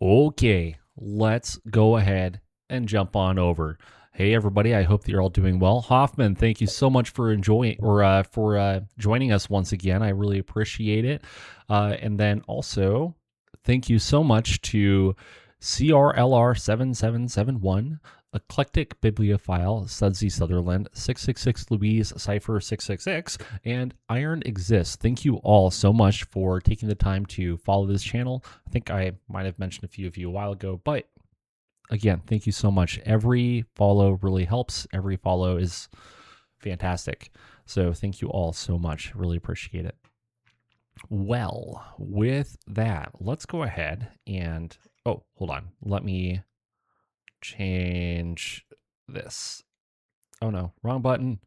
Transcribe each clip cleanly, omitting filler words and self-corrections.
Okay, let's go ahead and jump on over. Hey everybody, I hope that you're all doing well. Hoffman, thank you so much for joining us once again. I really appreciate it. And then also, thank you so much to CRLR7771, Eclectic Bibliophile, Sudsy Sutherland, 666 Louise, Cypher 666, and Iron Exists. Thank you all so much for taking the time to follow this channel. I think I might have mentioned a few of you a while ago, but again, thank you so much. Every follow really helps. Every follow is fantastic. So thank you all so much. Really appreciate it. Well, with that, let's go ahead and, oh, hold on. Let me change this. Oh no, wrong button.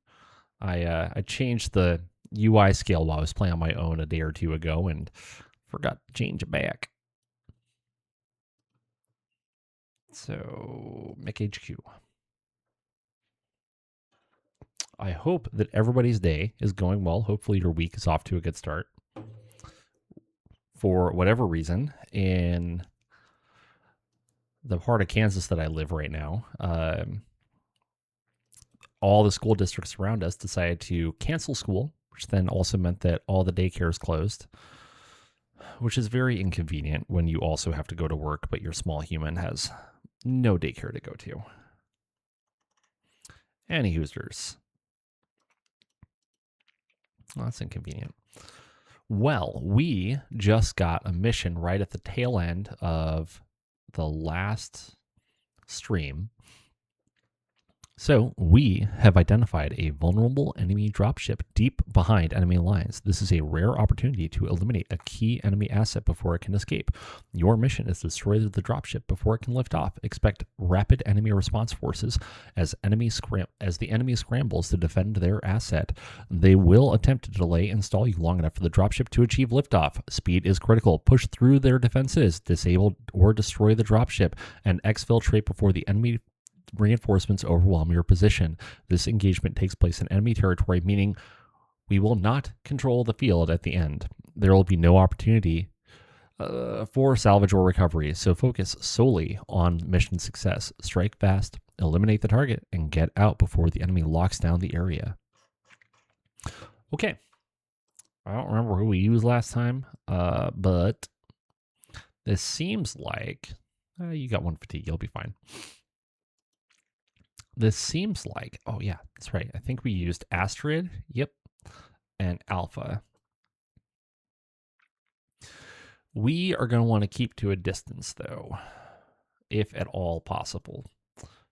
I changed the UI scale while I was playing on my own a day or two ago and forgot to change it back. So, MekHQ. I hope that everybody's day is going well. Hopefully your week is off to a good start. For whatever reason, in the part of Kansas that I live right now, all the school districts around us decided to cancel school, which then also meant that all the daycares closed, which is very inconvenient when you also have to go to work, but your small human has no daycare to go to. Any Hoosers. Well, that's inconvenient. Well, we just got a mission right at the tail end of the last stream. So we have identified a vulnerable enemy dropship deep behind enemy lines. This is a rare opportunity to eliminate a key enemy asset before it can escape. Your mission is to destroy the dropship before it can lift off. Expect rapid enemy response forces as the enemy scrambles to defend their asset. They will attempt to delay and stall you long enough for the dropship to achieve liftoff. Speed is critical. Push through their defenses, disable or destroy the dropship, and exfiltrate before the enemy reinforcements overwhelm your position. This engagement takes place in enemy territory, meaning we will not control the field at the end. There will be no opportunity for salvage or recovery, so focus solely on mission success. Strike fast, eliminate the target, and get out before the enemy locks down the area. Okay. I don't remember who we used last time, but this seems like you got one fatigue. You'll be fine. This seems like, oh yeah, that's right. I think we used Astrid, yep, and Alpha. We are going to want to keep to a distance though, if at all possible.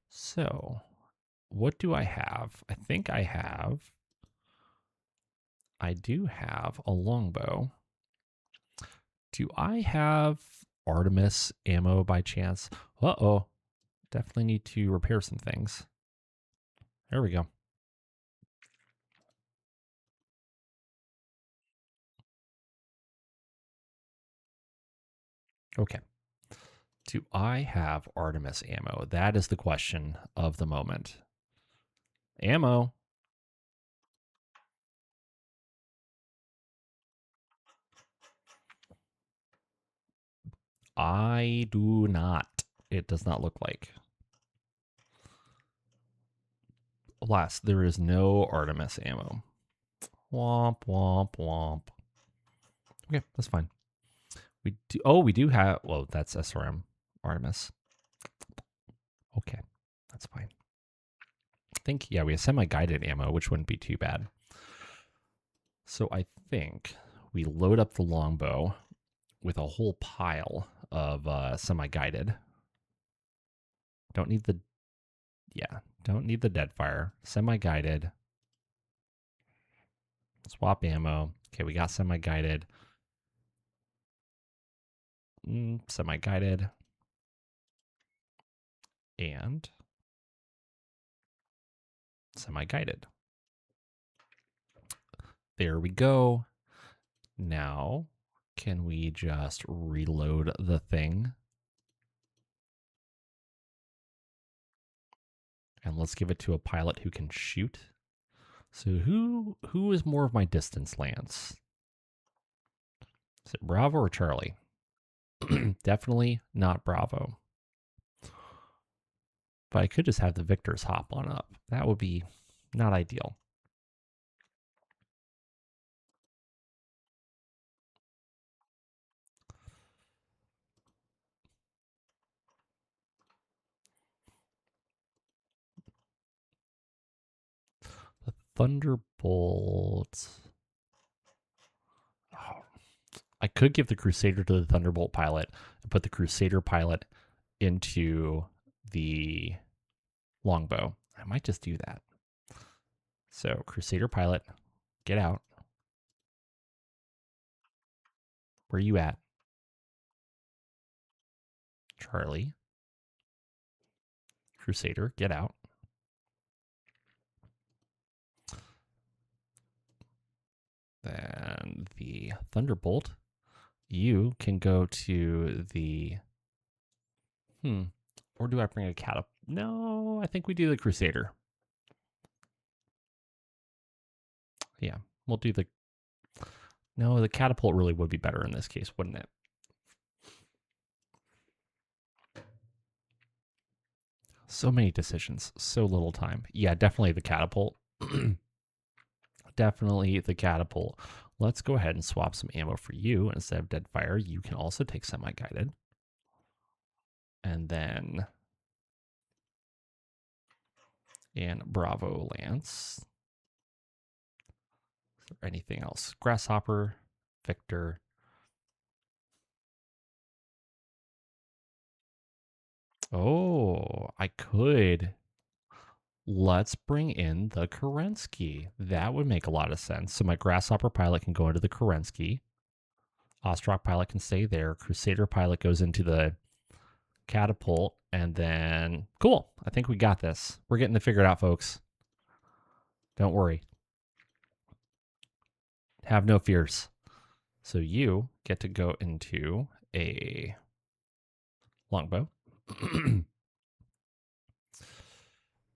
So what do I have? I think I do have a longbow. Do I have Artemis ammo by chance? Uh-oh, definitely need to repair some things. There we go. Okay. Do I have Artemis ammo? That is the question of the moment. Ammo. I do not. It does not look like. Alas, there is no Artemis ammo. Womp, womp, womp. Okay, that's fine. We do have, well, that's SRM Artemis. Okay, that's fine. I think, yeah, we have semi-guided ammo, which wouldn't be too bad. So I think we load up the longbow with a whole pile of semi-guided. Don't need the deadfire. Semi-guided. Swap ammo. Okay, we got semi-guided. Semi-guided. And semi-guided. There we go. Now, can we just reload the thing? And let's give it to a pilot who can shoot. So who is more of my distance lance? Is it Bravo or Charlie? Definitely not Bravo. But I could just have the victors hop on up. That would be not ideal. The Thunderbolt. Oh, I could give the Crusader to the Thunderbolt pilot and put the Crusader pilot into the Longbow. I might just do that. So, Crusader pilot, get out. Where are you at? Charlie. Crusader, get out. Then the Thunderbolt, you can go to the... Or do I bring a catapult? No, I think we do the Crusader. Yeah, we'll do the... No, the catapult really would be better in this case, wouldn't it? So many decisions, so little time. Yeah, definitely the catapult. Definitely the catapult. Let's go ahead and swap some ammo for you. Instead of dead fire, you can also take semi-guided. And then... And Bravo Lance. Is there anything else? Grasshopper, Victor. Oh, I could. Let's bring in the Kerensky. That would make a lot of sense. So my Grasshopper pilot can go into the Kerensky. Ostrock pilot can stay there. Crusader pilot goes into the catapult. And then, cool. I think we got this. We're getting it figured out, folks. Don't worry. Have no fears. So you get to go into a longbow.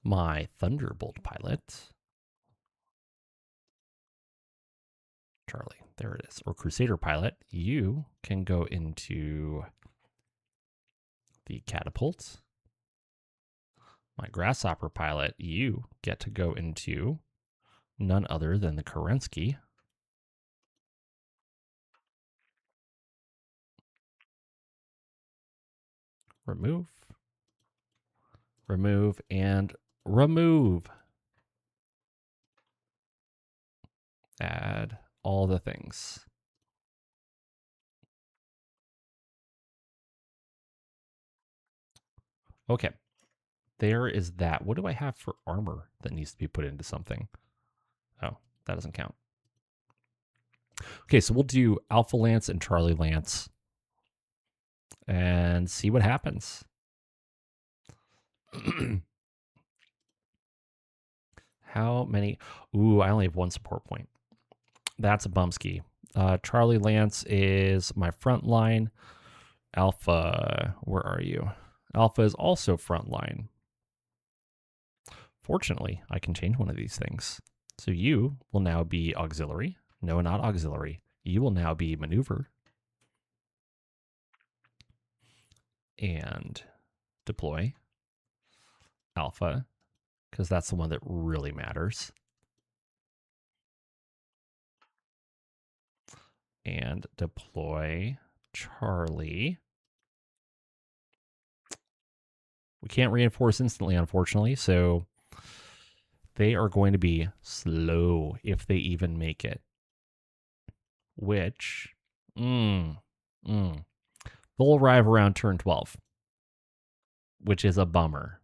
My Thunderbolt pilot, Charlie, there it is, or Crusader pilot, you can go into the catapult. My Grasshopper pilot, you get to go into none other than the Kerensky. Remove, remove, and remove. Add all the things. Okay, there is that. What do I have for armor that needs to be put into something? Oh, that doesn't count. Okay, so we'll do Alpha Lance and Charlie Lance and see what happens. How many? Ooh, I only have one support point. That's a bumski. Charlie Lance is my front line. Alpha, where are you? Alpha is also front line. Fortunately, I can change one of these things. So you will now be auxiliary. No, not auxiliary. You will now be maneuver. And deploy Alpha, because that's the one that really matters. And deploy Charlie. We can't reinforce instantly, unfortunately, so they are going to be slow if they even make it. Which, they'll arrive around turn 12, which is a bummer.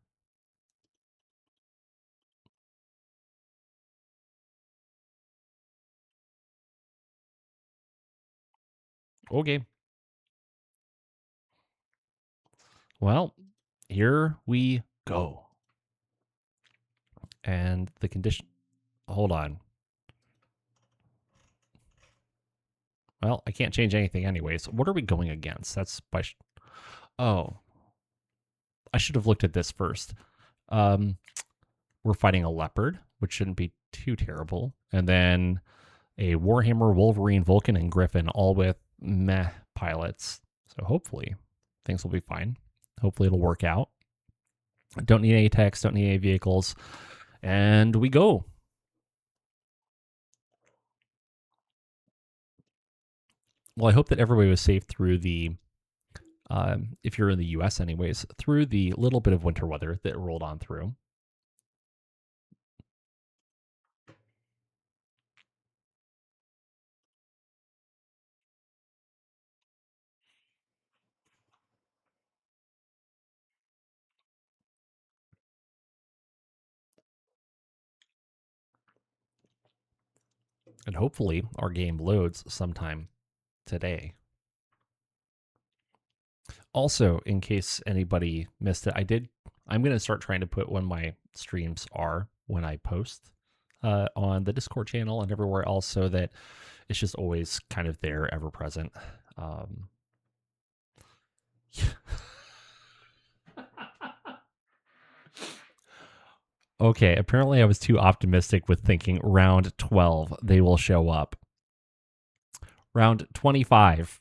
Okay. Well, here we go. And the condition, hold on. Well, I can't change anything anyways. What are we going against? That's by, oh, I should have looked at this first. We're fighting a leopard, which shouldn't be too terrible. And then a Warhammer, Wolverine, Vulcan, and Griffin, all with meh pilots. So hopefully things will be fine. Hopefully it'll work out. Don't need any techs, don't need any vehicles. And we go. Well, I hope that everybody was safe through the, if you're in the US anyways, through the little bit of winter weather that rolled on through. And hopefully our game loads sometime today. Also, in case anybody missed it, I'm going to start trying to put when my streams are when I post on the Discord channel and everywhere else, so that it's just always kind of there, ever present. Okay, apparently I was too optimistic with thinking round 12 they will show up. Round 25.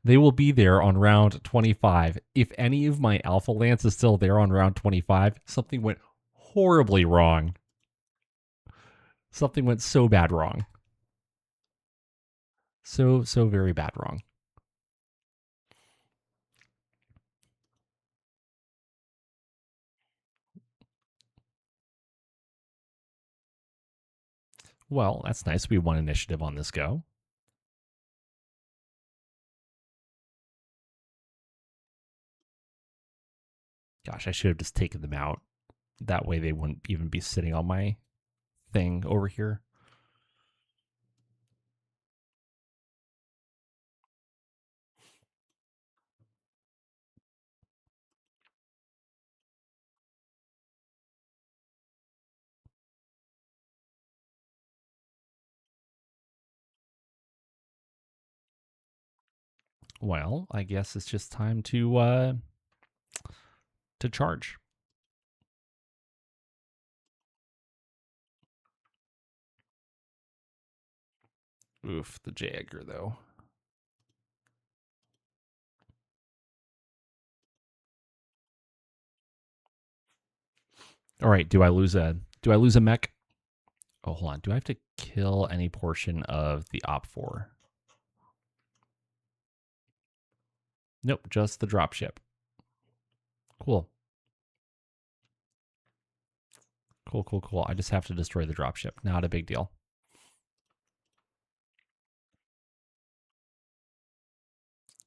They will be there on round 25. If any of my Alpha Lance is still there on round 25, something went horribly wrong. Something went so bad wrong. So very bad wrong. Well, that's nice. We won initiative on this go. Gosh, I should have just taken them out. That way they wouldn't even be sitting on my thing over here. Well, I guess it's just time to charge. Oof, the Jagger though. All right, do I lose a mech? Oh, hold on. Do I have to kill any portion of the Op 4? Nope, just the dropship. Cool. Cool. I just have to destroy the dropship. Not a big deal.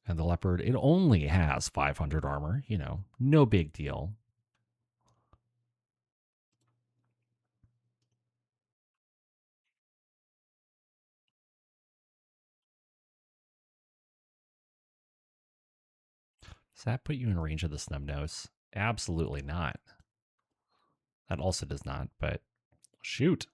And the Leopard, it only has 500 armor. You know, no big deal. Does that put you in range of the Snubnose? Absolutely not. That also does not, but shoot.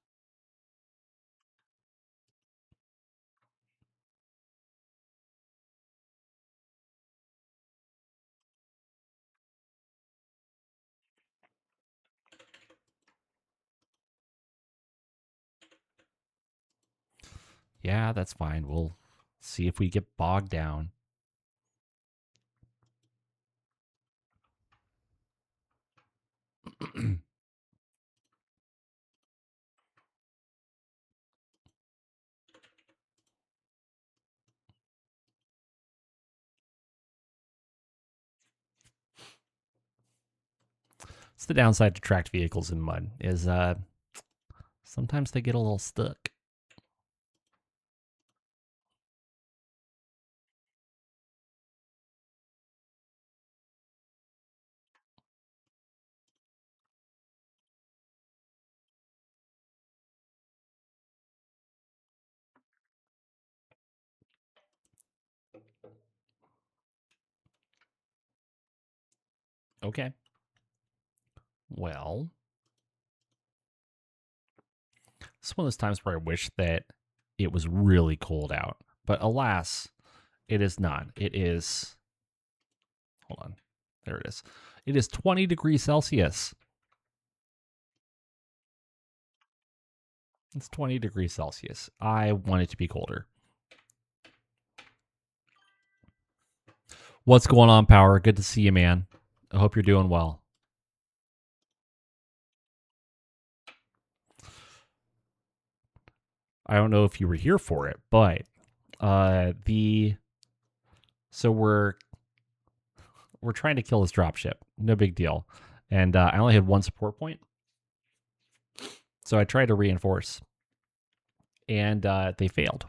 Yeah, that's fine. We'll see if we get bogged down. It's the downside to tracked vehicles in mud is sometimes they get a little stuck. Okay. Well, it's one of those times where I wish that it was really cold out. But alas, it is not. It is, hold on. There it is. It is 20 degrees Celsius. It's 20 degrees Celsius. I want it to be colder. What's going on, Power? Good to see you, man. I hope you're doing well. I don't know if you were here for it, but so we're trying to kill this dropship. No big deal. And I only had one support point, so I tried to reinforce, and they failed.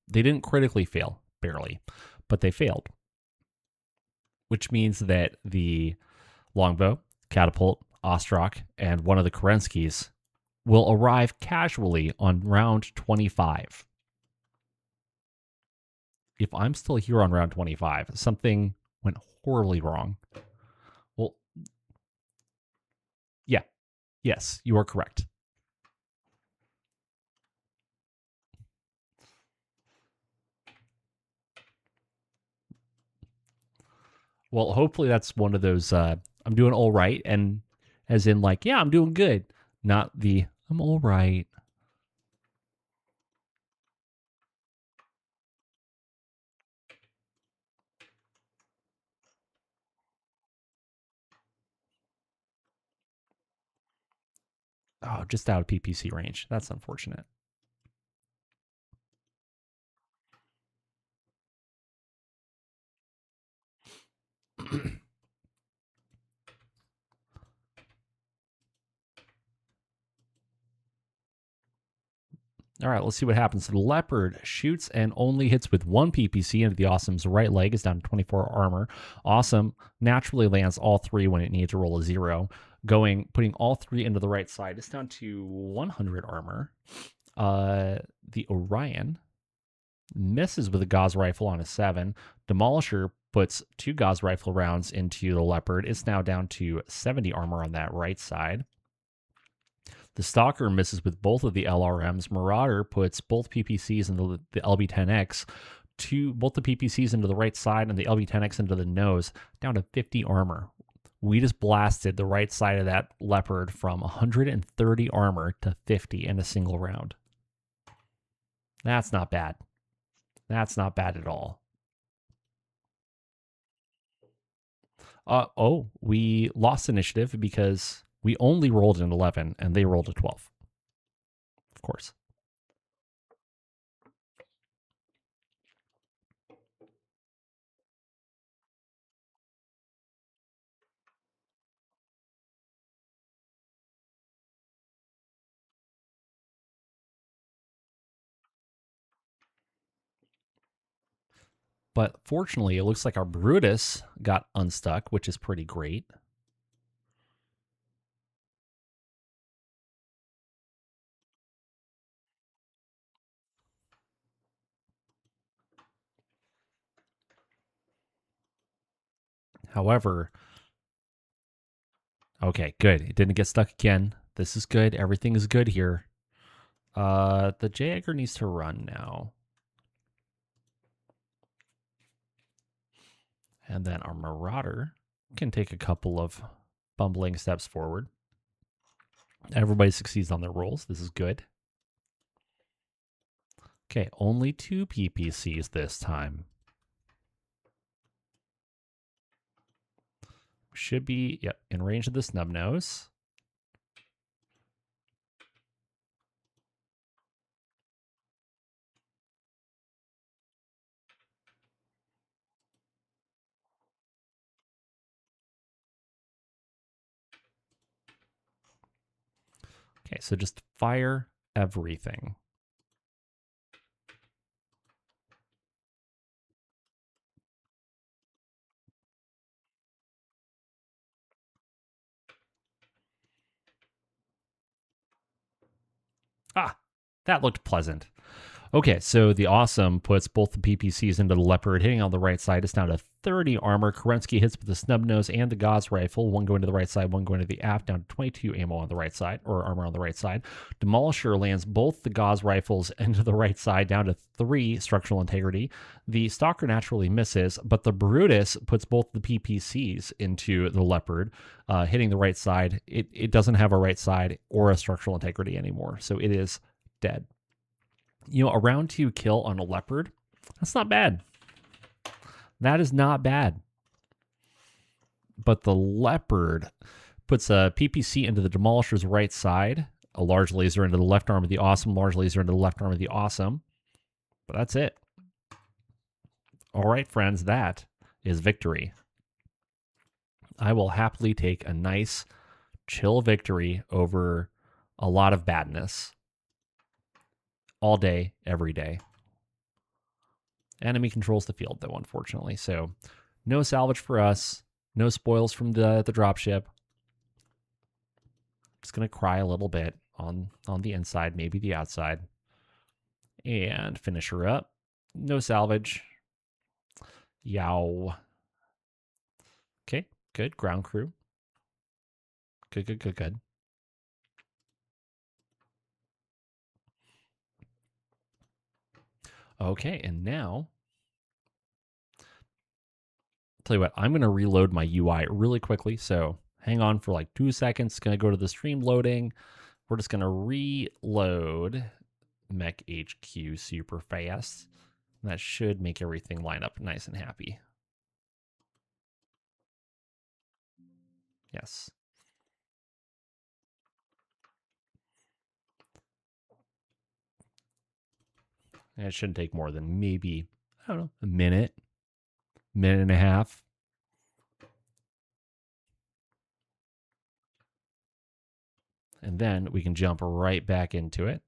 They didn't critically fail, barely, but they failed, which means that the longbow, catapult, Ostrak, and one of the Kerenskys will arrive casually on round 25. If I'm still here on round 25, something went horribly wrong. Well, yeah. Yes, you are correct. Well, hopefully that's one of those I'm doing all right, and as in like, yeah, I'm doing good, not the I'm all right. Oh, just out of PPC range. That's unfortunate. All right, let's see what happens. The Leopard shoots and only hits with one PPC into the Awesome's right leg. Is down to 24 armor. Awesome naturally lands all three when it needs to roll a 0. Putting all three into the right side. It's down to 100 armor. The Orion misses with a Gauss rifle on a 7. Demolisher puts 2 Gauss rifle rounds into the Leopard. It's now down to 70 armor on that right side. The Stalker misses with both of the LRMs. Marauder puts both PPCs into the LB-10X, both the PPCs into the right side and the LB-10X into the nose, down to 50 armor. We just blasted the right side of that Leopard from 130 armor to 50 in a single round. That's not bad. That's not bad at all. We lost initiative because we only rolled an 11 and they rolled a 12. Of course. But fortunately, it looks like our Brutus got unstuck, which is pretty great. However, okay, good. It didn't get stuck again. This is good. Everything is good here. The Jaeger needs to run now. And then our Marauder can take a couple of bumbling steps forward. Everybody succeeds on their rolls. This is good. Okay, only 2 PPCs this time. Should be, yep, in range of the snub nose. Okay, so just fire everything. Ah, that looked pleasant. Okay, so the Awesome puts both the PPCs into the Leopard, hitting on the right side. It's down to 30 armor. Kerensky hits with the snub nose and the Gauss rifle, one going to the right side, one going to the aft, down to 22 ammo on the right side, or armor on the right side. Demolisher lands both the Gauss rifles into the right side, down to 3 structural integrity. The Stalker naturally misses, but the Brutus puts both the PPCs into the Leopard, hitting the right side. It doesn't have a right side or a structural integrity anymore, so it is dead. You know, a round 2 kill on a Leopard, that's not bad. That is not bad. but the Leopard puts a PPC into the Demolisher's right side, a large laser into the left arm of the Awesome, large laser into the left arm of the Awesome. But that's it. All right, friends, that is victory. I will happily take a nice, chill victory over a lot of badness all day, every day. Enemy controls the field, though, unfortunately. So no salvage for us, no spoils from the dropship. Just going to cry a little bit on the inside, maybe the outside. And finish her up. No salvage. Yow. Okay, good. Ground crew. Good, good, good, good. Okay, and now, tell you what, I'm going to reload my UI really quickly. So hang on for like 2 seconds. Going to go to the stream loading. We're just going to reload MekHQ super fast. That should make everything line up nice and happy. Yes. And it shouldn't take more than maybe, I don't know, a minute and a half. And then we can jump right back into it.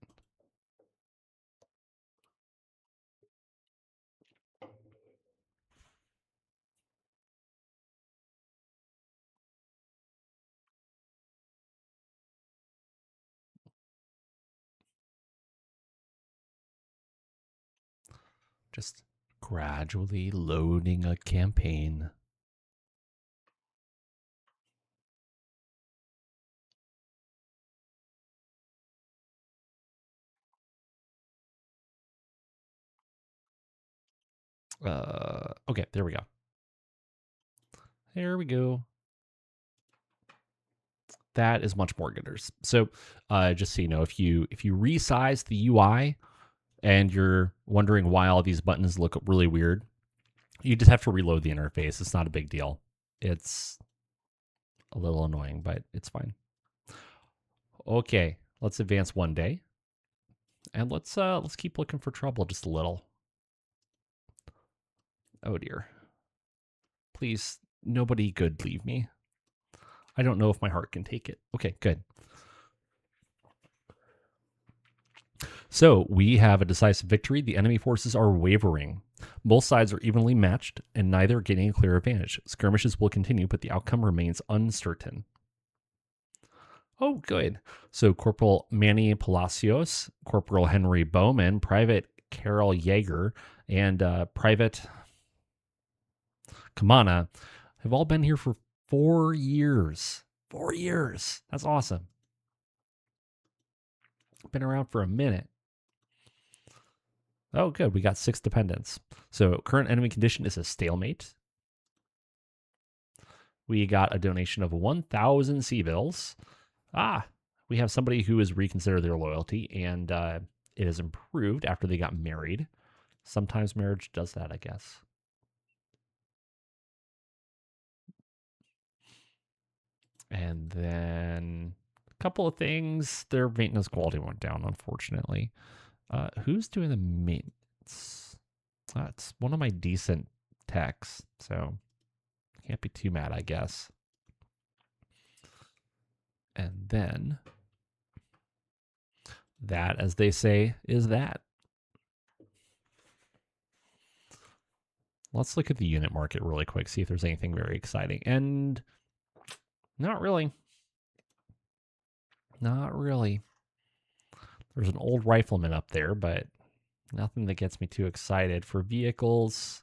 Just gradually loading a campaign. Okay, there we go. There we go. That is much more gooders. So just so you know, if you resize the UI and you're wondering why all these buttons look really weird, you just have to reload the interface. It's not a big deal. It's a little annoying, but it's fine. Okay, let's advance one day. And let's keep looking for trouble just a little. Oh dear. Please, nobody good leave me. I don't know if my heart can take it. Okay, good. So we have a decisive victory. The enemy forces are wavering. Both sides are evenly matched, and neither getting a clear advantage. Skirmishes will continue, but the outcome remains uncertain. Oh, good. So Corporal Manny Palacios, Corporal Henry Bowman, Private Carol Yeager, and Private Kamana have all been here for 4 years. 4 years. That's awesome. Been around for a minute. Oh, good. We got 6 dependents. So current enemy condition is a stalemate. We got a donation of 1,000 C-bills. We have somebody who has reconsidered their loyalty, and it has improved after they got married. Sometimes marriage does that, I guess. And then a couple of things. Their maintenance quality went down, unfortunately. Who's doing the maintenance? It's one of my decent techs, so can't be too mad, I guess. And then that, as they say, is that. Let's look at the unit market really quick, see if there's anything very exciting. And not really. Not really. There's an old rifleman up there, but nothing that gets me too excited. For vehicles,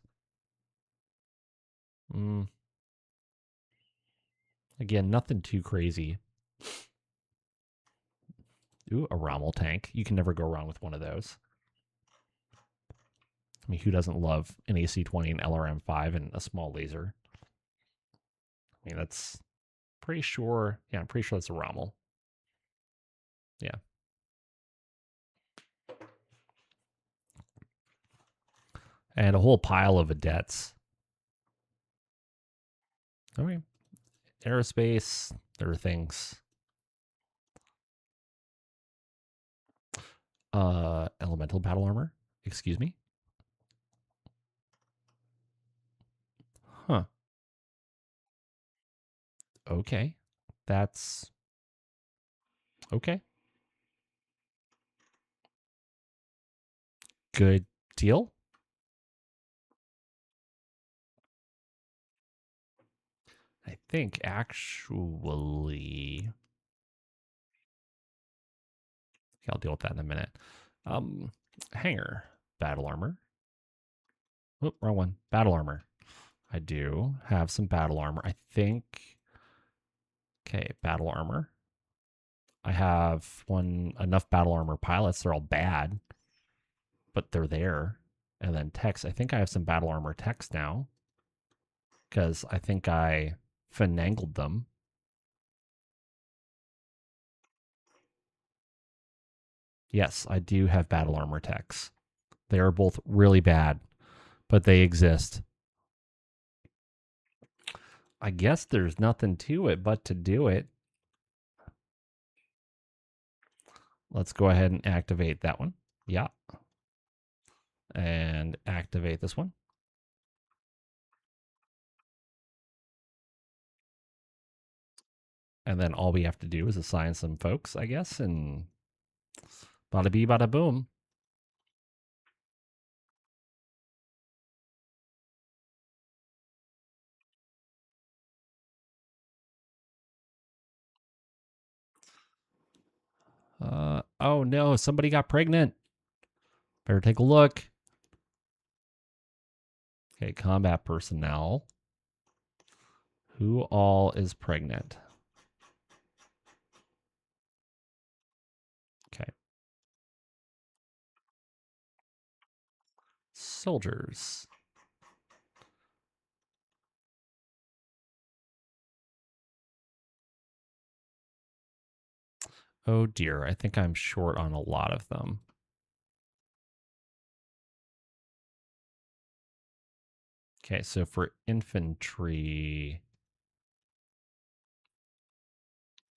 again, nothing too crazy. Ooh, a Rommel tank. You can never go wrong with one of those. I mean, who doesn't love an AC-20, an LRM-5, and a small laser? I mean, that's pretty sure. Yeah, I'm pretty sure that's a Rommel. Yeah. And a whole pile of vedettes. Okay. Aerospace, there are things. Elemental battle armor. Excuse me. Huh. Okay. That's okay. Good deal. I think actually, I'll deal with that in a minute. Hanger, battle armor. Oh, wrong one. Battle armor. I do have some battle armor. I think. Okay, battle armor. I have enough battle armor pilots. They're all bad, but they're there. And then techs. I think I have some battle armor techs now because I think I finagled them. Yes, I do have battle armor techs. They are both really bad, but they exist. I guess there's nothing to it but to do it. Let's go ahead and activate that one. Yeah. And activate this one. And then all we have to do is assign some folks, I guess, and bada bee, bada boom. Oh no, somebody got pregnant. Better take a look. Okay, combat personnel. Who all is pregnant? Okay. Soldiers. Oh dear, I think I'm short on a lot of them. Okay, so for infantry,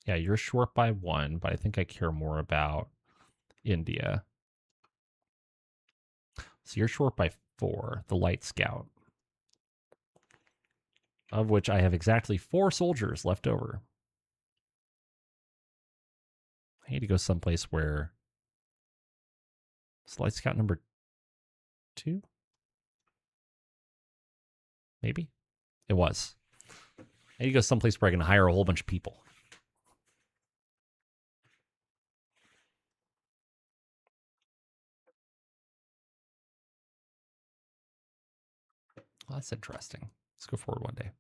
yeah, you're short by 1, but I think I care more about India. So you're short by 4, the light scout, of which I have exactly 4 soldiers left over. I need to go someplace where it's light scout number 2, maybe? It was. I need to go someplace where I can hire a whole bunch of people. Well, that's interesting. Let's go forward one day.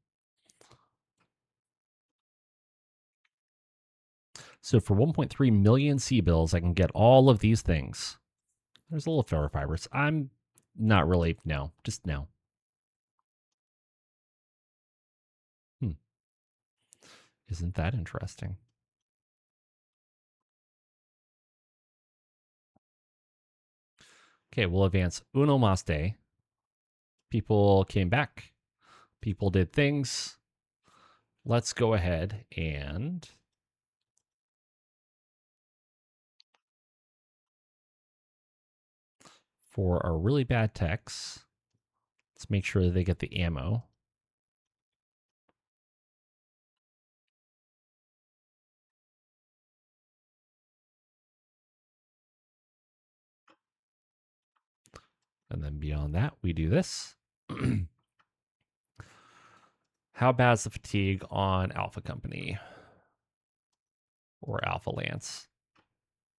So for 1.3 million C-bills, I can get all of these things. There's a little ferro fibers. I'm not really, no, just no. Isn't that interesting? Okay, we'll advance uno mas day. People came back. People did things. Let's go ahead and for our really bad techs, let's make sure that they get the ammo. And then beyond that, we do this. How bad's the fatigue on Alpha Company or Alpha Lance?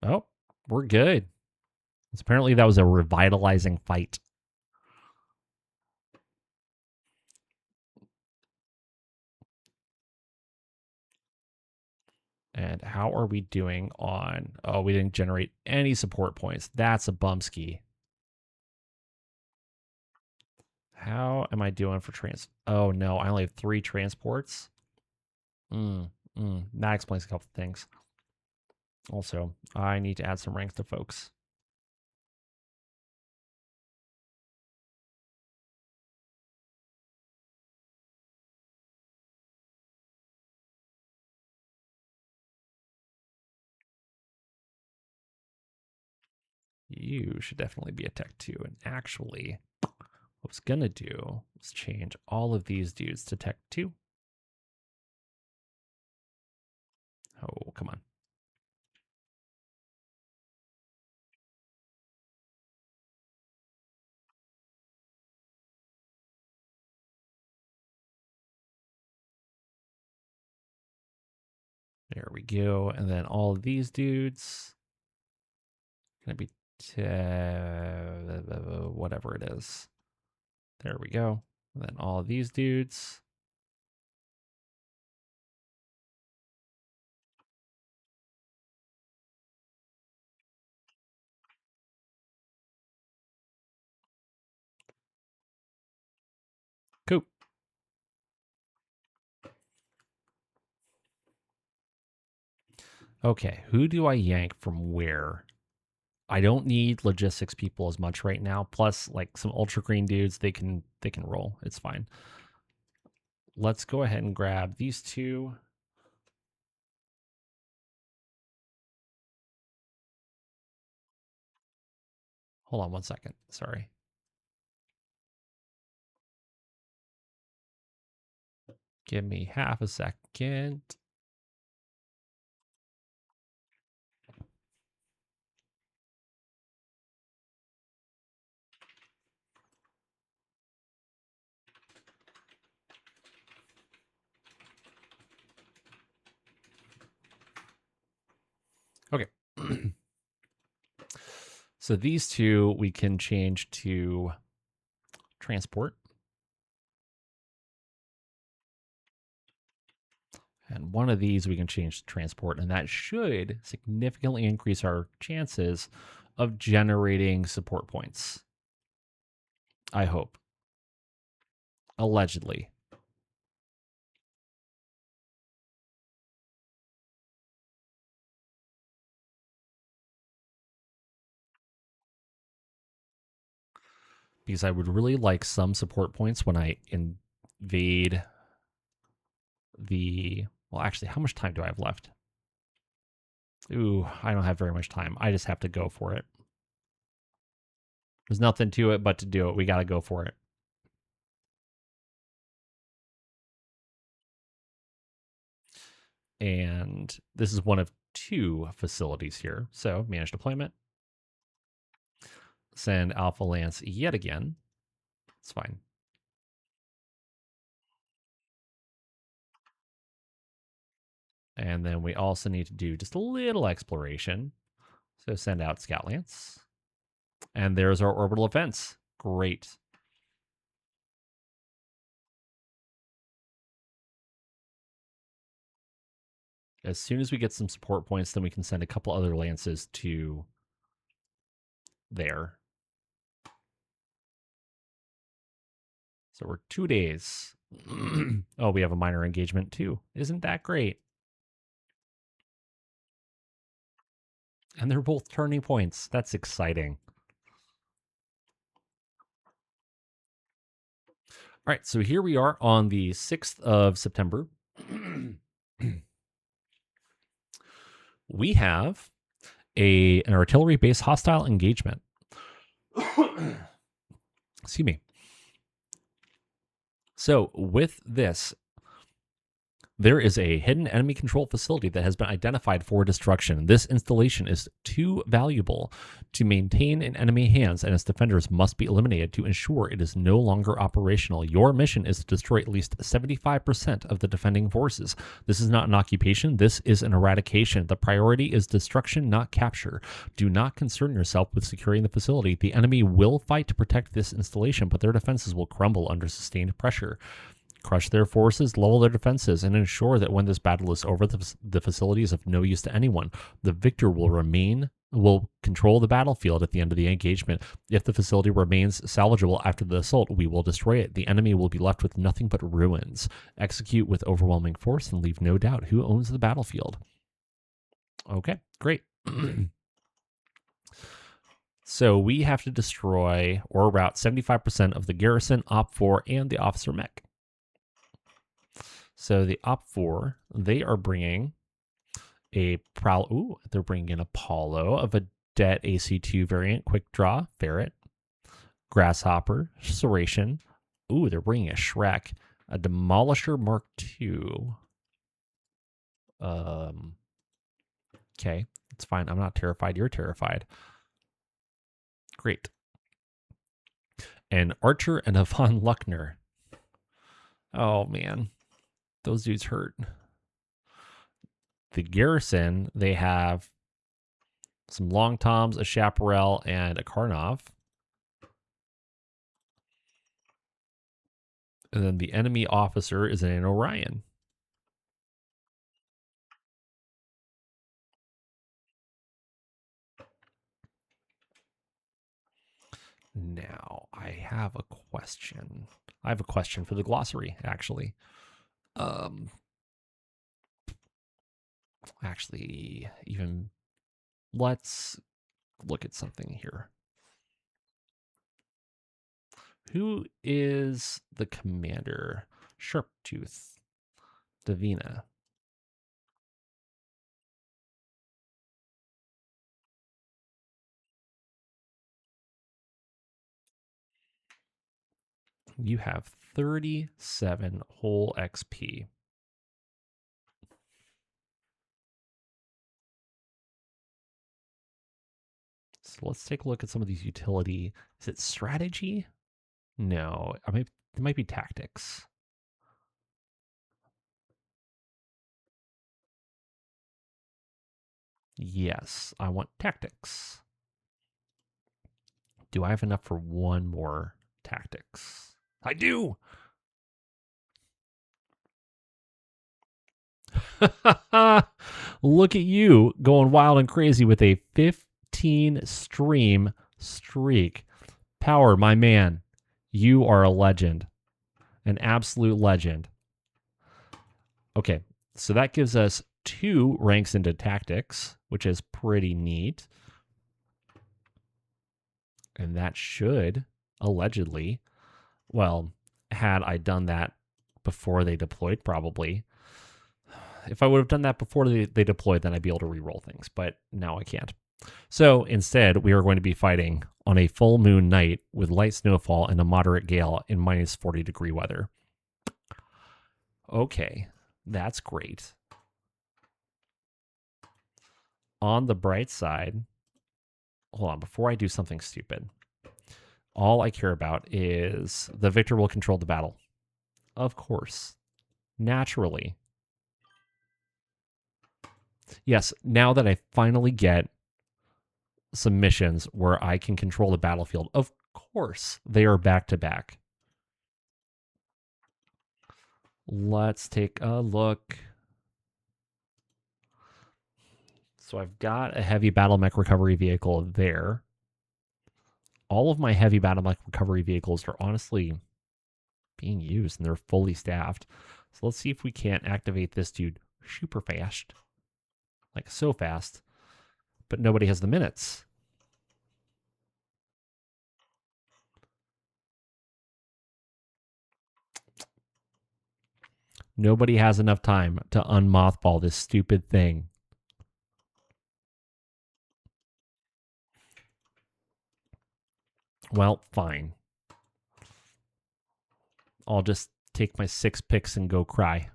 Oh, we're good. Apparently that was a revitalizing fight. And how are we doing on... Oh, we didn't generate any support points. That's a bumski. How am I doing for Oh, no. I only have 3 transports. That explains a couple of things. Also, I need to add some ranks to folks. you should definitely be a Tech 2. And actually, what I was going to do was change all of these dudes to Tech 2. Oh, come on. There we go. And then all of these dudes going to be whatever it is. There we go. And then all of these dudes. Cool. Okay, who do I yank from where? I don't need logistics people as much right now. Plus, like some ultra green dudes, they can roll. It's fine. Let's go ahead and grab these two. Hold on one second. Sorry. Give me half a second. Okay. So these two we can change to transport. And one of these we can change to transport, and that should significantly increase our chances of generating support points. I hope. Allegedly. Because I would really like some support points when I invade the... Well, actually, how much time do I have left? Ooh, I don't have very much time. I just have to go for it. There's nothing to it but to do it. We got to go for it. And this is one of two facilities here. So manage deployment. Send Alpha Lance yet again. It's fine. And then we also need to do just a little exploration. So send out Scout Lance. And there's our orbital defense. Great. As soon as we get some support points, then we can send a couple other lances to there. So we're 2 days. Oh, we have a minor engagement too. Isn't that great? And they're both turning points. That's exciting. All right, so here we are on the 6th of September. We have an artillery-based hostile engagement. Excuse me. So with this, there is a hidden enemy control facility that has been identified for destruction. This installation is too valuable to maintain in enemy hands, and its defenders must be eliminated to ensure it is no longer operational. Your mission is to destroy at least 75% of the defending forces. This is not an occupation. This is an eradication. The priority is destruction, not capture. Do not concern yourself with securing the facility. The enemy will fight to protect this installation, but their defenses will crumble under sustained pressure. Crush their forces, level their defenses, and ensure that when this battle is over, the facility is of no use to anyone. The victor will control the battlefield at the end of the engagement. If the facility remains salvageable after the assault, we will destroy it. The enemy will be left with nothing but ruins. Execute with overwhelming force and leave no doubt who owns the battlefield. Okay, great. So we have to destroy or rout 75% of the garrison, Op 4, and the officer mech. So the Op 4, they are bringing a Prowl. Ooh, they're bringing an Apollo of a Det AC2 variant, Quick Draw, Ferret. Grasshopper, Serration. Ooh, they're bringing a Shrek. A Demolisher Mark II. Okay, it's fine. I'm not terrified. You're terrified. Great. An Archer and a Von Luckner. Oh, man. Those dudes hurt. The Garrison, they have some Long Toms, a Chaparral, and a Karnov. And then the enemy officer is an Orion. Now, I have a question. I have a question for the glossary, actually. Actually, even let's look at something here. Who is the commander? Sharptooth. Davina. You have 37 whole XP. So let's take a look at some of these utility. Is it strategy? No, it might be tactics. Yes, I want tactics. Do I have enough for one more tactics? I do! Look at you going wild and crazy with a 15 stream streak. Power, my man. You are a legend. An absolute legend. Okay, so that gives us 2 ranks into tactics, which is pretty neat. And that should allegedly, well, had I done that before they deployed, probably. If I would have done that before they deployed, then I'd be able to reroll things, but now I can't. So instead, we are going to be fighting on a full moon night with light snowfall and a moderate gale in minus 40-degree weather. Okay, that's great. On the bright side, hold on, before I do something stupid, all I care about is the victor will control the battle. Of course. Naturally. Yes, now that I finally get some missions where I can control the battlefield, of course they are back to back. Let's take a look. So I've got a heavy battle mech recovery vehicle there. All of my heavy battle mech recovery vehicles are honestly being used and they're fully staffed. So let's see if we can't activate this dude super fast. Like so fast. But nobody has the minutes. Nobody has enough time to unmothball this stupid thing. Well, fine. I'll just take my 6 picks and go cry.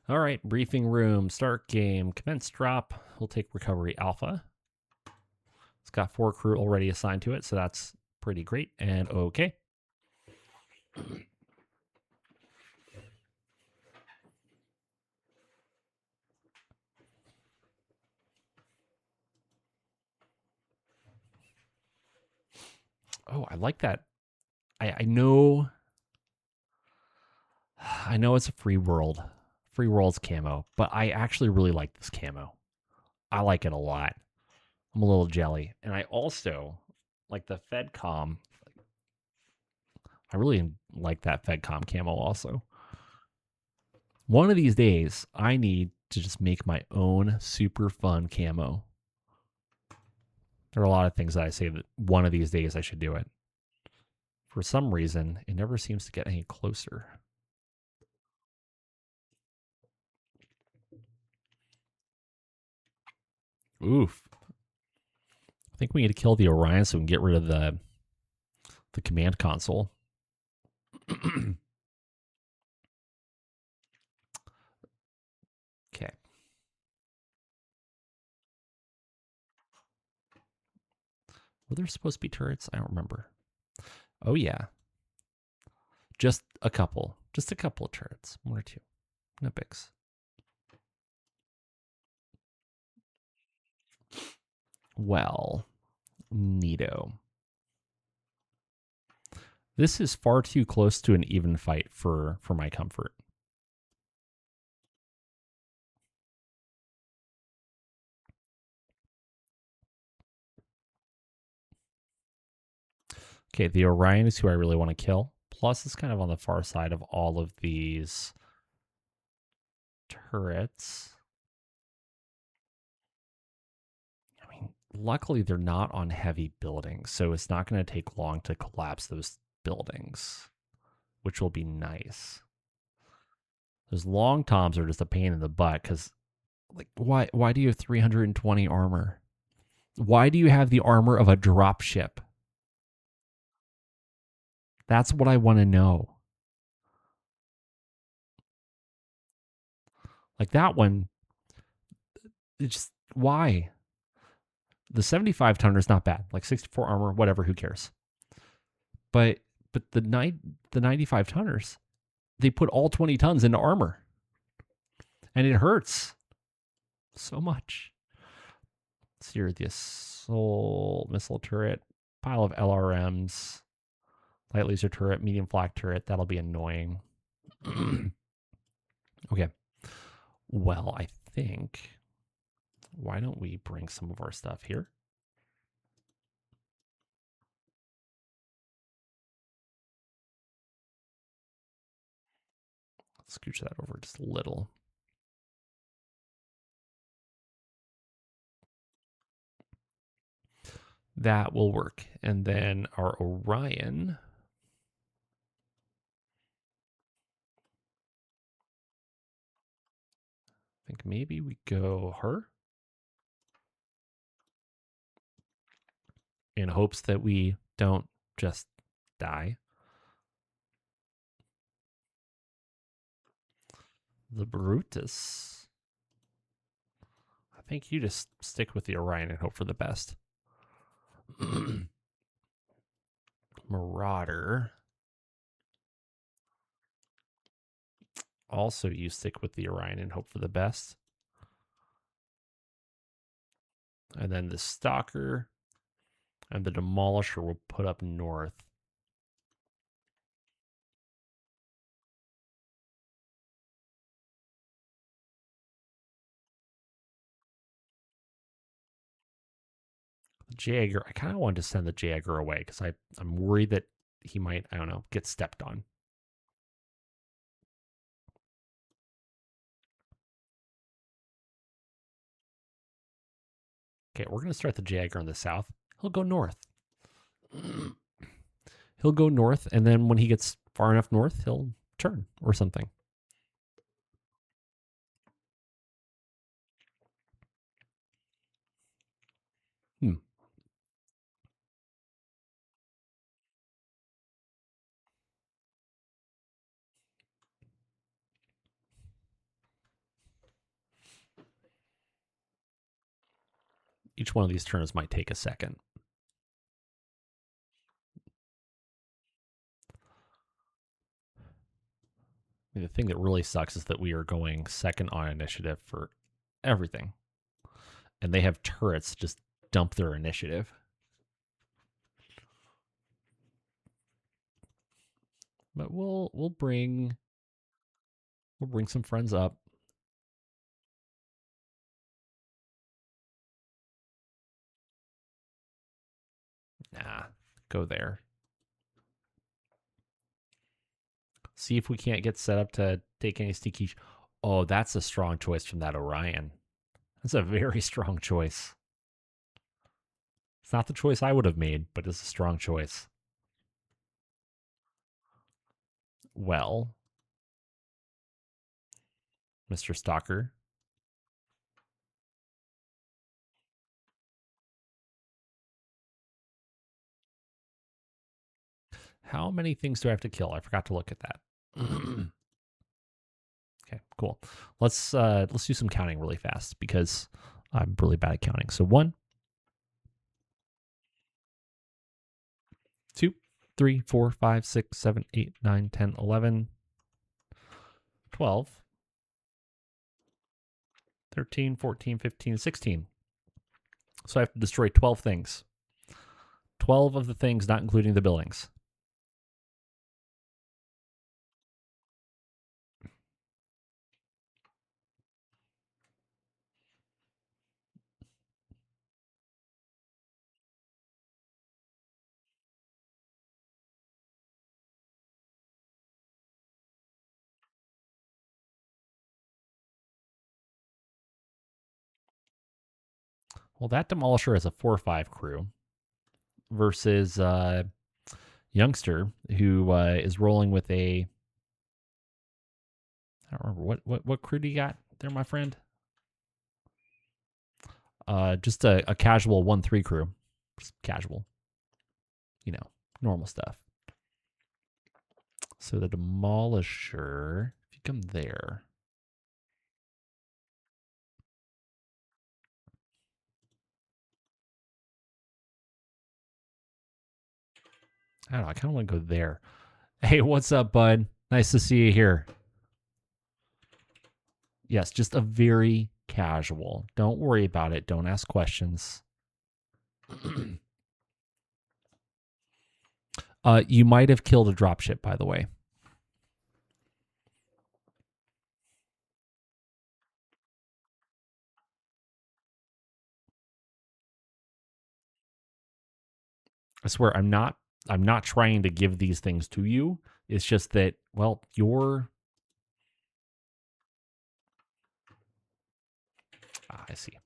All right, briefing room, start game, commence drop. We'll take recovery alpha. It's got 4 crew already assigned to it, so that's pretty great. And okay. Oh, I like that. I know it's a free world's camo, but I actually really like this camo. I like it a lot. I'm a little jelly. And I also like the FedCom. I really like that FedCom camo also. One of these days, I need to just make my own super fun camo. There are a lot of things that I say that one of these days I should do it. For some reason, it never seems to get any closer. Oof. I think we need to kill the Orion so we can get rid of the command console. Okay. Were there supposed to be turrets? I don't remember. Oh, yeah. Just a couple. Just a couple of turrets. One or two. No bigs. Well, neato. This is far too close to an even fight for my comfort. Okay, the Orion is who I really want to kill. Plus, it's kind of on the far side of all of these turrets. I mean, luckily they're not on heavy buildings, so it's not going to take long to collapse those buildings, which will be nice. Those long toms are just a pain in the butt because, like, why do you have 320 armor? Why do you have the armor of a drop ship? That's what I want to know. Like that one, it's just why? The 75 tonner is not bad. Like 64 armor, whatever, who cares? But the 95 tonners, they put all 20 tons into armor. And it hurts so much. Let's hear the assault missile turret, pile of LRMs, light laser turret, medium flak turret. That'll be annoying. Okay. Well, I think, why don't we bring some of our stuff here? Let's scooch that over just a little. That will work. And then our Orion. I think maybe we go her in hopes that we don't just die. The Brutus. I think you just stick with the Orion and hope for the best. Marauder. Also, you stick with the Orion and hope for the best. And then the Stalker and the Demolisher will put up north. The Jagger, I kind of wanted to send the Jagger away because I'm worried that he might, I don't know, get stepped on. Okay, we're going to start the Jagger on the south. He'll go north. He'll go north, and then when he gets far enough north, he'll turn or something. Each one of these turns might take a second. I mean, the thing that really sucks is that we are going second on initiative for everything. And they have turrets just dump their initiative. But we'll bring some friends up. Nah, go there. See if we can't get set up to take any sneaky. Oh, that's a strong choice from that Orion. That's a very strong choice. It's not the choice I would have made, but it's a strong choice. Well, Mr. Stalker. How many things do I have to kill? I forgot to look at that. Okay, cool. Let's do some counting really fast because I'm really bad at counting. So 1, 2, 3, 4, 5, 6, 7, 8, 9, 10, 11, 12, 13, 14, 15, 16. So I have to destroy 12 things. 12 of the things, not including the buildings. Well, that demolisher is a 4-5 crew versus Youngster, who is rolling with a. I don't remember what crew do you got there, my friend? Just a casual 1-3 crew, just casual, normal stuff. So the demolisher, if you come there, I don't know. I kind of want to go there. Hey, what's up, bud? Nice to see you here. Yes, just a very casual. Don't worry about it. Don't ask questions. You might have killed a dropship, by the way. I swear, I'm not trying to give these things to you. It's just that, well, I see.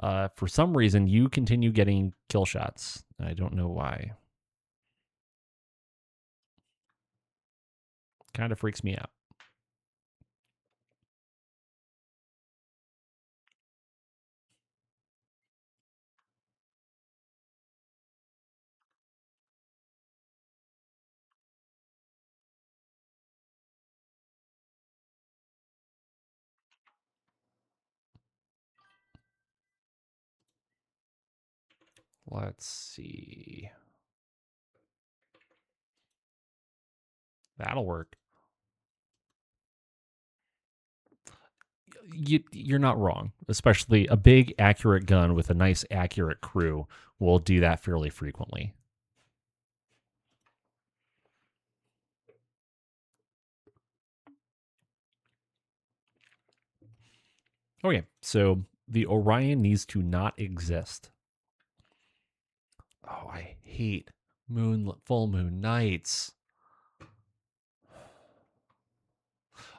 For some reason, you continue getting kill shots. I don't know why. Kind of freaks me out. Let's see. That'll work. You're not wrong. Especially a big, accurate gun with a nice, accurate crew will do that fairly frequently. Okay, so the Orion needs to not exist. Oh, I hate full moon nights.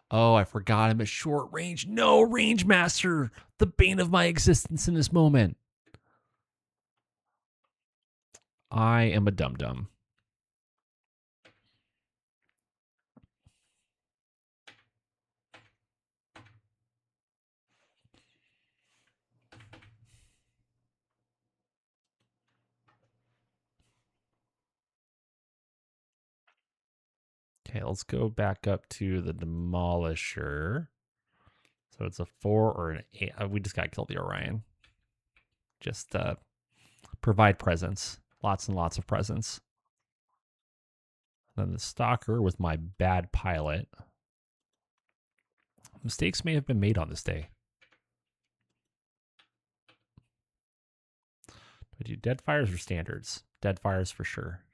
Oh, I forgot I'm at short range. No, range master, the bane of my existence in this moment. I am a dum-dum. Okay, let's go back up to the Demolisher. So it's a 4 or an 8. We just got to kill the Orion. Just provide presence. Lots and lots of presence. Then the Stalker with my bad pilot. Mistakes may have been made on this day. Do I do dead fires or standards? Dead fires for sure.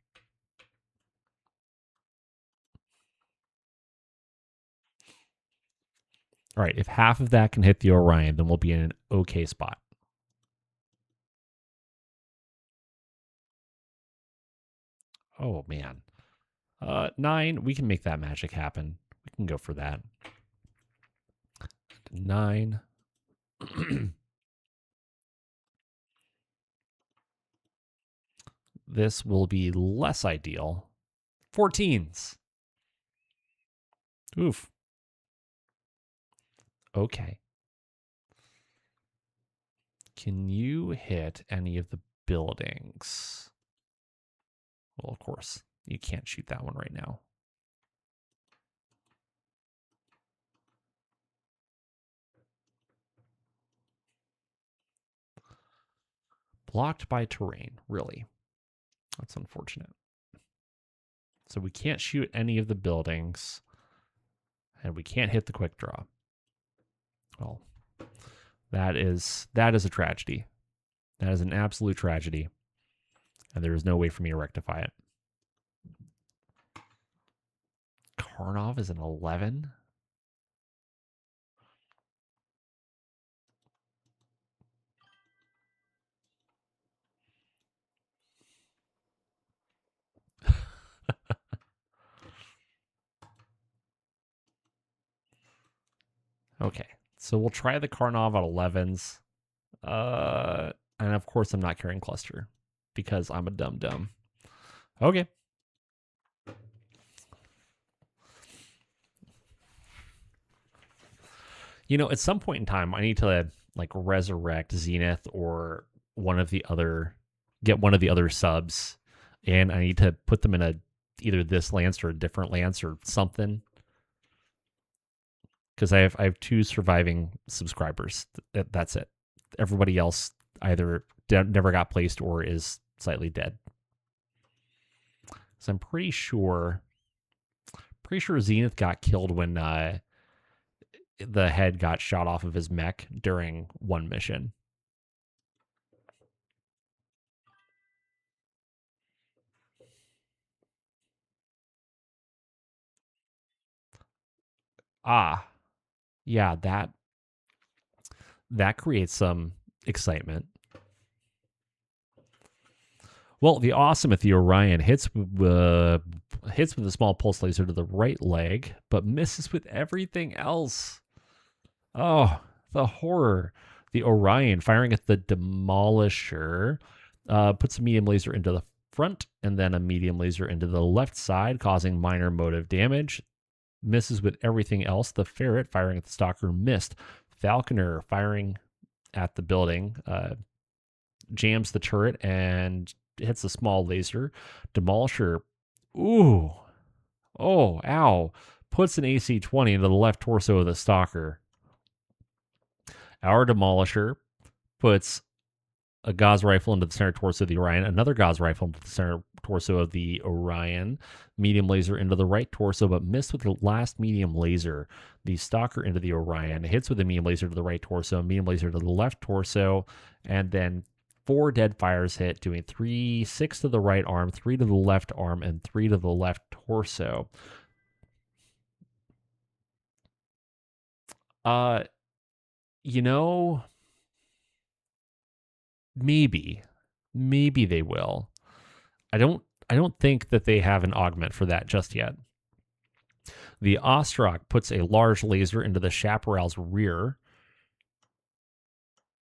All right, if half of that can hit the Orion, then we'll be in an okay spot. Oh, man. 9, we can make that magic happen. We can go for that. 8, 9. This will be less ideal. 14s. Oof. Okay. Can you hit any of the buildings? Well, of course, you can't shoot that one right now. Blocked by terrain, really. That's unfortunate. So we can't shoot any of the buildings, and we can't hit the quick draw. Well, that is a tragedy. That is an absolute tragedy, and there is no way for me to rectify it. Karnov is an 11? Okay, so we'll try the Karnov at 11s. And of course, I'm not carrying cluster because I'm a dum-dum. Okay. You know, at some point in time, I need to like resurrect Zenith or get one of the other subs, and I need to put them in either this lance or a different lance or something. Because I have 2 surviving subscribers. That's it. Everybody else either never got placed or is slightly dead. So I'm pretty sure Zenith got killed when the head got shot off of his mech during one mission. Ah, yeah, that creates some excitement. Well, the awesome at the Orion hits with a small pulse laser to the right leg, but misses with everything else. Oh, the horror. The Orion firing at the Demolisher puts a medium laser into the front and then a medium laser into the left side, causing minor motive damage. Misses with everything else. The Ferret firing at the Stalker missed. Falconer firing at the building jams the turret and hits a small laser. Demolisher, ooh, oh, ow, puts an AC-20 into the left torso of the Stalker. Our Demolisher puts a Gauss rifle into the center torso of the Orion, another Gauss rifle into the center torso of the Orion, medium laser into the right torso, but missed with the last medium laser. The Stalker into the Orion hits with a medium laser to the right torso, medium laser to the left torso, and then 4 dead fires hit, doing 6 to the right arm, 3 to the left arm, and 3 to the left torso. You know, maybe they will. I don't think that they have an augment for that just yet. The Ostrak puts a large laser into the Chaparral's rear.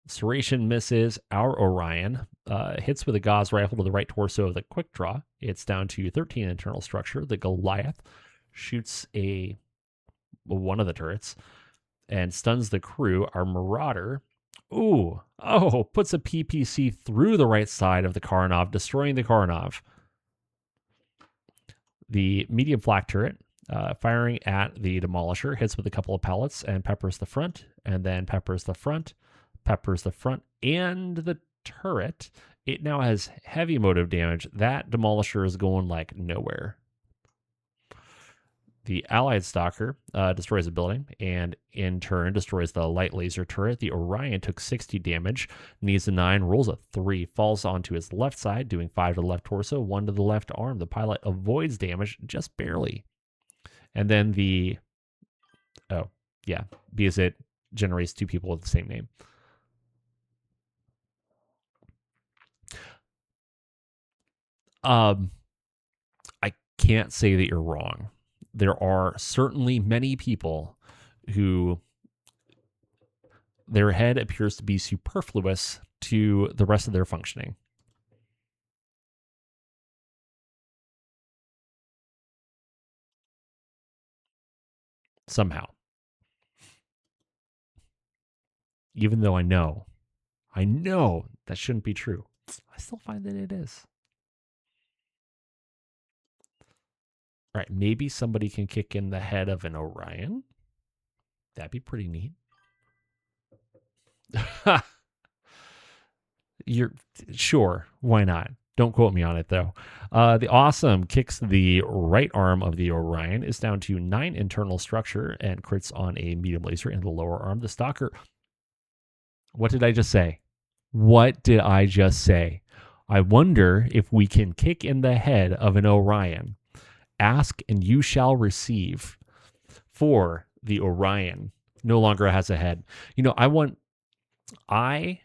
Serration misses. Our Orion hits with a Gauss rifle to the right torso of the quick draw. It's down to 13 internal structure. The Goliath shoots one of the turrets and stuns the crew. Our Marauder, puts a PPC through the right side of the Karnov, destroying the Karnov. The medium flak turret firing at the Demolisher hits with a couple of pellets and peppers the front, and then peppers the front, and the turret. It now has heavy motive damage. That Demolisher is going like nowhere. The Allied Stalker destroys a building and in turn destroys the light laser turret. The Orion took 60 damage, needs a 9, rolls a 3, falls onto his left side, doing 5 to the left torso, 1 to the left arm. The pilot avoids damage just barely. And then because it generates 2 people with the same name. I can't say that you're wrong. There are certainly many people who their head appears to be superfluous to the rest of their functioning. Somehow. Even though I know that shouldn't be true. I still find that it is. All right, maybe somebody can kick in the head of an Orion. That'd be pretty neat. You're sure, why not? Don't quote me on it though. The Awesome kicks the right arm of the Orion, is down to 9 internal structure and crits on a medium laser in the lower arm. The Stalker. What did I just say? What did I just say? I wonder if we can kick in the head of an Orion. Ask and you shall receive. For the Orion no longer has a head. You know, I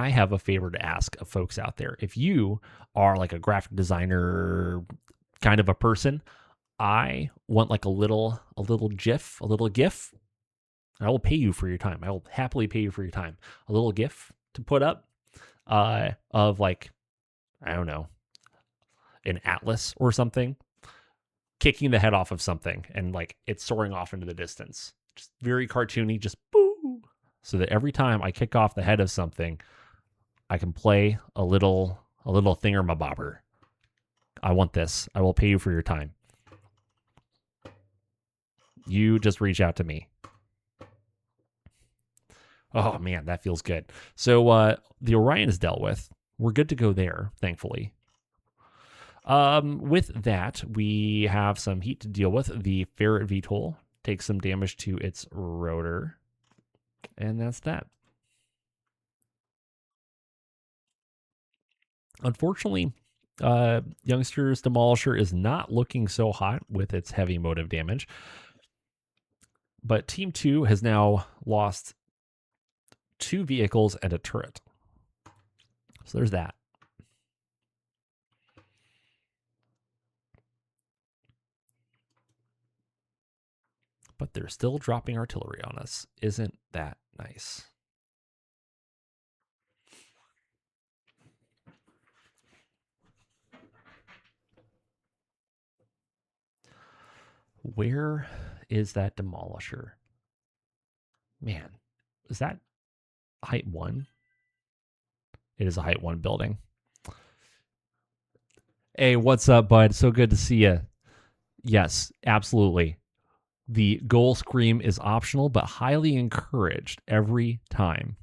have a favor to ask of folks out there. If you are like a graphic designer kind of a person, I want like a little GIF, a little GIF. I will pay you for your time. I will happily pay you for your time. A little GIF to put up of like, I don't know, an atlas or something, kicking the head off of something and like it's soaring off into the distance. Just very cartoony, just boo. So that every time I kick off the head of something, I can play a little thingamabobber. I want this. I will pay you for your time. You just reach out to me. Oh man, that feels good. So the Orion is dealt with. We're good to go there, thankfully. With that, we have some heat to deal with. The Ferret VTOL takes some damage to its rotor. And that's that. Unfortunately, Youngster's Demolisher is not looking so hot with its heavy motive damage. But Team 2 has now lost 2 vehicles and a turret. So there's that. But they're still dropping artillery on us. Isn't that nice? Where is that Demolisher? Man, is that height 1? It is a height 1 building. Hey, what's up, bud? So good to see you. Yes, absolutely. The goal scream is optional, but highly encouraged every time.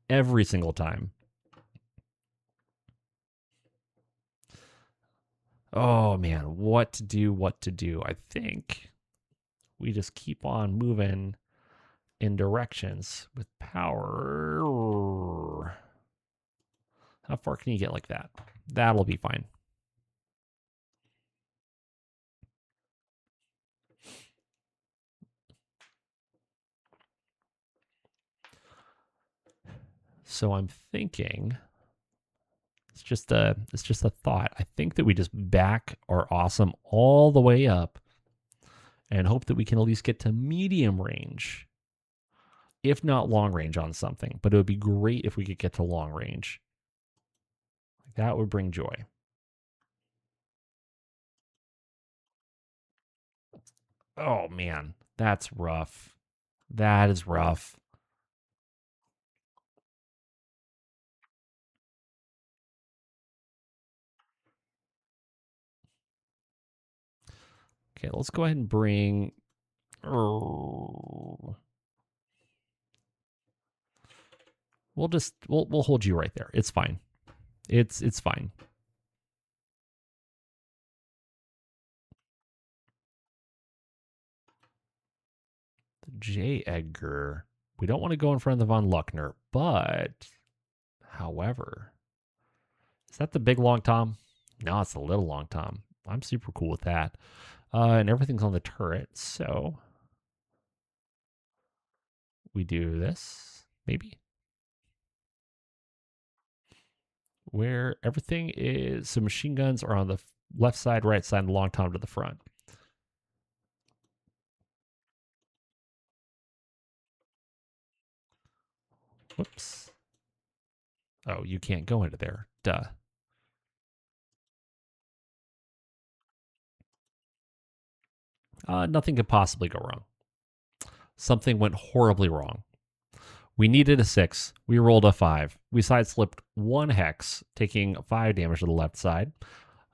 Every single time. Oh, man, what to do. I think we just keep on moving in directions with power. How far can you get like that? That'll be fine. So I'm thinking it's just a thought. I think that we just back our Awesome all the way up and hope that we can at least get to medium range, if not long range on something. But it would be great if we could get to long range. That would bring joy. Oh man, that's rough. That is rough. Okay, let's go ahead and bring. We'll hold you right there. It's fine. It's fine. The J. Edgar. We don't want to go in front of the von Luckner, but however, is that the big long Tom? No, it's the little long Tom. I'm super cool with that. And everything's on the turret, so we do this, maybe. Where everything is, so machine guns are on the left side, right side, and the long Tom to the front. Whoops. Oh, you can't go into there. Duh. Nothing could possibly go wrong. Something went horribly wrong. We needed a 6. We rolled a 5. We side-slipped 1 hex, taking 5 damage to the left side.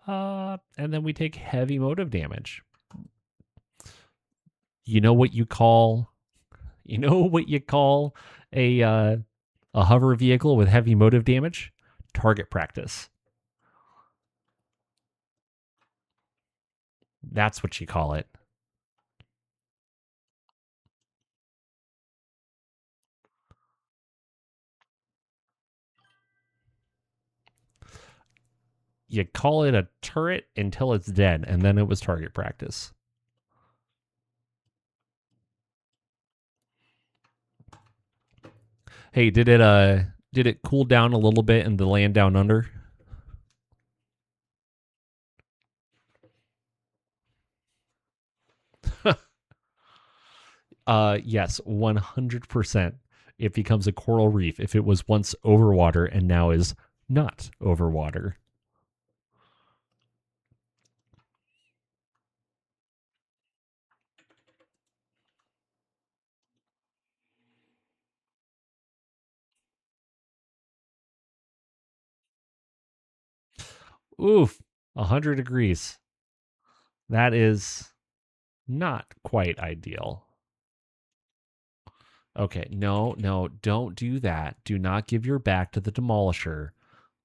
And then we take heavy motive damage. You know what you call a hover vehicle with heavy motive damage? Target practice. That's what you call it. You call it a turret until it's dead, and then it was target practice. Hey, did it cool down a little bit in the land down under? Yes, 100%. It becomes a coral reef if it was once over water and now is not over water. Oof, 100 degrees. That is not quite ideal. Okay, no, don't do that. Do not give your back to the demolisher.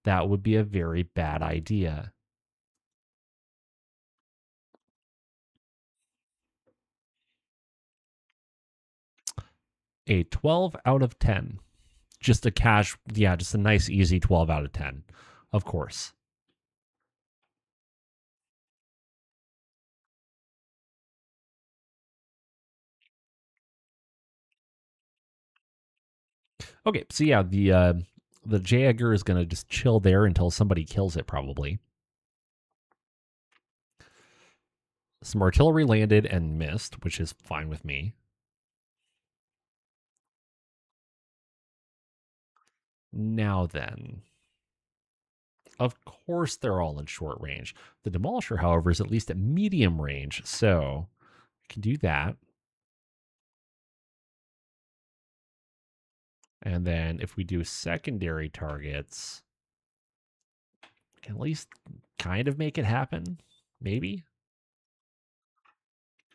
That would be a very bad idea. A 12 out of 10. Just a just a nice, easy 12 out of 10. Of course. Okay, so yeah, the Jaeger is gonna just chill there until somebody kills it, probably. Some artillery landed and missed, which is fine with me. Now then. Of course they're all in short range. The Demolisher, however, is at least at medium range, so we can do that. And then if we do secondary targets, we can at least kind of make it happen. Maybe.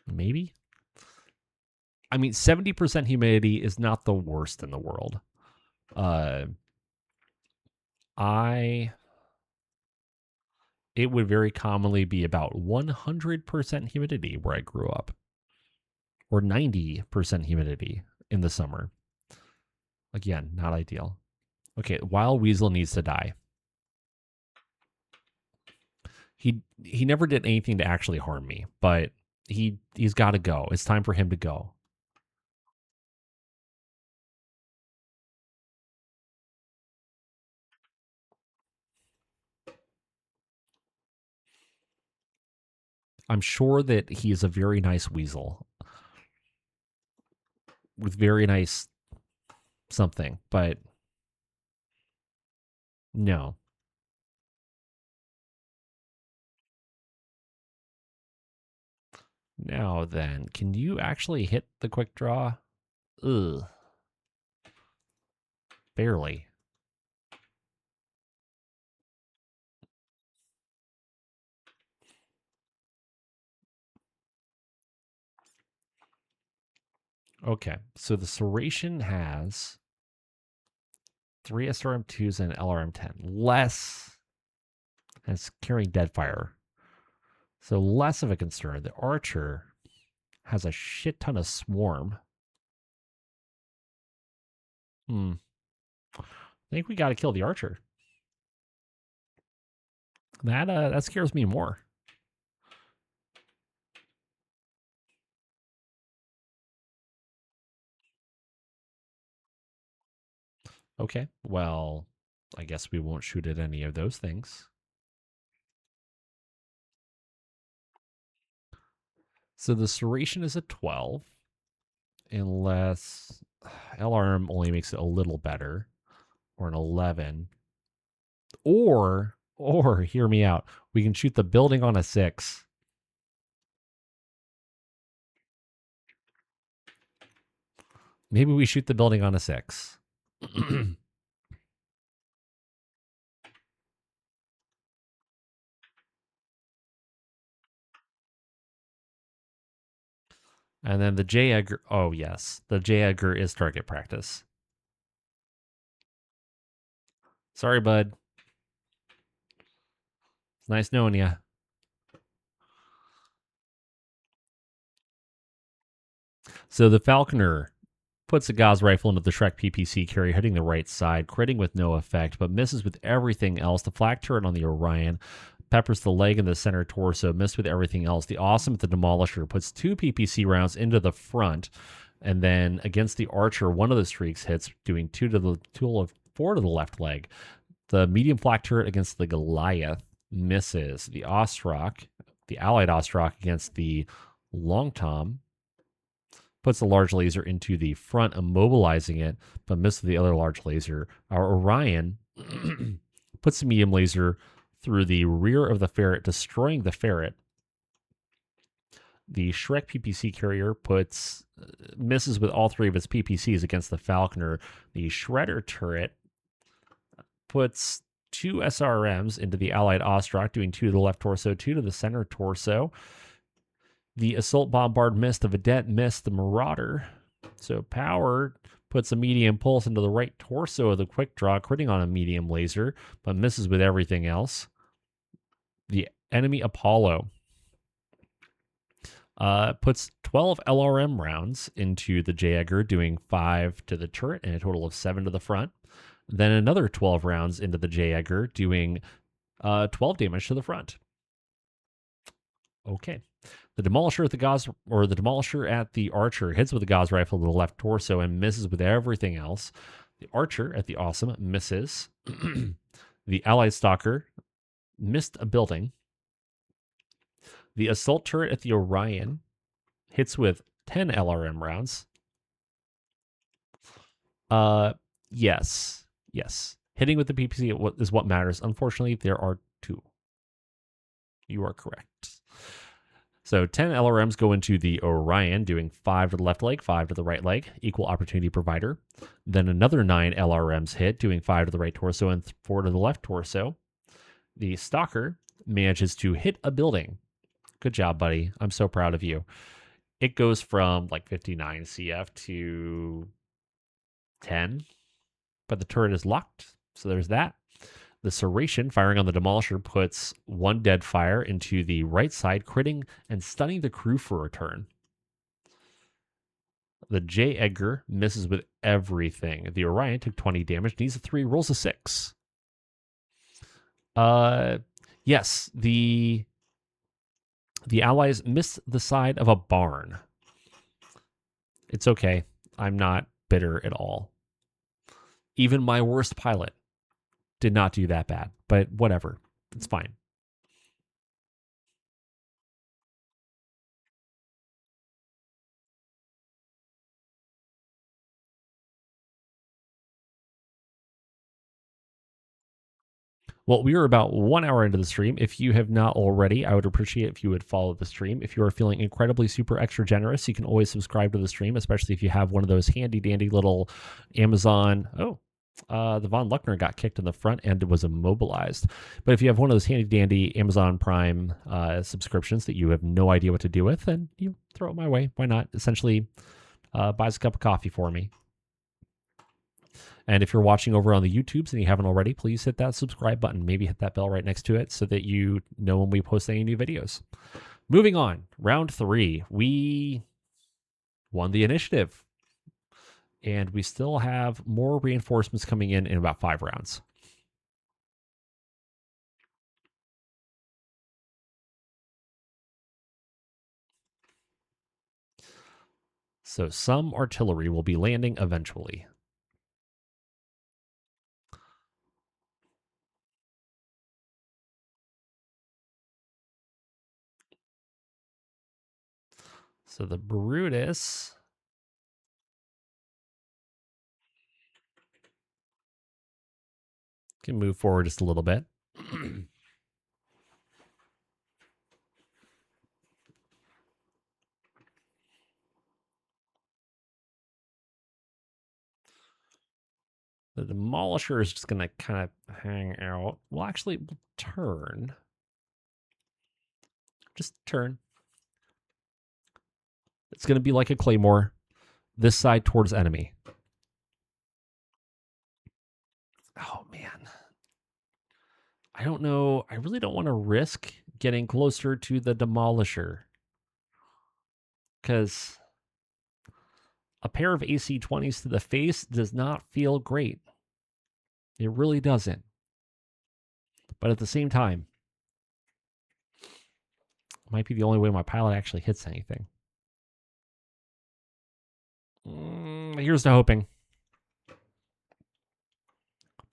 Maybe. I mean, 70% humidity is not the worst in the world. It would very commonly be about 100% humidity where I grew up, or 90% humidity in the summer. Again, not ideal. Okay, Wild Weasel needs to die. He never did anything to actually harm me, but he's got to go. It's time for him to go. I'm sure that he is a very nice weasel with very nice something, but no. Now then, can you actually hit the quick draw? Ugh. Barely. Okay, so the Serration has 3 SRM2s and LRM10. Less, and it's carrying Deadfire. So less of a concern. The Archer has a shit ton of Swarm. I think we got to kill the Archer. That scares me more. Okay, well, I guess we won't shoot at any of those things. So the Serration is a 12, unless LRM only makes it a little better, or an 11. Or hear me out. We can shoot the building on a 6. Maybe we shoot the building on a 6. And then the J. Edgar. Oh, yes. The J. Edgar is target practice. Sorry, bud. It's nice knowing you. So the Falconer puts a Gauss rifle into the Shrek PPC carrier, hitting the right side, critting with no effect, but misses with everything else. The flak turret on the Orion peppers the leg and the center torso, missed with everything else. The Awesome at the Demolisher puts 2 PPC rounds into the front, and then against the Archer, one of the streaks hits, doing 4 to the left leg. The medium flak turret against the Goliath misses. The Ostrock, the allied Ostrock against the Long Tom, puts the large laser into the front, immobilizing it, but misses the other large laser. Our Orion puts the medium laser through the rear of the ferret, destroying the ferret. The Shrek PPC carrier misses with all 3 of its PPCs against the Falconer. The Shredder turret puts 2 SRMs into the allied Ostrock, doing 2 to the left torso, 2 to the center torso. The Assault Bombard missed. The Vedette missed. The Marauder. So Power puts a medium pulse into the right torso of the Quick Draw, critting on a medium laser, but misses with everything else. The enemy Apollo puts 12 LRM rounds into the J. Edgar, doing 5 to the turret and a total of 7 to the front. Then another 12 rounds into the J. Edgar, doing 12 damage to the front. Okay. The Demolisher at the Archer hits with the Gauss rifle to the left torso and misses with everything else. The Archer at the Awesome misses. The Allied Stalker missed a building. The Assault Turret at the Orion hits with 10 LRM rounds. Yes. Hitting with the PPC is what matters. Unfortunately, there are 2. You are correct. So 10 LRMs go into the Orion, doing 5 to the left leg, 5 to the right leg, equal opportunity provider. Then another 9 LRMs hit, doing 5 to the right torso and 4 to the left torso. The Stalker manages to hit a building. Good job, buddy. I'm so proud of you. It goes from like 59 CF to 10, but the turret is locked. So there's that. The Serration, firing on the Demolisher, puts 1 dead fire into the right side, critting and stunning the crew for a turn. The J. Edgar misses with everything. The Orion took 20 damage, needs a 3, rolls a 6. Yes, the Allies missed the side of a barn. It's okay. I'm not bitter at all. Even my worst pilot did not do that bad, but whatever. It's fine. Well, we are about 1 hour into the stream. If you have not already, I would appreciate if you would follow the stream. If you are feeling incredibly super extra generous, you can always subscribe to the stream, especially if you have one of those handy dandy little Amazon. The Von Luckner got kicked in the front and was immobilized. But if you have one of those handy dandy Amazon Prime subscriptions that you have no idea what to do with, then you throw it my way. Why not? Essentially, buys a cup of coffee for me. And if you're watching over on the YouTubes and you haven't already, please hit that subscribe button. Maybe hit that bell right next to it so that you know when we post any new videos. Moving on, round 3. We won the initiative. And we still have more reinforcements coming in about 5 rounds. So some artillery will be landing eventually. So the Brutus Can move forward just a little bit. The Demolisher is just going to kind of hang out. Well, actually, turn. Just turn. It's going to be like a Claymore. This side towards enemy. Oh, man. I don't know. I really don't want to risk getting closer to the Demolisher. Because a pair of AC-20s to the face does not feel great. It really doesn't. But at the same time, it might be the only way my pilot actually hits anything. Here's to hoping.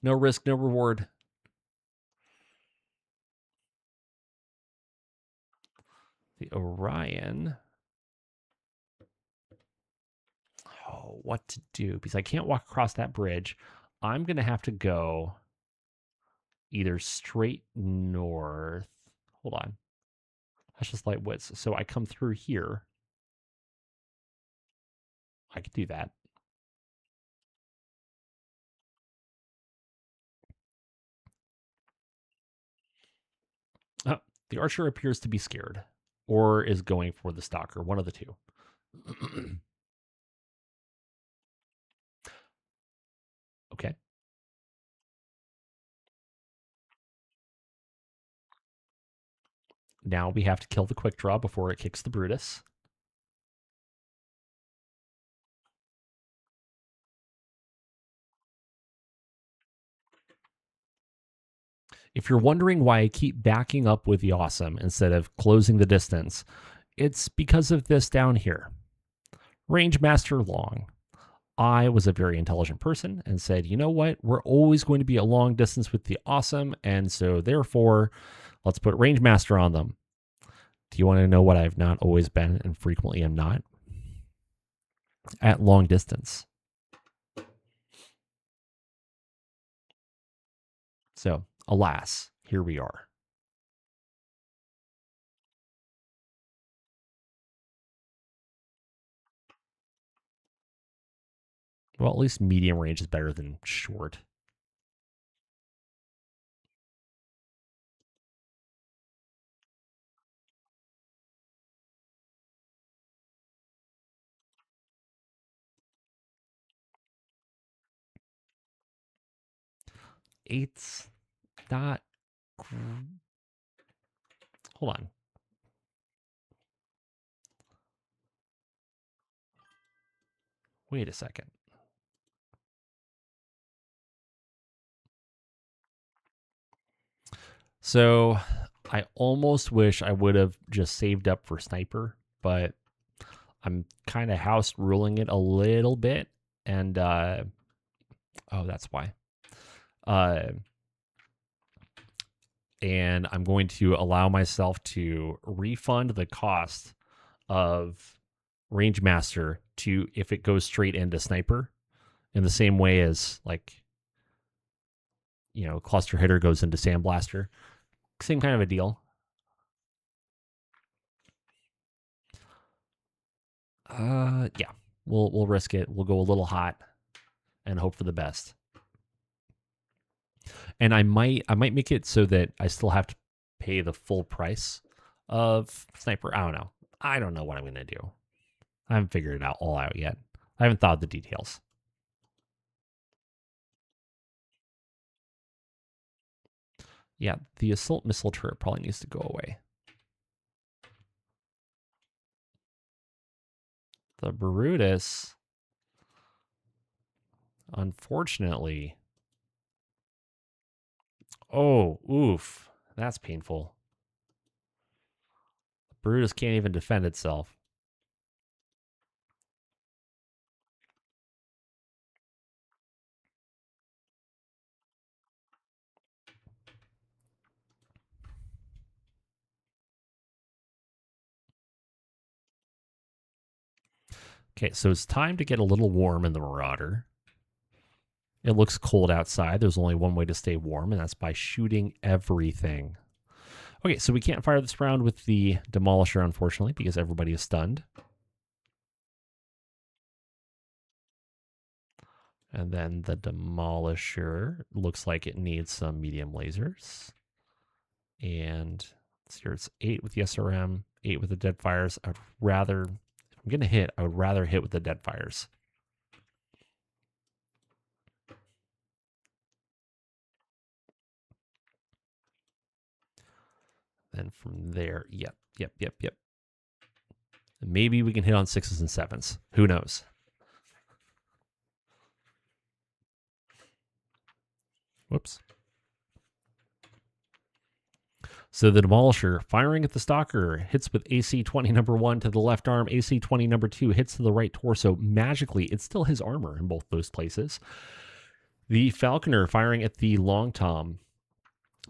No risk, no reward. The Orion. Oh, what to do? Because I can't walk across that bridge. I'm going to have to go either straight north. Hold on. That's just light widths. So I come through here. I could do that. Oh, the archer appears to be scared or is going for the stalker. One of the two. Okay. Now we have to kill the quick draw before it kicks the Brutus. If you're wondering why I keep backing up with the awesome instead of closing the distance, it's because of this down here. Range Master Long. I was a very intelligent person and said, you know what? We're always going to be a long distance with the awesome. And so therefore, let's put Range Master on them. Do you want to know what I've not always been and frequently am not? At long distance. So, alas, here we are. Well, at least medium range is better than short. Eight's not. Hold on. Wait a second. So I almost wish I would have just saved up for sniper, but I'm kind of house ruling it a little bit. And, oh, that's why. And I'm going to allow myself to refund the cost of Range Master to if it goes straight into sniper in the same way as like, you know, cluster hitter goes into sandblaster. Same kind of a deal. Yeah, we'll risk it. We'll go a little hot and hope for the best. And I might make it so that I still have to pay the full price of sniper. I don't know what I'm gonna do. I haven't figured it all out yet. I haven't thought of the details. Yeah, the assault missile turret probably needs to go away. The Brutus, unfortunately. Oh, oof. That's painful. The Brutus can't even defend itself. Okay, so it's time to get a little warm in the Marauder. It looks cold outside. There's only one way to stay warm, and that's by shooting everything. Okay, so we can't fire this round with the Demolisher, unfortunately, because everybody is stunned. And then the Demolisher looks like it needs some medium lasers. And here's 8 with the SRM, 8 with the dead fires. I'd rather, if I'm going to hit, I would rather hit with the dead fires. Then from there, yep. Maybe we can hit on 6s and 7s. Who knows? Whoops. So the Demolisher, firing at the Stalker, hits with AC-20 number 1 to the left arm, AC-20 number 2 hits to the right torso. Magically, it's still his armor in both those places. The Falconer, firing at the Long Tom,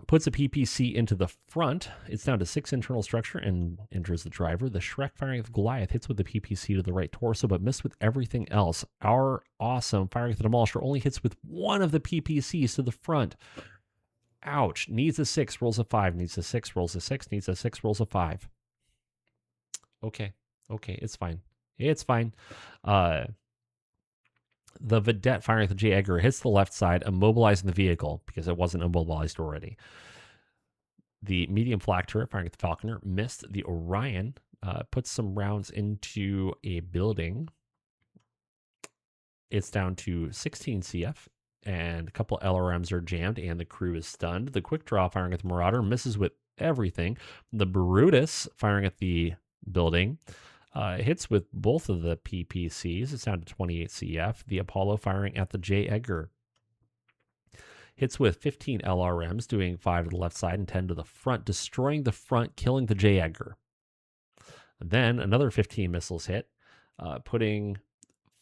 puts a PPC into the front. It's down to 6 internal structure and enters the driver. The Shrek, firing at the Goliath, hits with the PPC to the right torso, but missed with everything else. Our Awesome, firing at the Demolisher, only hits with one of the PPCs to the front. Ouch. Needs a 6, rolls a 5. Needs a 6, rolls a 6. Needs a 6, rolls a 5. Okay. It's fine. The Vedette, firing at the J. Edgar, hits the left side, immobilizing the vehicle because it wasn't immobilized already. The medium flak turret, firing at the Falconer, missed. The Orion puts some rounds into a building. It's down to 16 CF. And a couple LRMs are jammed, and the crew is stunned. The quick draw, firing at the Marauder, misses with everything. The Brutus, firing at the building, hits with both of the PPCs. It's down to 28 CF. The Apollo, firing at the J. Edgar, hits with 15 LRMs, doing 5 to the left side and 10 to the front, destroying the front, killing the J. Edgar. Then another 15 missiles hit, putting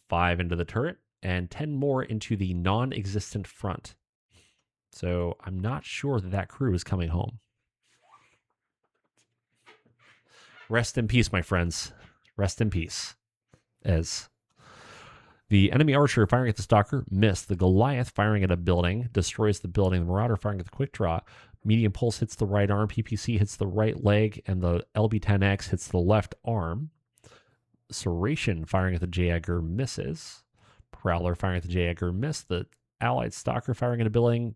5 into the turret and 10 more into the non-existent front. So I'm not sure that crew is coming home. Rest in peace, my friends. Rest in peace. As the enemy archer, firing at the Stalker, missed. The Goliath, firing at a building, destroys the building. The Marauder, firing at the quick draw, medium pulse hits the right arm, PPC hits the right leg, and the LB-10X hits the left arm. Serration, firing at the J. Edgar, misses. Prowler, firing at the J. Edgar, missed. The Allied Stalker, firing at a building,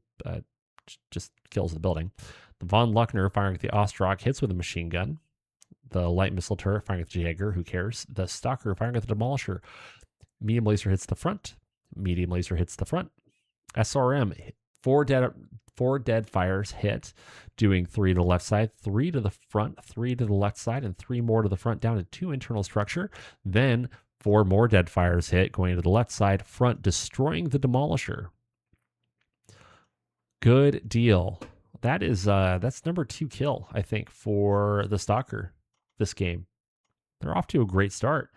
just kills the building. The Von Luckner, firing at the Ostrock, hits with a machine gun. The light missile turret, firing at the J. Edgar, who cares? The Stalker, firing at the Demolisher. Medium laser hits the front. Medium laser hits the front. SRM, 4 dead fires hit, doing 3 to the left side, 3 to the front, 3 to the left side, and 3 more to the front, down to 2 internal structure. Then 4 more dead fires hit, going to the left side, front, destroying the Demolisher. Good deal. That is that's number 2 kill, I think, for the Stalker this game. They're off to a great start.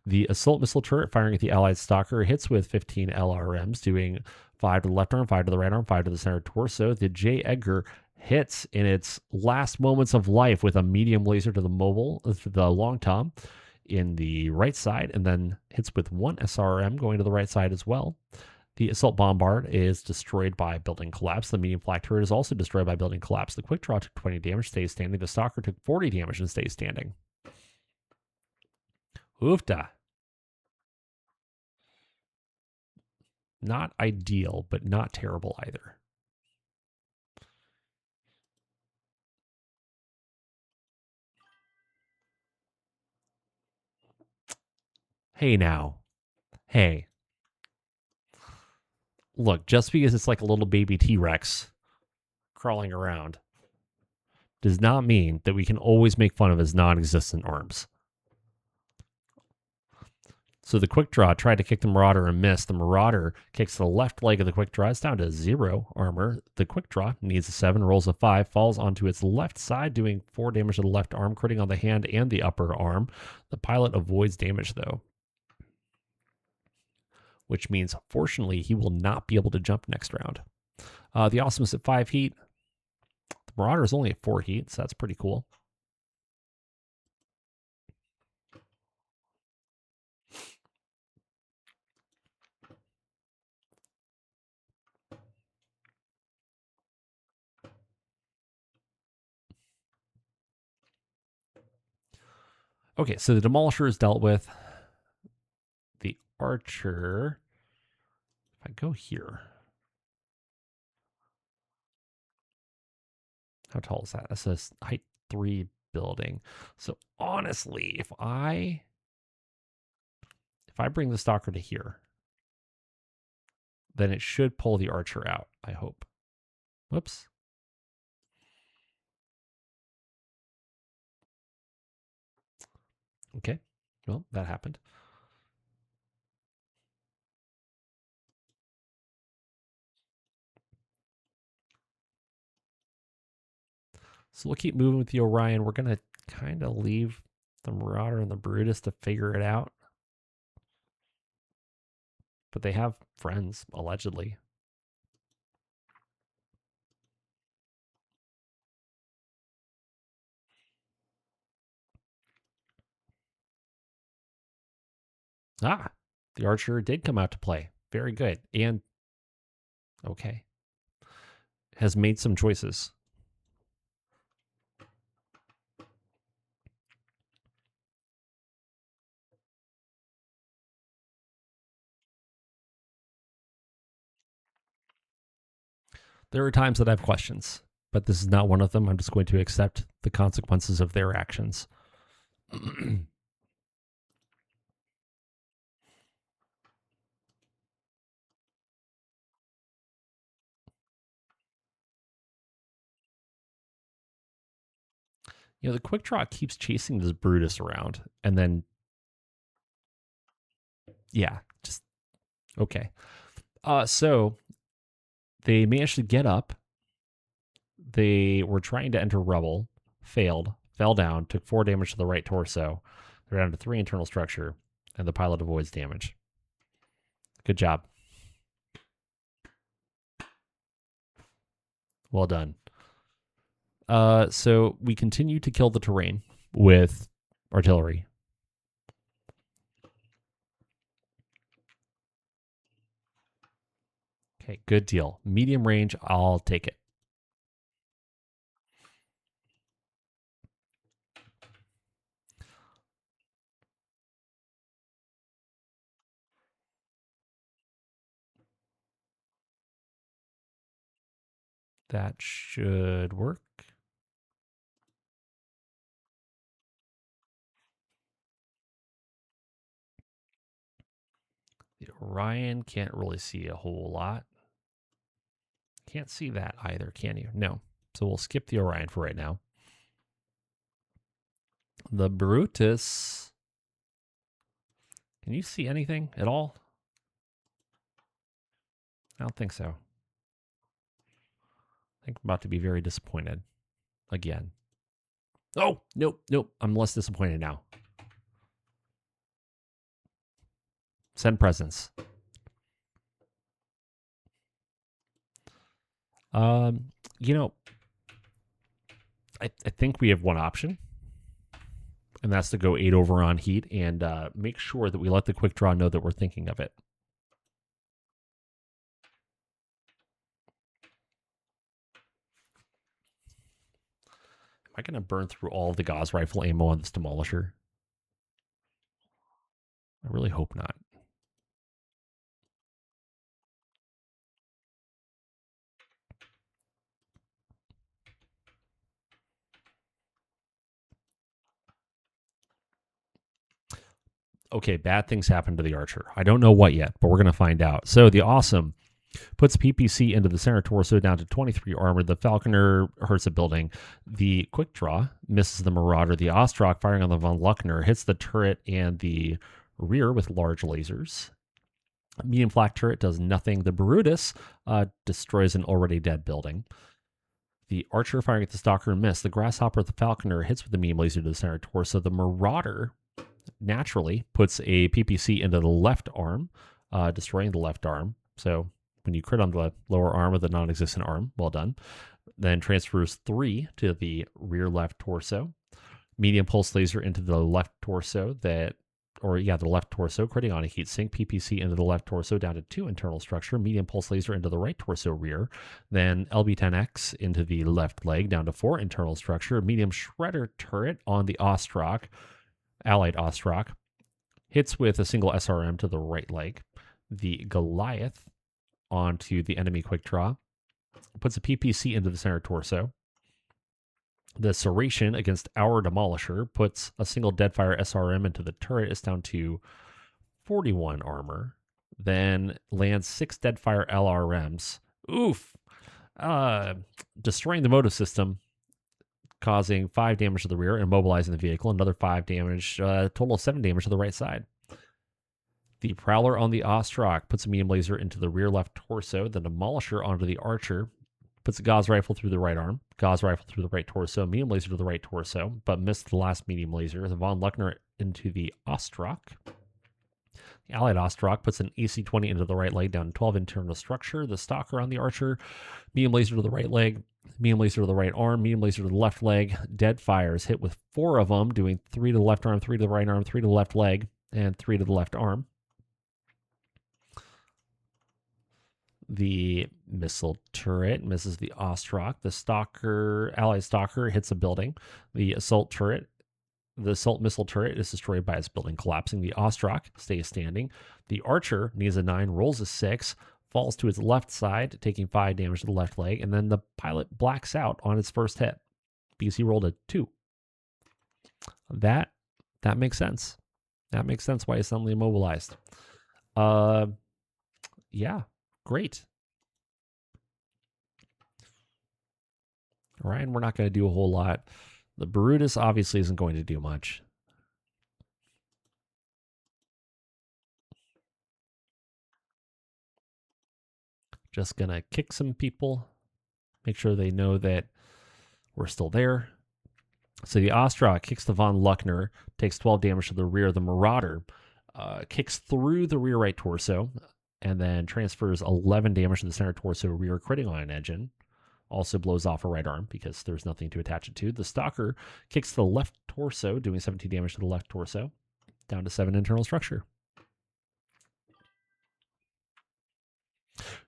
The assault missile turret, firing at the Allied Stalker, hits with 15 LRMs, doing 5 to the left arm, 5 to the right arm, 5 to the center torso. The J. Edgar hits in its last moments of life with a medium laser to the long tom in the right side, and then hits with 1 SRM going to the right side as well. The assault bombard is destroyed by building collapse. The medium flak turret is also destroyed by building collapse. The quick draw took 20 damage, stays standing. The Stalker took 40 damage and stays standing. Oofta. Not ideal, but not terrible either. Hey now. Hey. Look, just because it's like a little baby T-Rex crawling around does not mean that we can always make fun of his non-existent arms. So the quick draw tried to kick the Marauder and missed. The Marauder kicks the left leg of the quick draw. It's down to 0 armor. The quick draw needs a 7, rolls a 5, falls onto its left side, doing 4 damage to the left arm, critting on the hand and the upper arm. The pilot avoids damage, though, which means, fortunately, he will not be able to jump next round. The Awesome is at 5 heat. The Marauder is only at 4 heat, so that's pretty cool. Okay, so the Demolisher is dealt with. The Archer, if I go here, how tall is that? That's a height 3 building. So honestly, if I bring the Stalker to here, then it should pull the Archer out, I hope. Whoops. Okay, well, that happened. So we'll keep moving with the Orion. We're going to kind of leave the Marauder and the Brutus to figure it out. But they have friends, allegedly. Ah, the Archer did come out to play. Very good. And, okay, has made some choices. There are times that I have questions, but this is not one of them. I'm just going to accept the consequences of their actions. The quick draw keeps chasing this Brutus around, and then, yeah, just, okay. So they managed to get up. They were trying to enter rubble, failed, fell down, took 4 damage to the right torso. They're down to 3 internal structure, and the pilot avoids damage. Good job. Well done. So we continue to kill the terrain with artillery. Okay, good deal. Medium range, I'll take it. That should work. The Orion can't really see a whole lot. Can't see that either, can you? No. So we'll skip the Orion for right now. The Brutus. Can you see anything at all? I don't think so. I think I'm about to be very disappointed again. Oh, nope. I'm less disappointed now. Send presents. I think we have one option, and that's to go 8 over on heat and make sure that we let the quick draw know that we're thinking of it. Am I going to burn through all of the Gauss rifle ammo on this Demolisher? I really hope not. Okay, bad things happen to the Archer. I don't know what yet, but we're going to find out. So the Awesome puts PPC into the center torso down to 23 armor. The Falconer hurts a building. The Quick Draw misses the Marauder. The Ostrak, firing on the Von Luckner, hits the turret and the rear with large lasers. Medium flak turret does nothing. The Brutus destroys an already dead building. The Archer firing at the Stalker missed. The Grasshopper, the Falconer, hits with the medium laser to the center torso. The Marauder naturally puts a PPC into the left arm, destroying the left arm. So when you crit on the lower arm of the non-existent arm, well done. Then transfers 3 to the rear left torso. Medium pulse laser into the left torso the left torso, critting on a heat sink. PPC into the left torso down to 2 internal structure. Medium pulse laser into the right torso rear. Then LB10X into the left leg down to 4 internal structure. Medium shredder turret on the Ostrak. Allied Ostrak hits with a single SRM to the right leg. The Goliath onto the enemy quick draw, puts a PPC into the center torso. The Serration against our Demolisher puts a single Deadfire SRM into the turret. It's down to 41 armor. Then lands 6 Deadfire LRMs. Oof. Destroying the motive system, causing 5 damage to the rear, immobilizing the vehicle. Another 5 damage, total of 7 damage to the right side. The Prowler on the Ostrak puts a medium laser into the rear left torso. The Demolisher onto the Archer puts a Gauss rifle through the right arm, Gauss rifle through the right torso, medium laser to the right torso, but missed the last medium laser. The Von Luckner into the Ostrak. The Allied Ostrak puts an AC-20 into the right leg, down 12 internal structure. The Stalker on the Archer, medium laser to the right leg, medium laser to the right arm, medium laser to the left leg. Dead fires hit with 4 of them, doing 3 to the left arm, 3 to the right arm, 3 to the left leg, and 3 to the left arm. The missile turret misses the Ostrak. The Stalker, Allied Stalker hits a building. The assault missile turret is destroyed by its building collapsing. The Ostrak stays standing. The Archer needs a 9, rolls a 6, falls to its left side, taking 5 damage to the left leg, and then the pilot blacks out on its first hit because he rolled a 2. That makes sense. That makes sense why he's suddenly immobilized. Yeah. Great. Ryan, we're not going to do a whole lot. The Brutus obviously isn't going to do much. Just going to kick some people. Make sure they know that we're still there. So the Ostrak kicks the Von Luckner, takes 12 damage to the rear. The Marauder kicks through the rear right torso, and then transfers 11 damage to the center torso, rear critting on an engine. Also blows off a right arm because there's nothing to attach it to. The Stalker kicks the left torso, doing 17 damage to the left torso, down to 7 internal structure.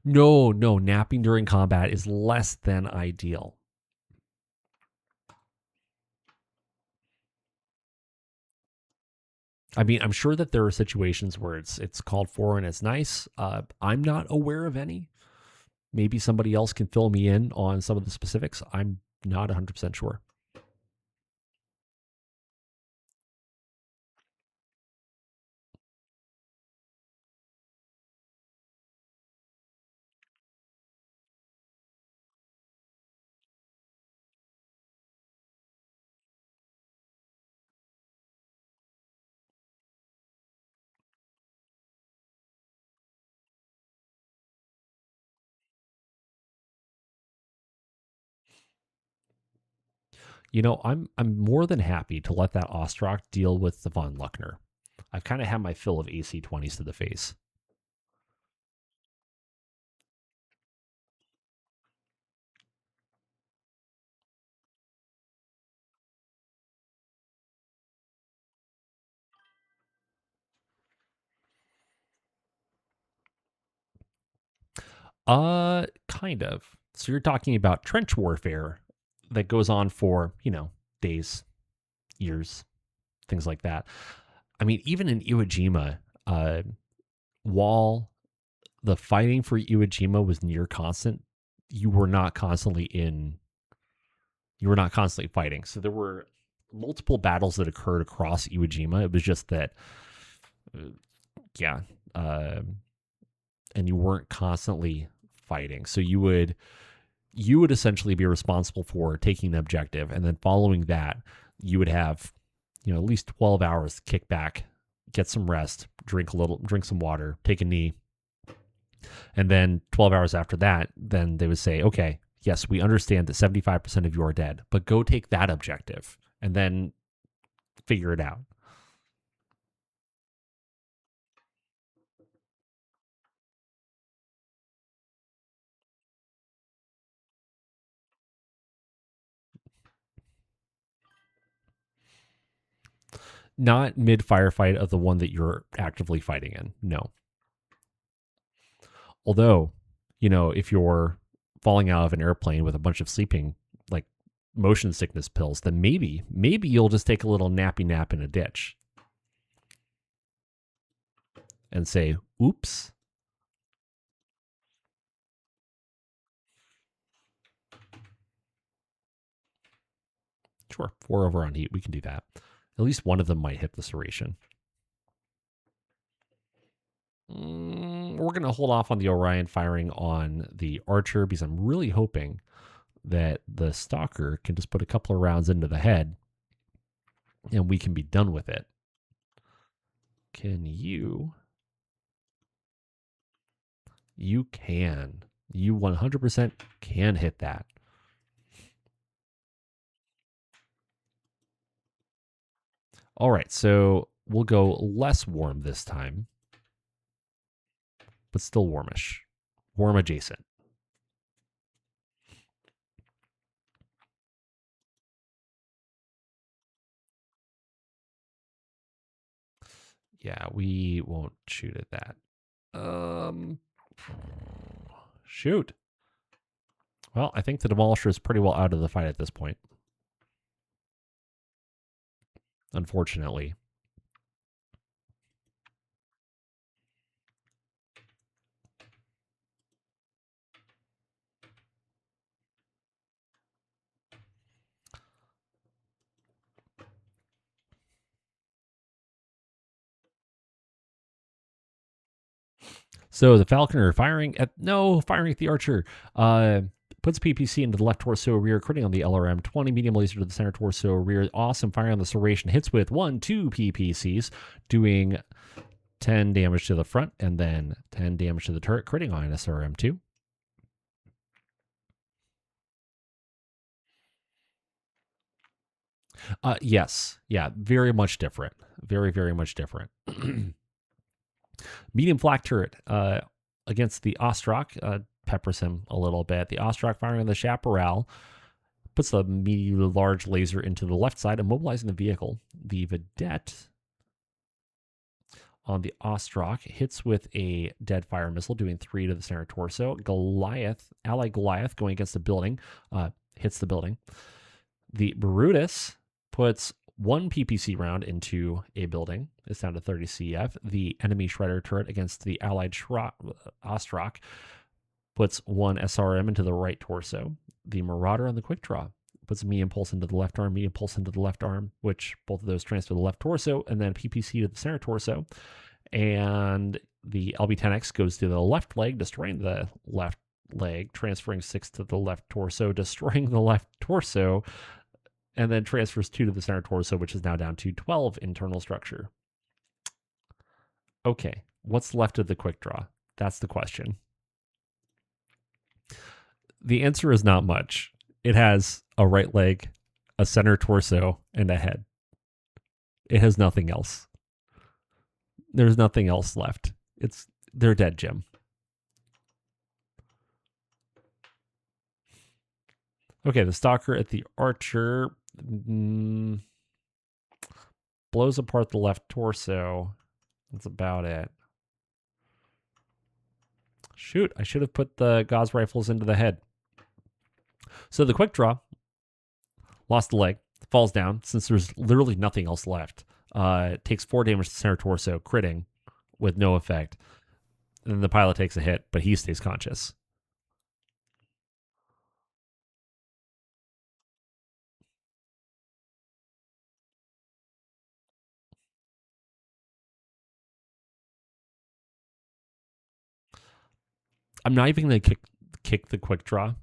No, napping during combat is less than ideal. I mean, I'm sure that there are situations where it's called for and it's nice. I'm not aware of any. Maybe somebody else can fill me in on some of the specifics. I'm not 100% sure. You know, I'm more than happy to let that Ostrak deal with the Von Luckner. I've kind of had my fill of AC-20s to the face. Kind of. So you're talking about trench warfare that goes on for, days, years, things like that. I mean, even in Iwo Jima, while the fighting for Iwo Jima was near constant, you were not constantly fighting. So there were multiple battles that occurred across Iwo Jima. It was just that, and you weren't constantly fighting. So you would essentially be responsible for taking the objective, and then following that, you would have, at least 12 hours to kick back, get some rest, drink some water, take a knee. And then 12 hours after that, then they would say, okay, yes, we understand that 75% of you are dead, but go take that objective and then figure it out. Not mid firefight of the one that you're actively fighting in. No. Although, if you're falling out of an airplane with a bunch of sleeping, like motion sickness pills, then maybe you'll just take a little nappy nap in a ditch. and say, oops. Sure, 4 over on heat. We can do that. At least one of them might hit the serration. We're going to hold off on the Orion firing on the Archer because I'm really hoping that the Stalker can just put a couple of rounds into the head and we can be done with it. Can you? You can. You 100% can hit that. All right, so we'll go less warm this time, but still warmish. Warm adjacent. Yeah, we won't shoot at that. Shoot. Well, I think the Demolisher is pretty well out of the fight at this point. Unfortunately. So the Falconer firing at the Archer. Puts PPC into the left torso rear, critting on the LRM. 20 medium laser to the center torso rear. Awesome firing on the serration. Hits with 1-2 PPCs, doing 10 damage to the front and then 10 damage to the turret, critting on SRM2. Yes. Yeah, very much different. Very, very much different. Medium flak turret against the Ostrak. Peppers him a little bit. The Ostrak firing on the Chaparral puts the medium large laser into the left side, immobilizing the vehicle. The Vedette on the Ostrak hits with a dead fire missile, doing 3 to the center torso. Allied Goliath going against the building, hits the building. The Brutus puts 1 PPC round into a building. It's down to 30 CF. The enemy Shredder turret against the Allied Ostrak puts 1 SRM into the right torso. The Marauder on the quick draw puts a medium pulse into the left arm, medium pulse into the left arm, which both of those transfer to the left torso, and then PPC to the center torso. And the LB-10X goes to the left leg, destroying the left leg, transferring 6 to the left torso, destroying the left torso, and then transfers 2 to the center torso, which is now down to 12 internal structure. Okay, what's left of the quick draw? That's the question. The answer is not much. It has a right leg, a center torso, and a head. It has nothing else. There's nothing else left. They're dead, Jim. Okay, the Stalker at the Archer blows apart the left torso. That's about it. Shoot, I should have put the Gauss rifles into the head. So the quick draw lost the leg, falls down since there's literally nothing else left. Takes 4 damage to the center torso, critting with no effect. And then the pilot takes a hit, but he stays conscious. I'm not even going to kick the quick draw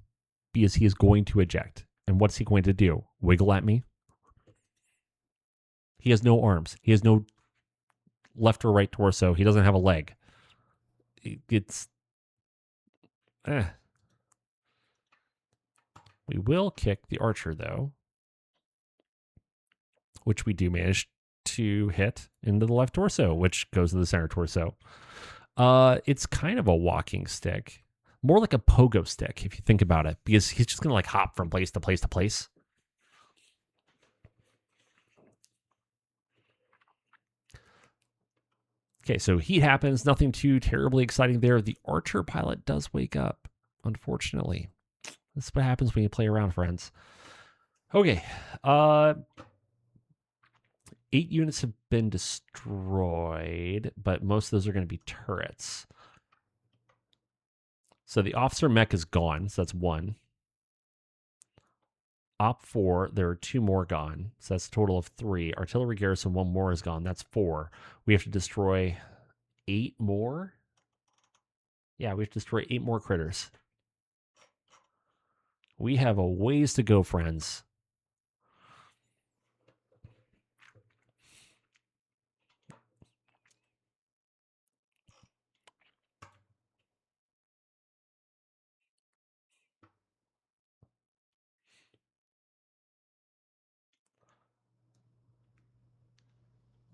because he is going to eject. And what's he going to do? Wiggle at me? He has no arms. He has no left or right torso. He doesn't have a leg. It's... We will kick the Archer, though, which we do manage to hit into the left torso, which goes to the center torso. It's kind of a walking stick. More like a pogo stick, if you think about it, because he's just going to like hop from place to place to place. Okay, so heat happens. Nothing too terribly exciting there. The Archer pilot does wake up, unfortunately. That's what happens when you play around, friends. Okay. 8 units have been destroyed, but most of those are going to be turrets. So the officer mech is gone, so that's 1. Op 4, there are 2 more gone, so that's a total of 3. Artillery garrison, 1 more is gone, that's 4. We have to destroy 8 more? Yeah, we have to destroy 8 more critters. We have a ways to go, friends.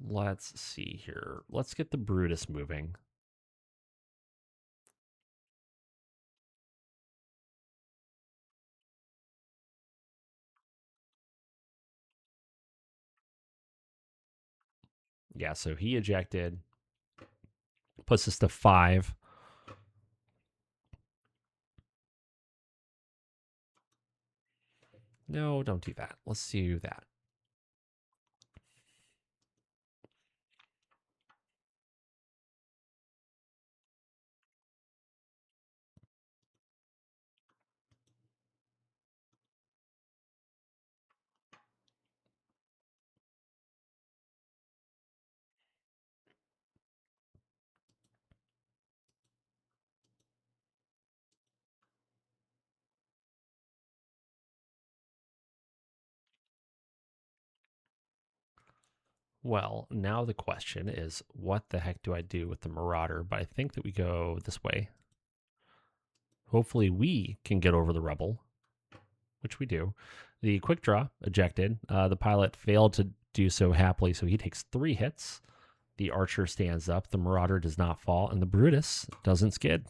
Let's see here. Let's get the Brutus moving. Yeah, so he ejected. Puts us to 5. No, don't do that. Let's do that. Well, now the question is, what the heck do I do with the Marauder? But I think that we go this way. Hopefully we can get over the Rebel, which we do. The quick draw ejected. The pilot failed to do so happily, so he takes 3 hits. The Archer stands up. The Marauder does not fall, and the Brutus doesn't skid.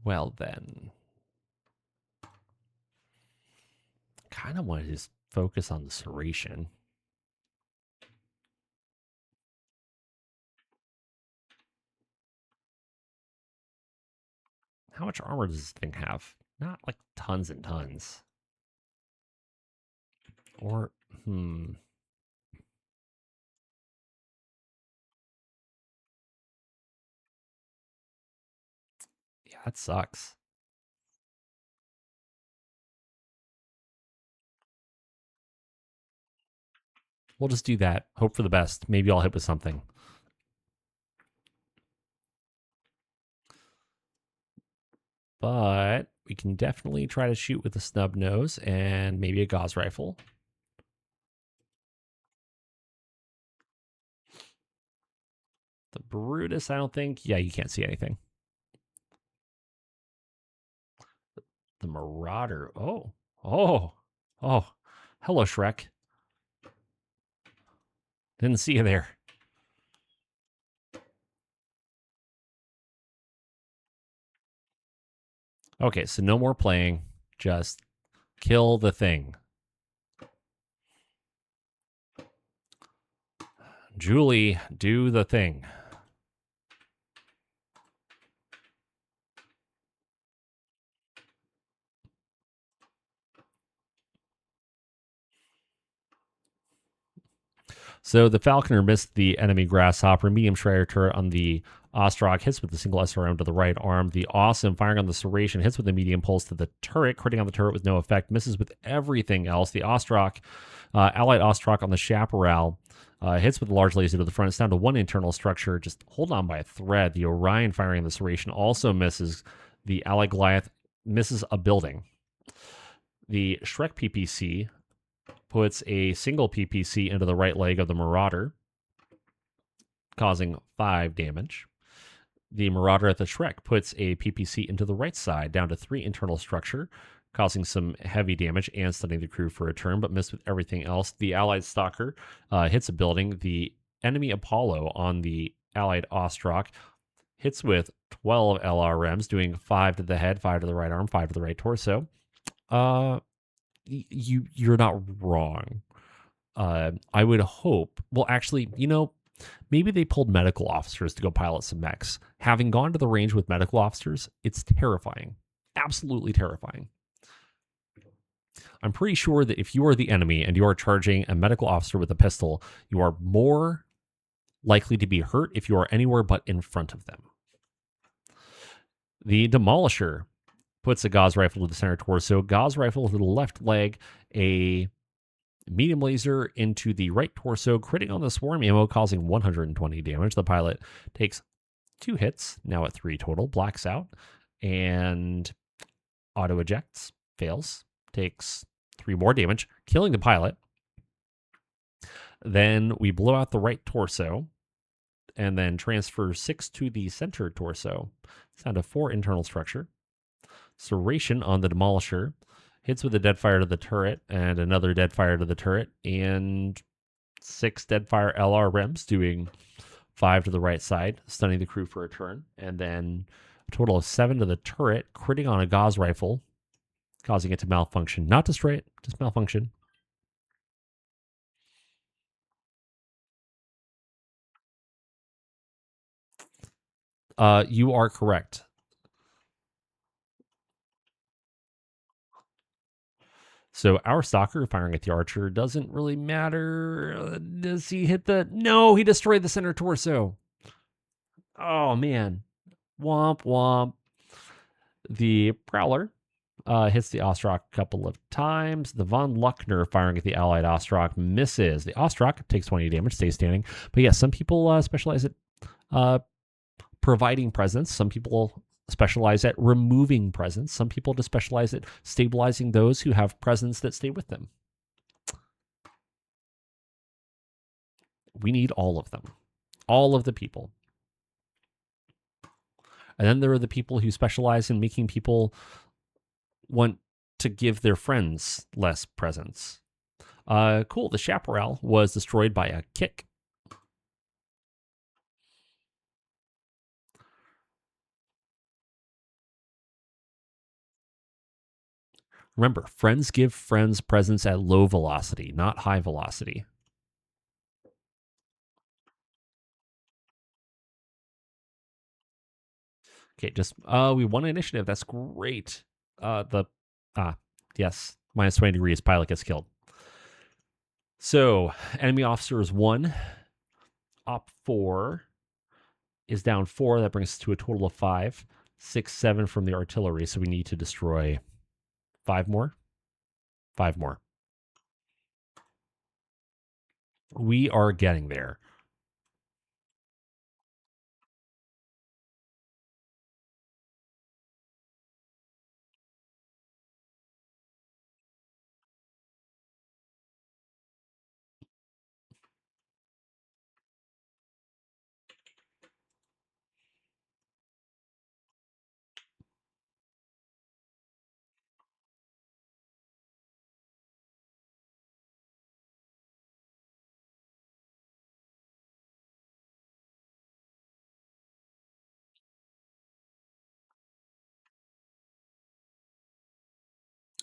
Well, then. Kind of want to just focus on the Serration. How much armor does this thing have? Not like tons and tons. Or, Yeah, that sucks. We'll just do that. Hope for the best. Maybe I'll hit with something. But we can definitely try to shoot with a snub nose and maybe a Gauss rifle. The Brutus, I don't think. Yeah, you can't see anything. The Marauder. Oh. Hello, Shrek. Didn't see you there. Okay, so no more playing. Just kill the thing. Julie, do the thing. So the Falconer missed the enemy Grasshopper. Medium Strider turret on the Ostrak hits with the single SRM to the right arm. The Awesome firing on the Serration hits with the medium pulse to the turret, critting on the turret with no effect. Misses with everything else. The Ostrak, Allied Ostrak on the Chaparral, hits with the large laser to the front. It's down to 1 internal structure. Just hold on by a thread. The Orion firing on the Serration also misses. The Allied Goliath misses a building. The Shrek PPC puts a single PPC into the right leg of the Marauder, causing 5 damage. The Marauder at the Shrek puts a PPC into the right side, down to 3 internal structure, causing some heavy damage and stunning the crew for a turn, but missed with everything else. The Allied Stalker hits a building. The enemy Apollo on the Allied Ostrak hits with 12 LRMs, doing 5 to the head, 5 to the right arm, 5 to the right torso. You're not wrong. I would hope. Well, actually, maybe they pulled medical officers to go pilot some mechs. Having gone to the range with medical officers, it's terrifying. Absolutely terrifying. I'm pretty sure that if you are the enemy and you are charging a medical officer with a pistol, you are more likely to be hurt if you are anywhere but in front of them. The Demolisher puts a Gauss rifle to the center torso, Gauss rifle to the left leg, a medium laser into the right torso, critting on the swarm ammo, causing 120 damage. The pilot takes 2 hits, now at 3 total, blacks out, and auto ejects, fails, takes 3 more damage, killing the pilot. Then we blow out the right torso, and then transfer 6 to the center torso. It's down to 4 internal structure. Serration on the Demolisher. Hits with a dead fire to the turret, and another dead fire to the turret, and 6 dead fire LR rems, doing 5 to the right side, stunning the crew for a turn, and then a total of 7 to the turret, critting on a Gauss rifle, causing it to malfunction. Not destroy it, just malfunction. You are correct. So our stalker firing at the archer doesn't really matter. Does he hit the... No, he destroyed the center torso. Oh, man. Womp, womp. The Prowler hits the Ostrak a couple of times. The Von Luckner firing at the allied Ostrak misses. The Ostrak takes 20 damage, stays standing. But yeah, some people specialize at providing presence. Some people specialize at removing presence. Some people just specialize at stabilizing those who have presence that stay with them. We need all of them. All of the people. And then there are the people who specialize in making people want to give their friends less presence. Cool. The Chaparral was destroyed by a kick. Remember, friends give friends presence at low velocity, not high velocity. Okay, just we won initiative. That's great. Yes, minus 20 degrees. Pilot gets killed. So enemy officers 1, op 4 is down 4. That brings us to a total of 5, 6, 7 from the artillery. So we need to destroy 5 more. 5 more. We are getting there.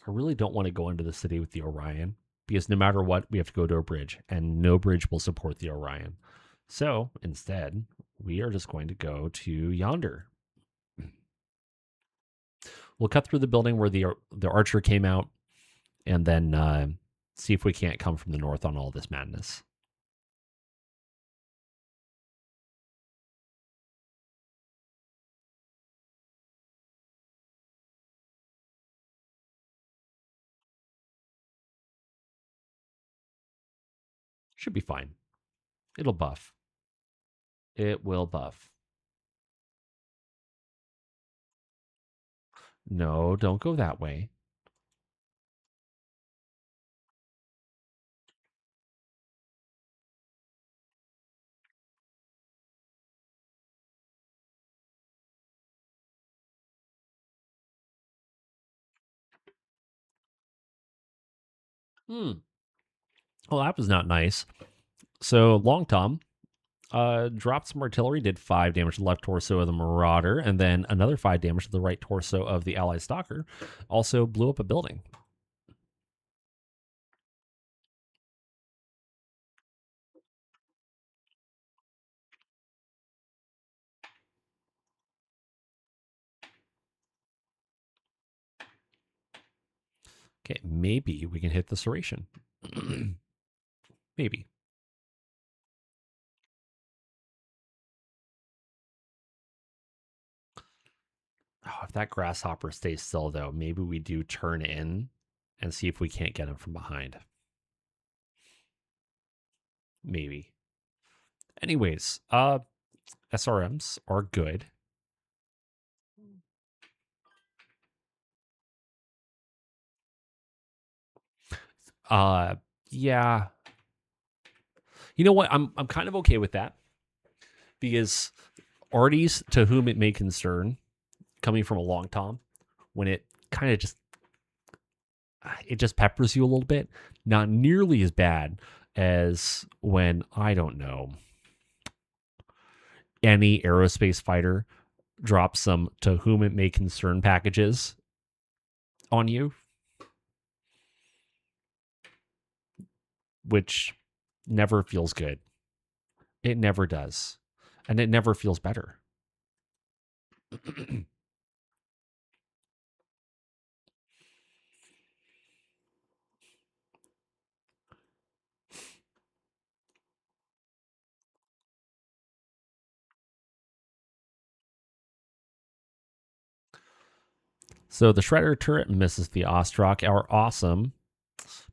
I really don't want to go into the city with the Orion because no matter what, we have to go to a bridge, and no bridge will support the Orion. So instead, we are just going to go to yonder. We'll cut through the building where the archer came out, and then see if we can't come from the north on all this madness. Should be fine. It'll buff. It will buff. No, don't go that way. Well, that was not nice. So Long Tom dropped some artillery, did 5 damage to the left torso of the Marauder, and then another 5 damage to the right torso of the Allied Stalker. Also blew up a building. Okay, maybe we can hit the serration. Maybe. Oh, if that grasshopper stays still, though, maybe we do turn in and see if we can't get him from behind. Maybe. Anyways, SRMs are good. Yeah. You know what? I'm kind of okay with that because arties to whom it may concern, coming from a long tom, when it kind of just peppers you a little bit, not nearly as bad as when, I don't know, any aerospace fighter drops some to whom it may concern packages on you, which never feels good. It never does. And it never feels better. So the Shredder turret misses the Ostrak. Our Awesome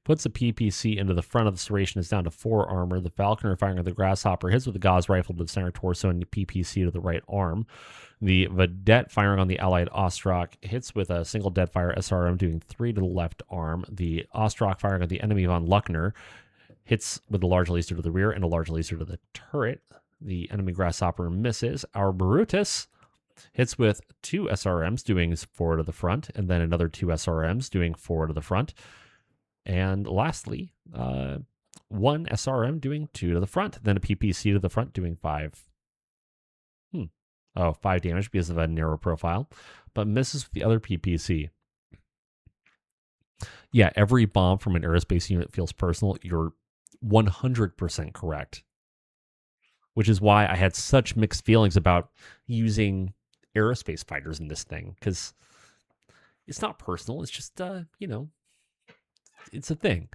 puts a PPC into the front of the Serration. It's down to 4 armor. The Falconer firing at the Grasshopper hits with the Gauss rifle to the center torso and the PPC to the right arm. The Vedette firing on the Allied Ostrak hits with a single Deadfire SRM doing 3 to the left arm. The Ostrak firing on the enemy von Luckner hits with a large laser to the rear and a large laser to the turret. The enemy Grasshopper misses. Our Brutus hits with 2 SRMs doing 4 to the front, and then another 2 SRMs doing 4 to the front. And lastly, 1 SRM doing 2 to the front, then a PPC to the front doing 5. 5 damage because of a narrow profile, but misses with the other PPC. Yeah, every bomb from an aerospace unit feels personal. You're 100% correct. Which is why I had such mixed feelings about using aerospace fighters in this thing, because it's not personal. It's just, it's a thing.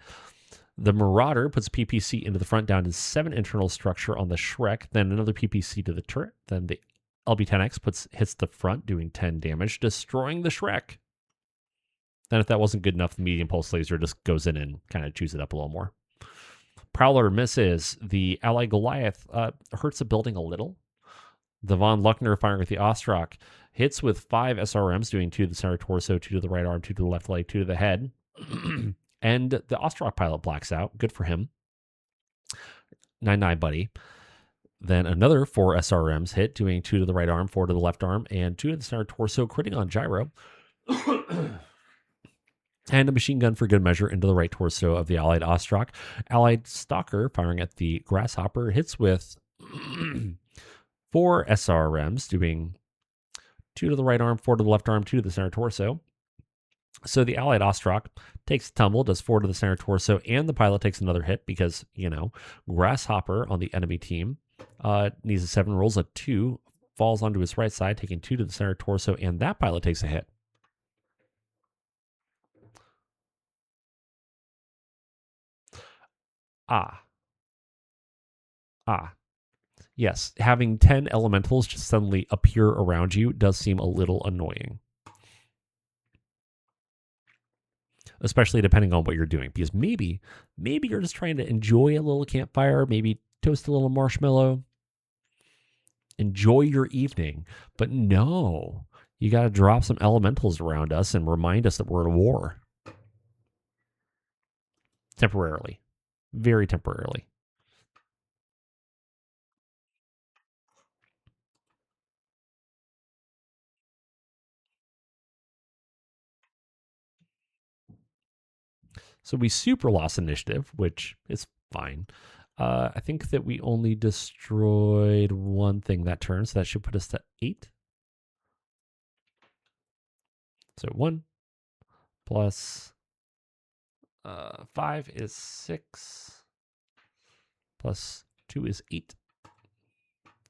The Marauder puts PPC into the front down to 7 internal structure on the Shrek, then another PPC to the turret. Then the LB-10X hits the front, doing 10 damage, destroying the Shrek. Then if that wasn't good enough, the medium pulse laser just goes in and kind of chews it up a little more. Prowler misses. The Allied Goliath hurts a building a little. The von Luckner firing with the Ostrak hits with 5 SRMs, doing 2 to the center torso, 2 to the right arm, 2 to the left leg, 2 to the head. And the Ostrak pilot blacks out. Good for him. 9-9, buddy. Then another 4 SRMs hit, doing 2 to the right arm, 4 to the left arm, and 2 to the center torso, critting on gyro. And a machine gun for good measure into the right torso of the Allied Ostrak. Allied Stalker firing at the Grasshopper hits with 4 SRMs, doing 2 to the right arm, 4 to the left arm, 2 to the center torso. So the Allied Ostrak takes a tumble, does 4 to the center torso, and the pilot takes another hit because, Grasshopper on the enemy team needs a 7, rolls a 2, falls onto his right side, taking 2 to the center torso, and that pilot takes a hit. Yes, having 10 elementals just suddenly appear around you does seem a little annoying. Especially depending on what you're doing. Because maybe you're just trying to enjoy a little campfire, maybe toast a little marshmallow, enjoy your evening. But no, you got to drop some elementals around us and remind us that we're at war. Temporarily. Very temporarily. So we super lost initiative, which is fine. I think that we only destroyed 1 thing that turn, so that should put us to 8. So 1 plus 5 is 6. Plus 2 is 8.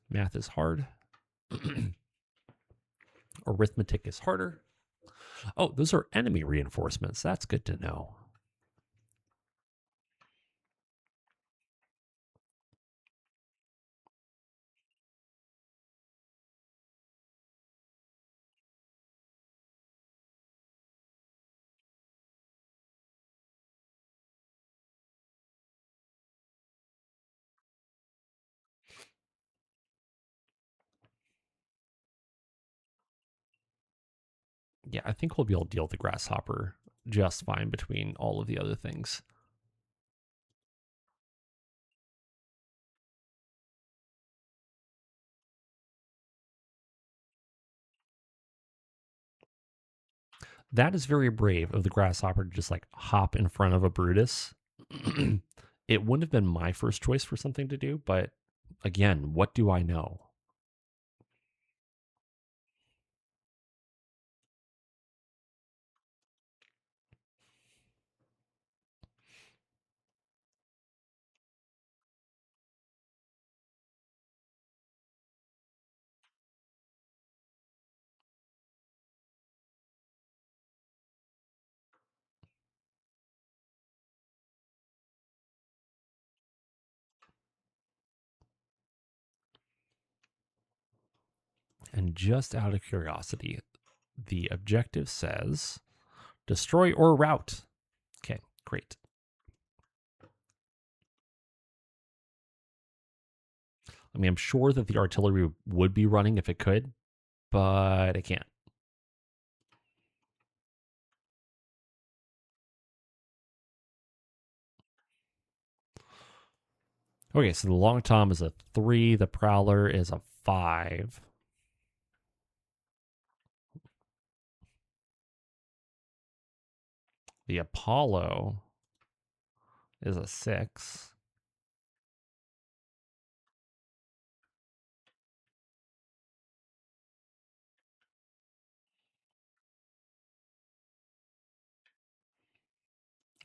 Math is hard. Arithmetic is harder. Oh, those are enemy reinforcements. That's good to know. Yeah, I think we'll be able to deal with the grasshopper just fine between all of the other things. That is very brave of the grasshopper to just like hop in front of a Brutus. It wouldn't have been my first choice for something to do, but again, what do I know? And just out of curiosity, the objective says destroy or rout. Okay, great. I mean, I'm sure that the artillery would be running if it could, but it can't. Okay, so the Long Tom is a 3, the Prowler is a 5. The Apollo is a 6.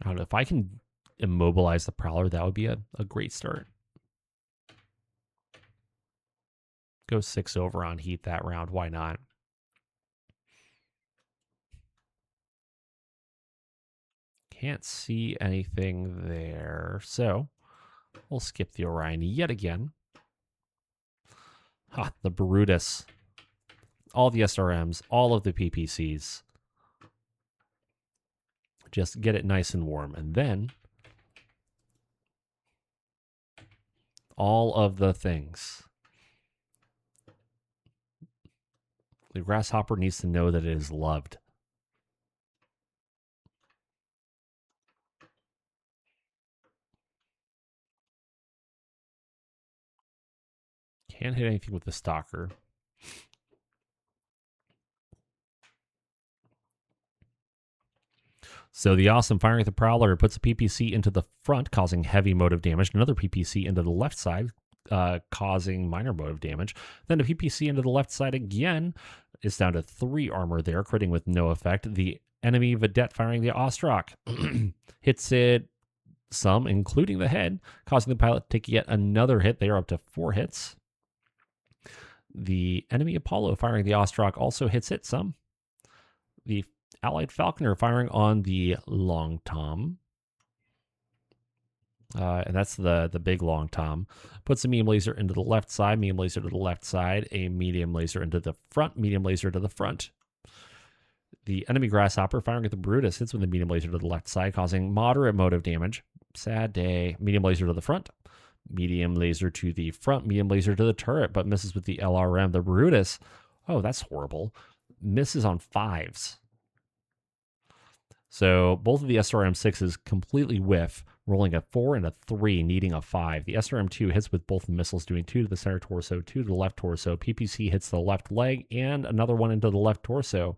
I don't know. If I can immobilize the Prowler, that would be a great start. Go 6 over on heat that round. Why not? Can't see anything there. So we'll skip the Orion yet again. Ha, the Brutus. All the SRMs, all of the PPCs. Just get it nice and warm. And then all of the things. The grasshopper needs to know that it is loved. Can't hit anything with the stalker. So the Awesome firing at the Prowler puts a PPC into the front, causing heavy motive damage. Another PPC into the left side, causing minor motive damage. Then a PPC into the left side again. It's down to 3 armor there, critting with no effect. The enemy Vedette firing the Ostrak hits it some, including the head, causing the pilot to take yet another hit. They are up to 4 hits. The enemy Apollo firing the Ostrak also hits it some. The Allied Falconer firing on the Long Tom. And that's the big Long Tom. Puts a medium laser into the left side, medium laser to the left side, a medium laser into the front, medium laser to the front. The enemy Grasshopper firing at the Brutus hits with a medium laser to the left side, causing moderate motive damage. Sad day. Medium laser to the front, medium laser to the front, medium laser to the turret, but misses with the LRM. The Brutus, oh, that's horrible. Misses on 5s. So both of the SRM-6s completely whiff, rolling a 4 and a 3, needing a 5. The SRM-2 hits with both the missiles, doing 2 to the center torso, 2 to the left torso. PPC hits the left leg, and another one into the left torso.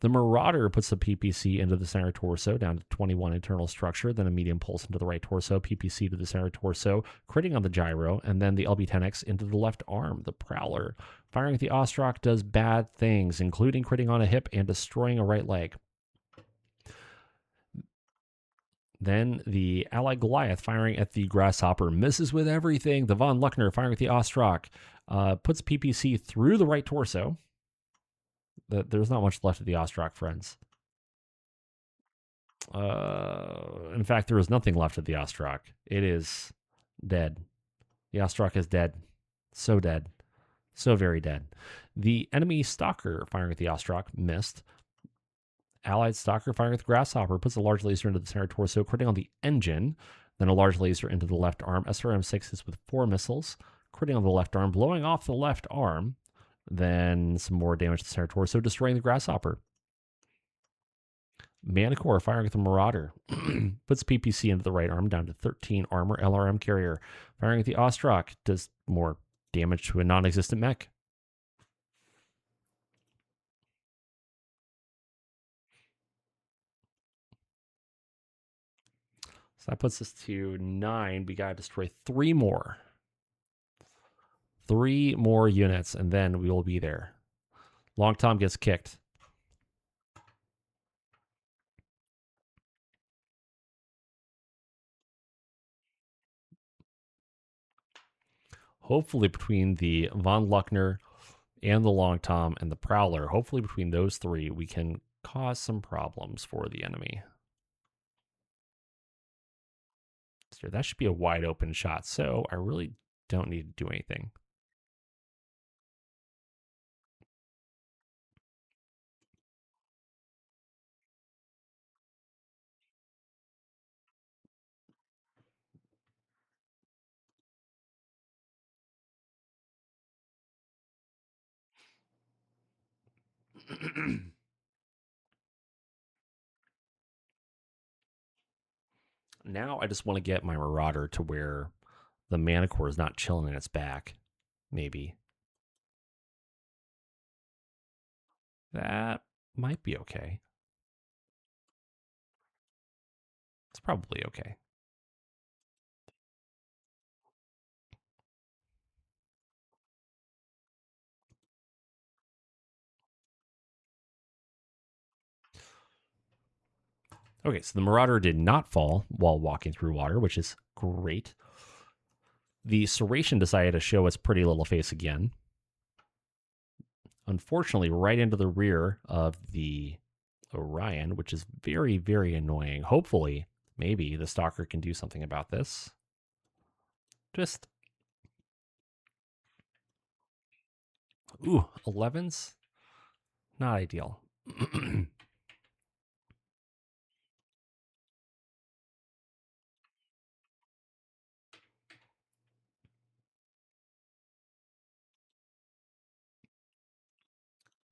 The Marauder puts the PPC into the center torso, down to 21 internal structure, then a medium pulse into the right torso, PPC to the center torso, critting on the gyro, and then the LB-10X into the left arm. The Prowler firing at the Ostrak does bad things, including critting on a hip and destroying a right leg. Then the Allied Goliath firing at the Grasshopper misses with everything. The Von Luckner firing at the Ostrak puts PPC through the right torso. There's not much left of the Ostrak, friends. In fact, there is nothing left of the Ostrak. It is dead. The Ostrak is dead. So dead. So very dead. The enemy Stalker firing at the Ostrak missed. Allied Stalker firing at the Grasshopper puts a large laser into the center torso, critting on the engine. Then a large laser into the left arm. SRM-6 is with 4 missiles, critting on the left arm, blowing off the left arm. Then some more damage to the center torso, destroying the Grasshopper. MegaMek firing at the Marauder. Puts PPC into the right arm, down to 13 armor. LRM carrier firing at the Ostrak does more damage to a non-existent mech. So that puts us to 9. We got to destroy 3 more. 3 more units, and then we will be there. Long Tom gets kicked. Hopefully between the Von Luckner and the Long Tom and the Prowler, hopefully between those 3, we can cause some problems for the enemy. So that should be a wide open shot, so I really don't need to do anything. Now I just want to get my Marauder to where the MegaMek is not chilling in its back. Maybe. That might be okay. It's probably okay. Okay, so the Marauder did not fall while walking through water, which is great. The Serration decided to show its pretty little face again. Unfortunately, right into the rear of the Orion, which is very, very annoying. Hopefully, maybe the Stalker can do something about this. Just... Ooh, 11s? Not ideal.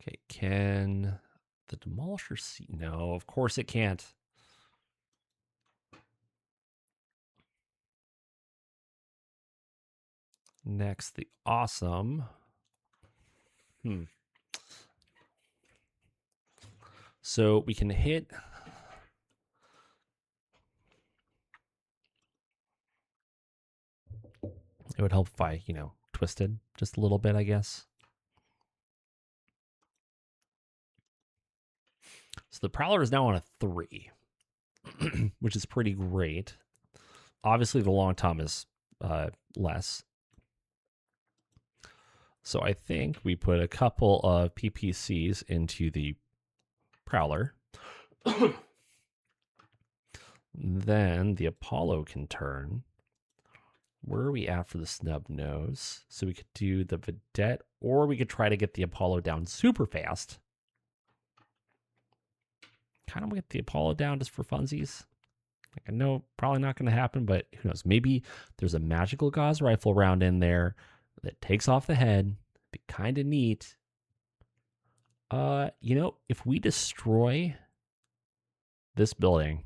Okay, can the Demolisher see? No, of course it can't. Next, the Awesome. So we can hit... It would help if I, twisted just a little bit, I guess. So the Prowler is now on a 3, which is pretty great. Obviously, the Long Tom is less. So I think we put a couple of PPCs into the Prowler. Then the Apollo can turn. Where are we at for the snub nose? So we could do the Vedette, or we could try to get the Apollo down super fast. Kind of get the Apollo down just for funsies. Like, I know probably not going to happen, but who knows? Maybe there's a magical gauze rifle round in there that takes off the head. It'd be kind of neat. If we destroy this building,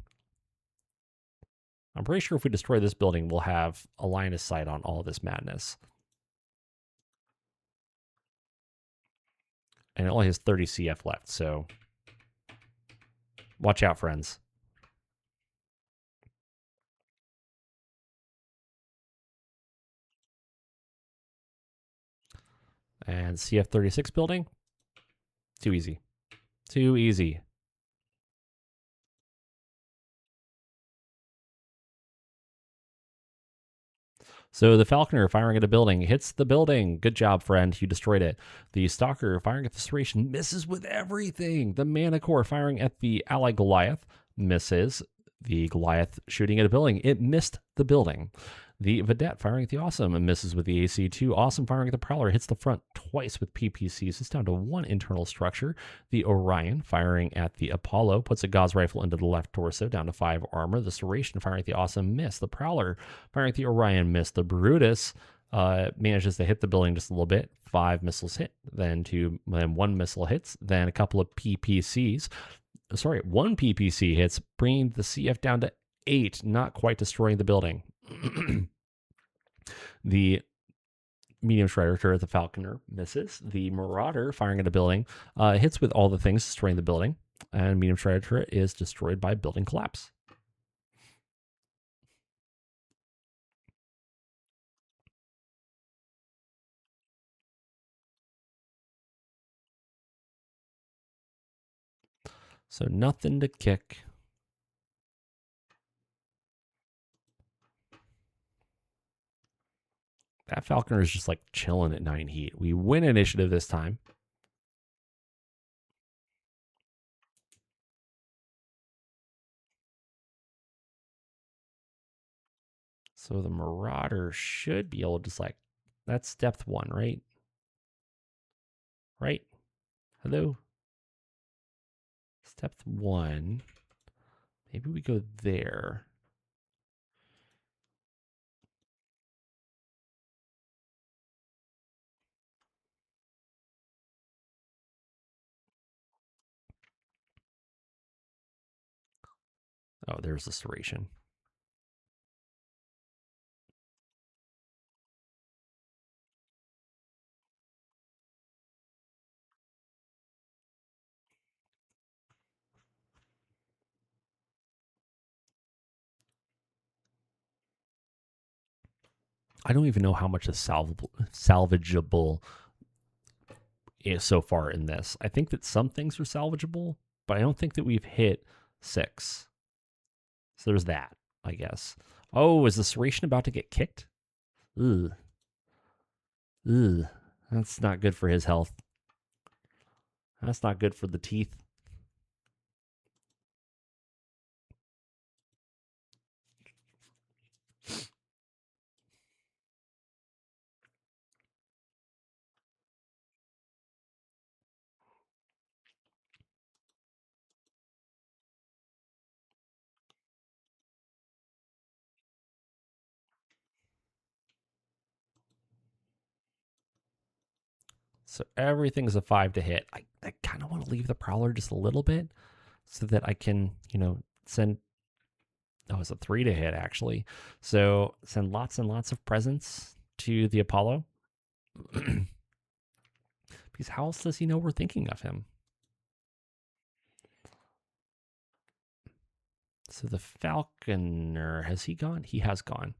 I'm pretty sure if we destroy this building, we'll have a line of sight on all of this madness. And it only has 30 CF left, so watch out, friends. And CF36 building, too easy. Too easy. So the Falconer firing at a building hits the building. Good job, friend. You destroyed it. The Stalker firing at the Serration misses with everything. The MegaMek firing at the Ally Goliath misses. The Goliath shooting at a building. It missed the building. The Vedette firing at the Awesome and misses with the AC2. Awesome firing at the Prowler hits the front twice with PPCs. It's down to one internal structure. The Orion firing at the Apollo puts a Gauss rifle into the left torso, down to 5 armor. The Serration firing at the Awesome missed. The Prowler firing at the Orion missed. The Brutus manages to hit the building just a little bit. 5 missiles hit, then 1 missile hits, then a couple of PPCs. Sorry, 1 PPC hits, bringing the CF down to 8, not quite destroying the building. The medium shredder turret, the Falconer, misses. The Marauder firing at a building hits with all the things, destroying the building. And medium shredder turret is destroyed by building collapse. So nothing to kick. That Falconer is just like chilling at 9 heat. We win initiative this time. So the Marauder should be able to just like, that's depth 1, right? Right? Hello? It's depth 1. Maybe we go there. Oh, there's the Serration. I don't even know how much is salvageable is so far in this. I think that some things are salvageable, but I don't think that we've hit 6. So there's that, I guess. Oh, is the Serration about to get kicked? Ugh. Ugh. That's not good for his health. That's not good for the teeth. So everything's a 5 to hit. I kind of want to leave the Prowler just a little bit so that I can, send. Oh, it's a 3 to hit, actually. So send lots and lots of presents to the Apollo. Because how else does he know we're thinking of him? So the Falconer, has he gone? He has gone.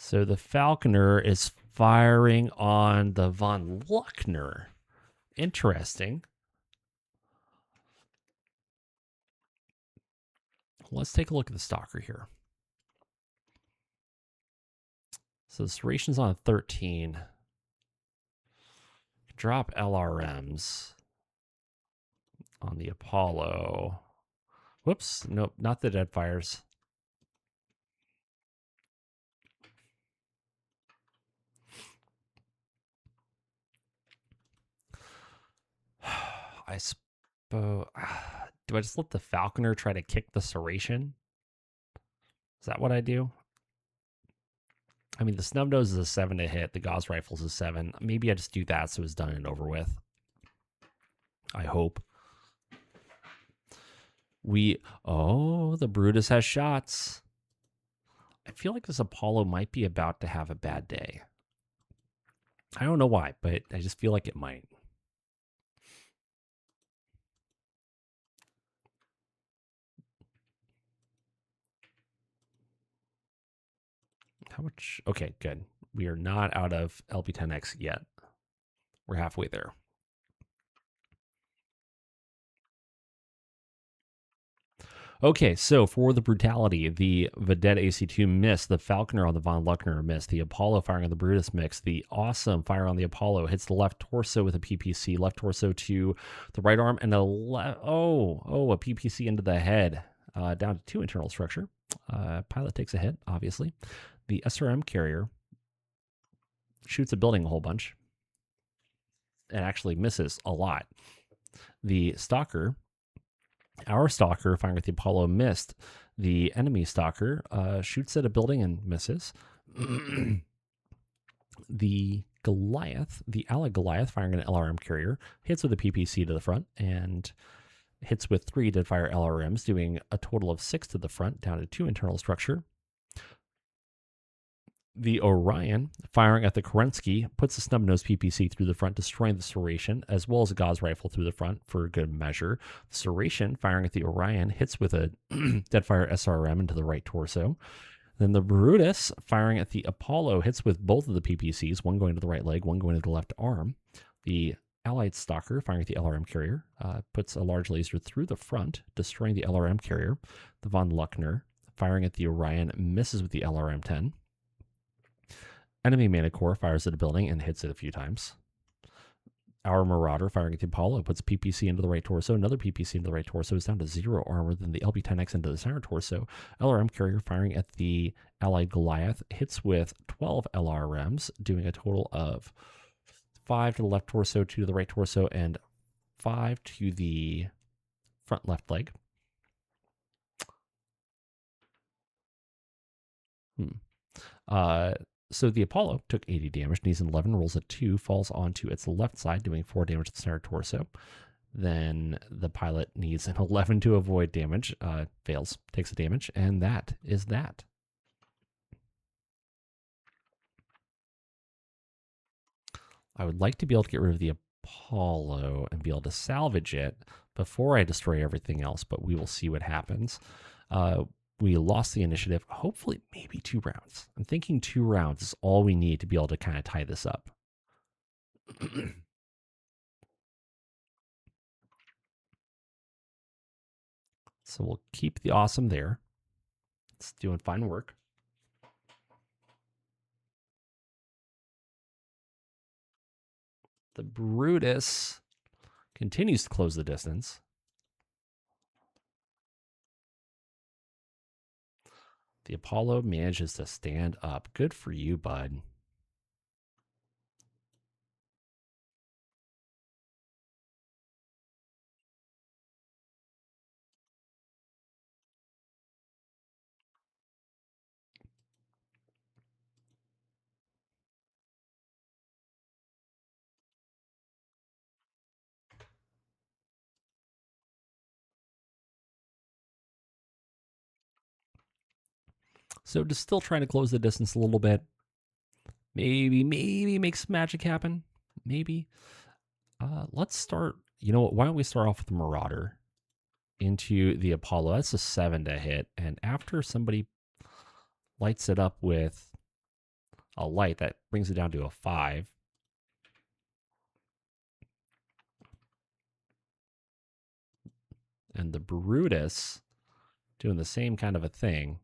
So the Falconer is firing on the von Luckner. Interesting. Let's take a look at the Stalker here. So the Serration's on 13. Drop LRMs on the Apollo. Whoops. Nope, not the Deadfires. I suppose. Do I just let the Falconer try to kick the Serration? Is that what I do? I mean, the Snubnose is a 7 to hit. The Gauss Rifle's a 7. Maybe I just do that so it's done and over with. I hope. The Brutus has shots. I feel like this Apollo might be about to have a bad day. I don't know why, but I just feel like it might. How much? Okay, good. We are not out of LP10X yet. We're halfway there. Okay, so for the brutality, the Vedette AC2 missed, the Falconer on the Von Luckner missed, the Apollo firing on the Brutus missed, the Awesome fire on the Apollo hits the left torso with a PPC, left torso to the right arm, and a PPC into the head, down to 2 internal structure. Pilot takes a hit, obviously. The SRM carrier shoots a building a whole bunch and actually misses a lot. The Stalker, our Stalker firing with the Apollo missed. The enemy Stalker shoots at a building and misses. The Goliath, the allied Goliath firing an LRM carrier, hits with a PPC to the front and hits with 3 deadfire LRMs, doing a total of 6 to the front, down to 2 internal structure. The Orion, firing at the Kerensky, puts the snub-nose PPC through the front, destroying the Serration, as well as a Gauss rifle through the front for good measure. The Serration, firing at the Orion, hits with a deadfire SRM into the right torso. Then the Brutus, firing at the Apollo, hits with both of the PPCs, one going to the right leg, one going to the left arm. The Allied Stalker, firing at the LRM carrier, puts a large laser through the front, destroying the LRM carrier. The Von Luckner, firing at the Orion, misses with the LRM-10. Enemy Manicore fires at a building and hits it a few times. Our Marauder firing at the Apollo puts PPC into the right torso. Another PPC into the right torso is down to 0 armor. Then the LB-10X into the center torso. LRM carrier firing at the Allied Goliath hits with 12 LRMs, doing a total of 5 to the left torso, 2 to the right torso, and 5 to the front left leg. So the Apollo took 80 damage, needs an 11, rolls a 2, falls onto its left side, doing 4 damage to the center torso. Then the pilot needs an 11 to avoid damage, fails, takes the damage, and that is that. I would like to be able to get rid of the Apollo and be able to salvage it before I destroy everything else, but we will see what happens. We lost the initiative. Hopefully, maybe 2 rounds. I'm thinking 2 rounds is all we need to be able to kind of tie this up. So we'll keep the Awesome there. It's doing fine work. The Brutus continues to close the distance. The Apollo manages to stand up. Good for you, bud. So just still trying to close the distance a little bit. Maybe make some magic happen. Maybe. Let's start. You know what? Why don't we start off with the Marauder into the Apollo? That's a 7 to hit. And after somebody lights it up with a light, that brings it down to a 5. And the Brutus doing the same kind of a thing.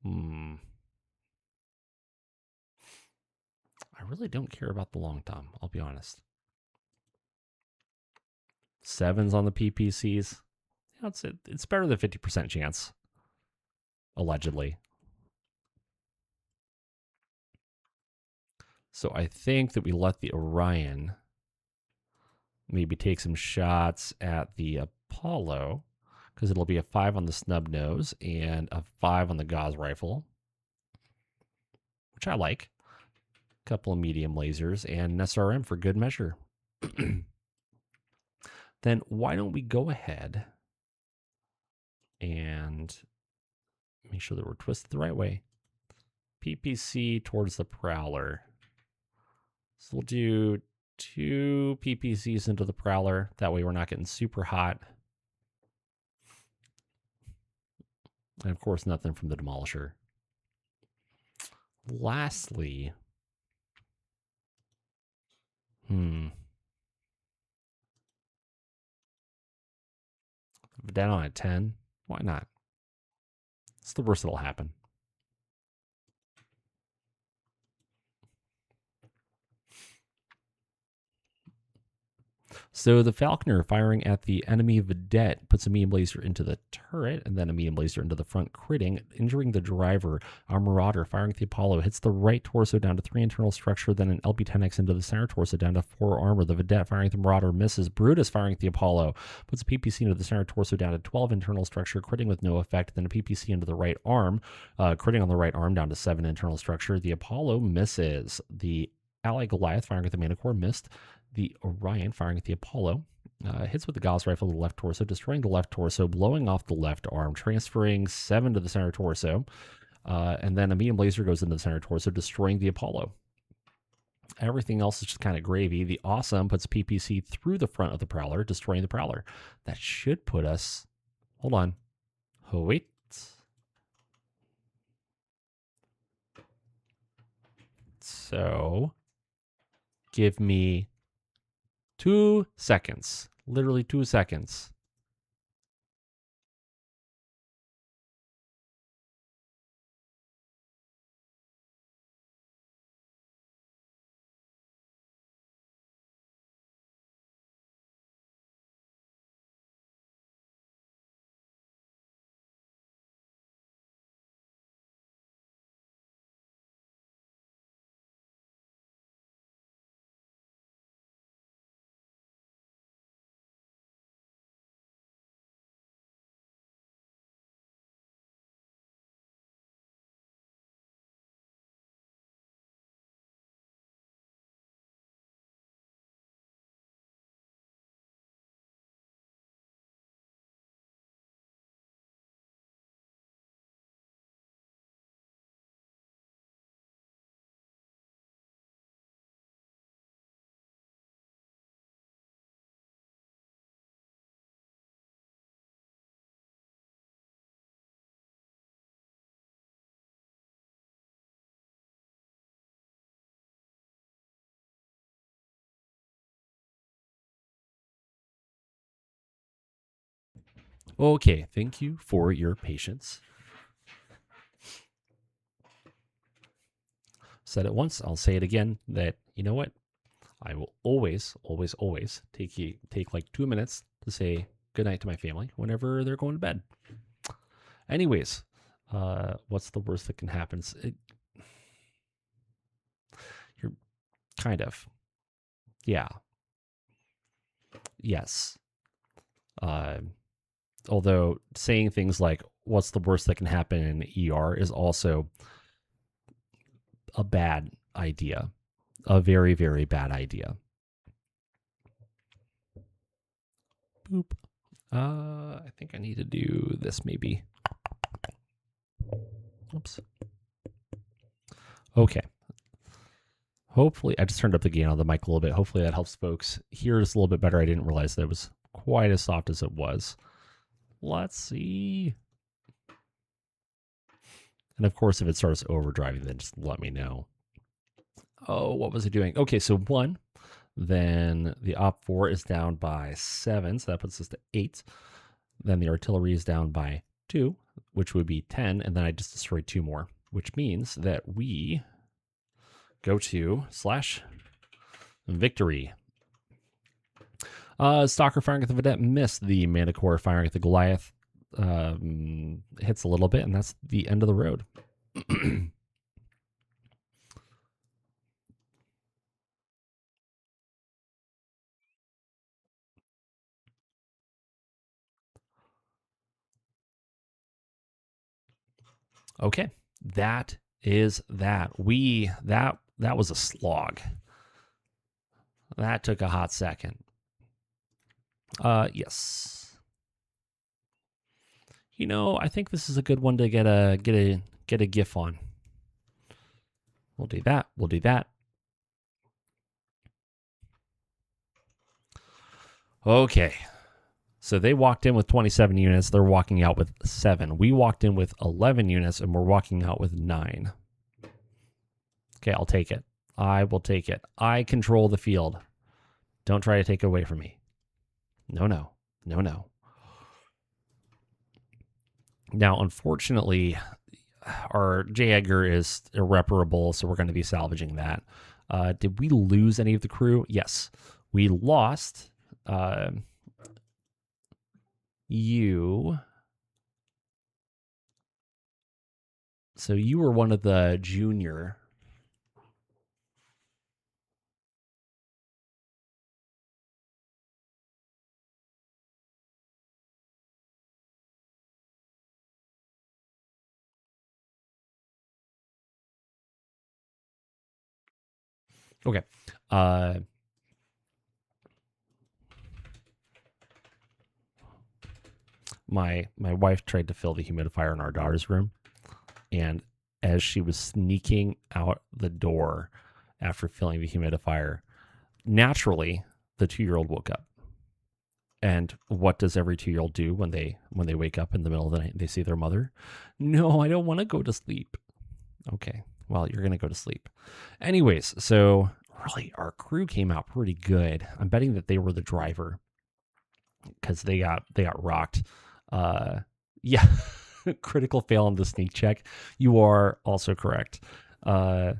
I really don't care about the long tom, I'll be honest. 7s on the PPCs. Yeah, it's better than 50% chance, allegedly. So I think that we let the Orion maybe take some shots at the Apollo, because it'll be a 5 on the snub nose and a 5 on the Gauss rifle, which I like. A couple of medium lasers and an SRM for good measure. Then why don't we go ahead and make sure that we're twisted the right way. PPC towards the Prowler. So we'll do 2 PPCs into the Prowler. That way we're not getting super hot. And of course, nothing from the Demolisher. Lastly, Vedette on a 10. Why not? It's the worst that'll happen. So the Falconer firing at the enemy Vedette puts a medium laser into the turret and then a medium laser into the front, critting, injuring the driver. Our Marauder firing at the Apollo hits the right torso down to 3 internal structure, then an LB-10X into the center torso down to 4 armor. The Vedette firing at the Marauder misses. Brutus firing at the Apollo puts a PPC into the center torso down to 12 internal structure, critting with no effect, then a PPC into the right arm, critting on the right arm down to 7 internal structure. The Apollo misses. The Ally Goliath firing at the Manicore missed. The Orion firing at the Apollo hits with the Gauss rifle to the left torso, destroying the left torso, blowing off the left arm, transferring 7 to the center torso, and then a medium laser goes into the center torso, destroying the Apollo. Everything else is just kind of gravy. The Awesome puts PPC through the front of the Prowler, destroying the Prowler. That should put us... Hold on. Oh, wait. So, give me 2 seconds. Literally 2 seconds. Okay, thank you for your patience. Said it once, I'll say it again, that, you know what? I will always, always, always take like 2 minutes to say goodnight to my family whenever they're going to bed. Anyways, what's the worst that can happen? You're kind of. Yeah. Yes. Although saying things like, what's the worst that can happen in ER is also a bad idea. A very, very bad idea. Boop. I think I need to do this maybe. Oops. Okay. Hopefully, I just turned up the gain on the mic a little bit. Hopefully that helps folks hear us a little bit better. I didn't realize that it was quite as soft as it was. Let's see. And of course, if it starts overdriving, then just let me know. Oh, what was it doing? Okay, so 1. Then the Op4 is down by 7, so that puts us to 8. Then the artillery is down by 2, which would be 10. And then I just destroyed 2 more, which means that we go to /victory. Stalker firing at the Vedette missed. The Manicore firing at the Goliath hits a little bit, and that's the end of the road. Okay, that is that. That was a slog. That took a hot second. Yes. You know, I think this is a good one to get a GIF on. We'll do that. We'll do that. Okay. So they walked in with 27 units. They're walking out with 7. We walked in with 11 units, and we're walking out with 9. Okay, I'll take it. I will take it. I control the field. Don't try to take it away from me. No, no. No, no. Now, unfortunately, our J. Edgar is irreparable, so we're going to be salvaging that. Did we lose any of the crew? Yes. We lost you. So you were one of the junior. Okay. My wife tried to fill the humidifier in our daughter's room, and as she was sneaking out the door after filling the humidifier, naturally the 2-year-old woke up. And what does every 2-year-old do when they wake up in the middle of the night and they see their mother? No, I don't want to go to sleep. Okay, well, you're gonna go to sleep. Anyways, so really our crew came out pretty good. I'm betting that they were the driver because they got rocked. Yeah, critical fail on the sneak check. You are also correct. I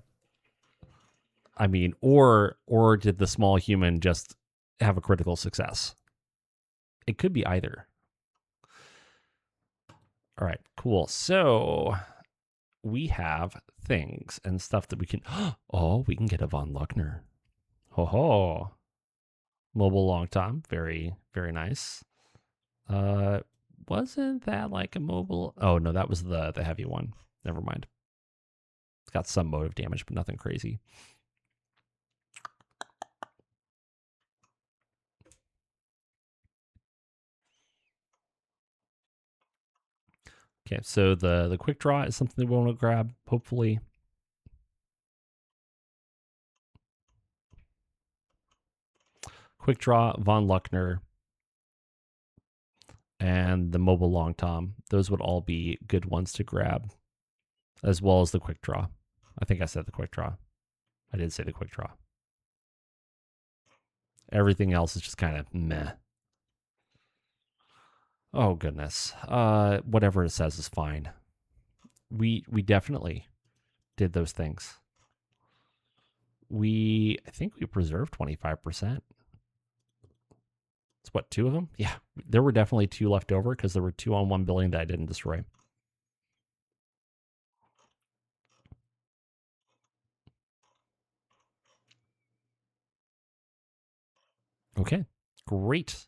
mean, or did the small human just have a critical success? It could be either. All right, cool. So we have things and stuff that we can. Oh, we can get a von Luckner. Ho ho. Mobile long tom. Very, very nice. Uh, wasn't that like a mobile? Oh no, that was the heavy one. Never mind. It's got some motive damage, but nothing crazy. Okay, so the quick draw is something that we want to grab, hopefully. Quick draw, von Luckner, and the mobile long tom. Those would all be good ones to grab, as well as the quick draw. I think I said the quick draw. I did say the quick draw. Everything else is just kind of meh. Oh goodness. Whatever it says is fine. We definitely did those things. I think we preserved 25%. It's what, 2 of them? Yeah, there were definitely 2 left over because there were 2 on 1 building that I didn't destroy. Okay, great.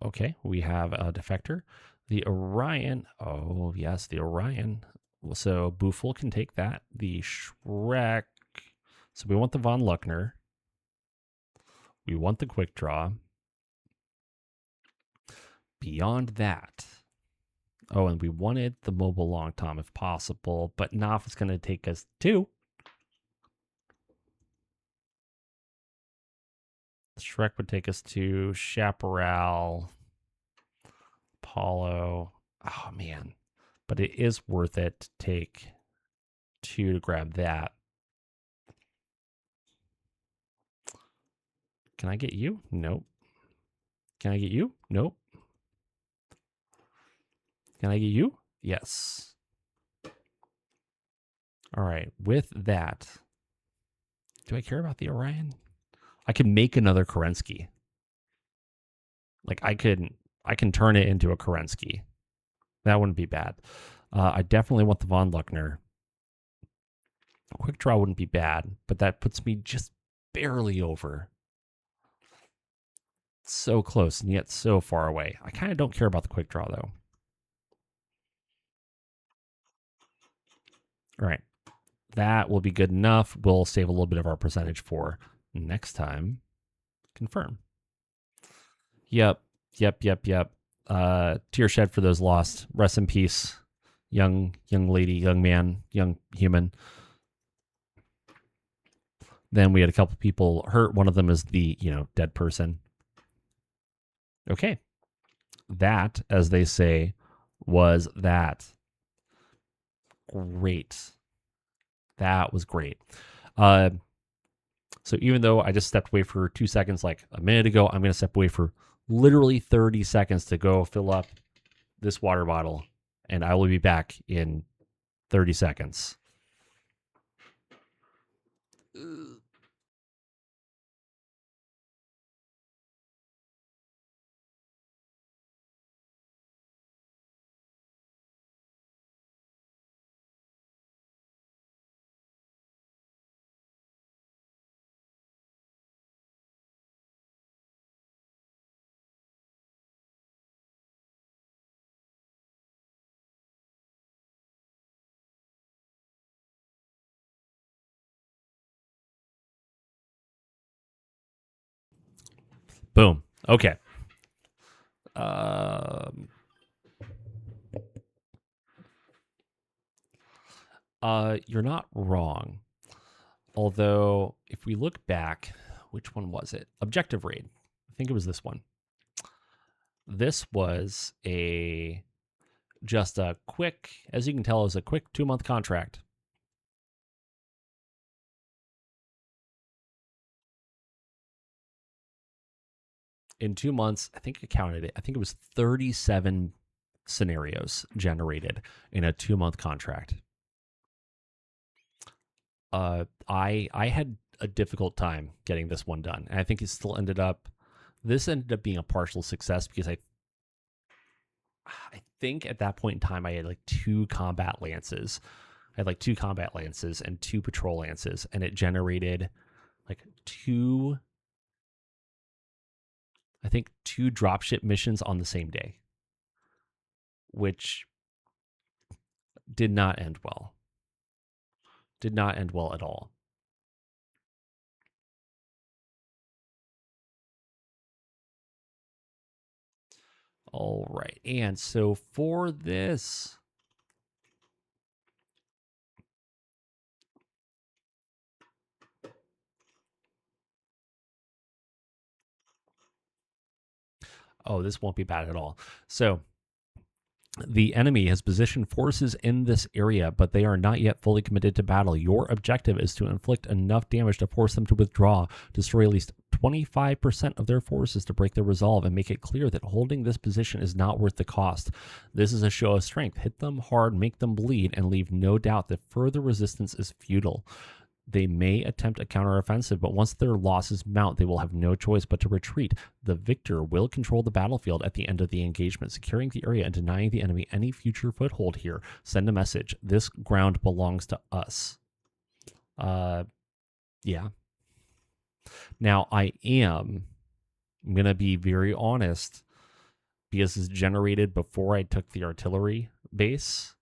Okay, we have a defector. The Orion. Oh, yes, the Orion. So Boofle can take that. The Shrek. So we want the Von Luckner. We want the quick draw. Beyond that. Oh, and we wanted the mobile long tom if possible, but Knopf is going to take us to. Shrek would take us to Chaparral, Apollo. Oh, man. But it is worth it to take 2 to grab that. Can I get you? Nope. Can I get you? Nope. Can I get you? Yes. All right. With that, do I care about the Orion? I can make another Kerensky. Like I can turn it into a Kerensky. That wouldn't be bad. I definitely want the Von Luckner. Quick draw wouldn't be bad, but that puts me just barely over. So close and yet so far away. I kind of don't care about the quick draw though. All right. That will be good enough. We'll save a little bit of our percentage for next time. Confirm. Yep. Tear shed for those lost. Rest in peace, young lady, young man, young human. Then we had a couple people hurt. One of them is the, dead person. Okay. That, as they say, was that. Great. That was great. So even though I just stepped away for 2 seconds like a minute ago, I'm going to step away for literally 30 seconds to go fill up this water bottle, and I will be back in 30 seconds. Boom. Okay. You're not wrong. Although, if we look back, which one was it? Objective raid. I think it was this one. This was just a quick, as you can tell, it was a quick 2-month contract. In 2 months, I think I counted it. I think it was 37 scenarios generated in a 2-month contract. I had a difficult time getting this one done, and I think this ended up being a partial success because I think at that point in time I had like 2 combat lances. I had like 2 combat lances and 2 patrol lances, and it generated like 2 dropship missions on the same day, which did not end well. Did not end well at all. All right. And so for this, this won't be bad at all. So the enemy has positioned forces in this area, but they are not yet fully committed to battle. Your objective is to inflict enough damage to force them to withdraw, destroy at least 25% of their forces to break their resolve, and make it clear that holding this position is not worth the cost. This is a show of strength. Hit them hard, make them bleed, and leave no doubt that further resistance is futile. They may attempt a counteroffensive, but once their losses mount, they will have no choice but to retreat. The victor will control the battlefield at the end of the engagement, securing the area and denying the enemy any future foothold here. Send a message. This ground belongs to us. Yeah. Now, I'm going to be very honest, because it's generated before I took the artillery base.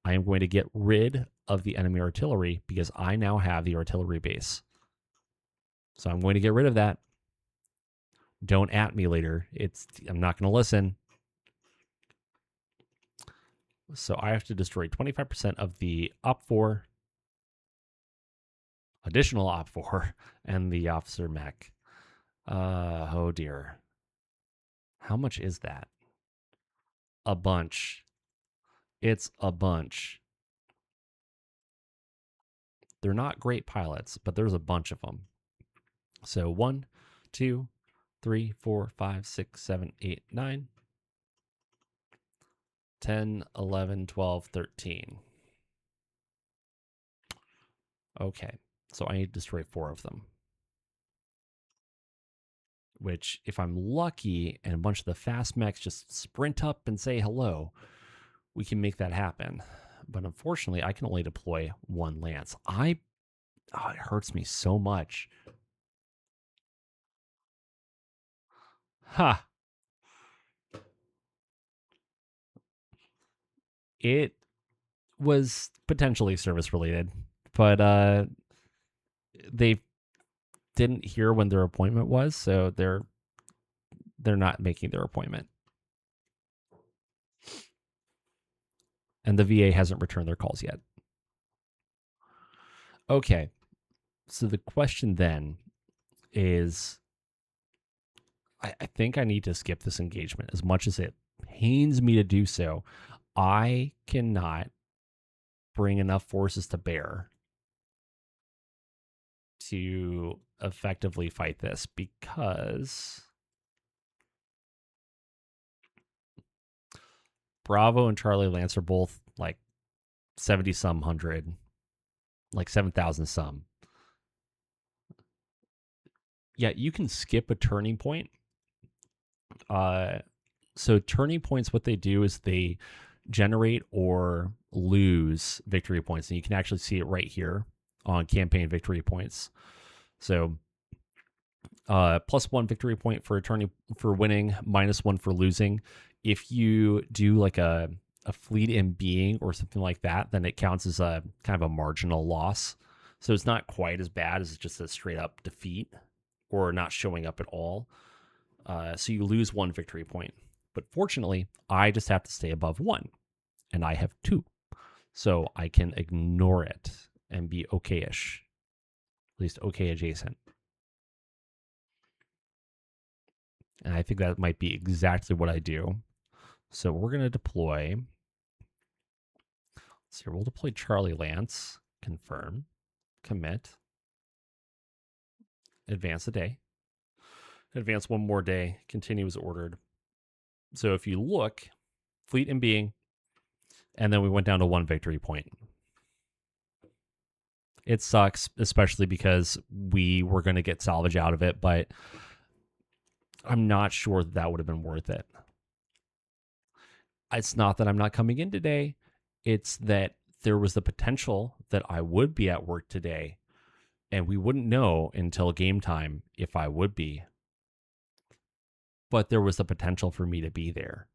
I am going to get rid of the enemy artillery because I now have the artillery base. So I'm going to get rid of that. Don't at me later. I'm not going to listen. So I have to destroy 25% of the Op4, additional Op4, and the officer mech. Oh dear. How much is that? A bunch. It's a bunch. They're not great pilots, but there's a bunch of them. So 1, 2, 3, 4, 5, 6, 7, 8, 9, 10, 11, 12, 13. Okay, so I need to destroy 4 of them. Which, if I'm lucky and a bunch of the fast mechs just sprint up and say hello, we can make that happen. But unfortunately, I can only deploy 1 lance. It hurts me so much. Ha! It was potentially service related, but they didn't hear when their appointment was, so they're not making their appointment. And the VA hasn't returned their calls yet. Okay. So the question then is, I think I need to skip this engagement. As much as it pains me to do so, I cannot bring enough forces to bear to effectively fight this because Bravo and Charlie Lance are both like 70 some hundred, like 7,000 some. Yeah, you can skip a turning point. So turning points, what they do is they generate or lose victory points, and you can actually see it right here on campaign victory points. So +1 victory point for for winning, -1 for losing. If you do like a fleet in being or something like that, then it counts as a kind of a marginal loss. So it's not quite as bad as just a straight up defeat or not showing up at all. So you lose 1 victory point. But fortunately, I just have to stay above 1, and I have 2. So I can ignore it and be okay-ish, at least okay adjacent. And I think that might be exactly what I do. So we're going to deploy. So we'll deploy Charlie Lance, confirm, commit, advance a day, advance 1 more day, continue as ordered. So if you look, fleet in being, and then we went down to 1 victory point. It sucks, especially because we were going to get salvage out of it, but I'm not sure that would have been worth it. It's not that I'm not coming in today. It's that there was the potential that I would be at work today, and we wouldn't know until game time if I would be. But there was the potential for me to be there.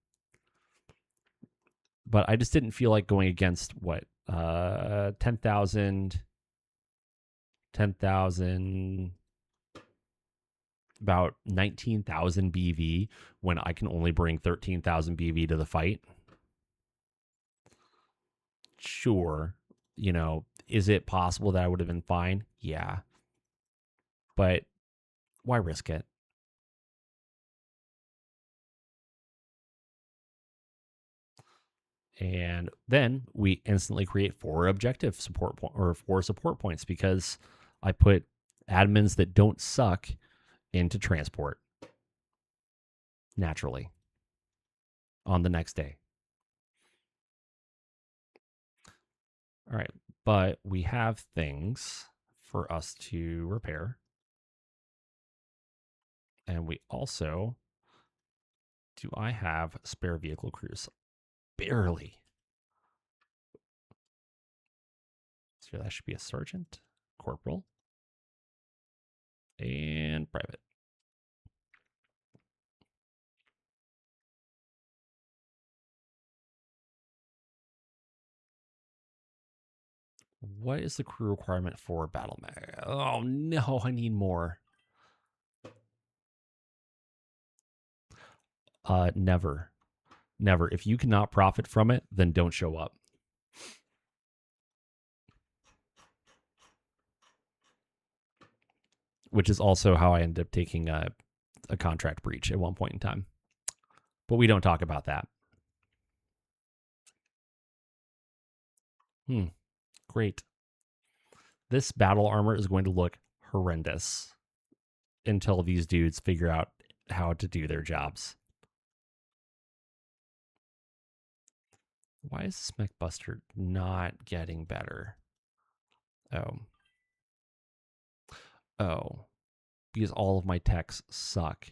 But I just didn't feel like going against 10,000, about 19,000 BV when I can only bring 13,000 BV to the fight. Sure, is it possible that I would have been fine? Yeah. But why risk it? And then we instantly create 4 objective support or 4 support points because I put admins that don't suck into transport naturally on the next day. All right, but we have things for us to repair. And we also, do I have spare vehicle crews? Barely. So that should be a sergeant, corporal, and private. What is the crew requirement for Battletech? Oh no, I need more. Never. If you cannot profit from it, then don't show up. Which is also how I ended up taking a contract breach at one point in time. But we don't talk about that. Great. This battle armor is going to look horrendous until these dudes figure out how to do their jobs. Why is this mech buster not getting better? Oh, because all of my techs suck.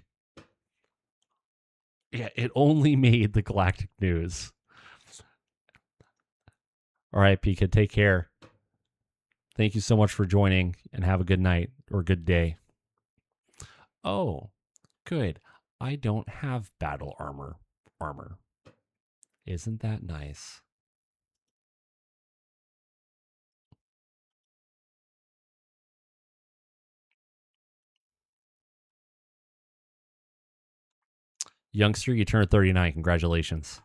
Yeah, it only made the Galactic News. All right, Pika, take care. Thank you so much for joining, and have a good night or good day. Oh, good. I don't have battle armor. Isn't that nice? Youngster, you turned 39. Congratulations.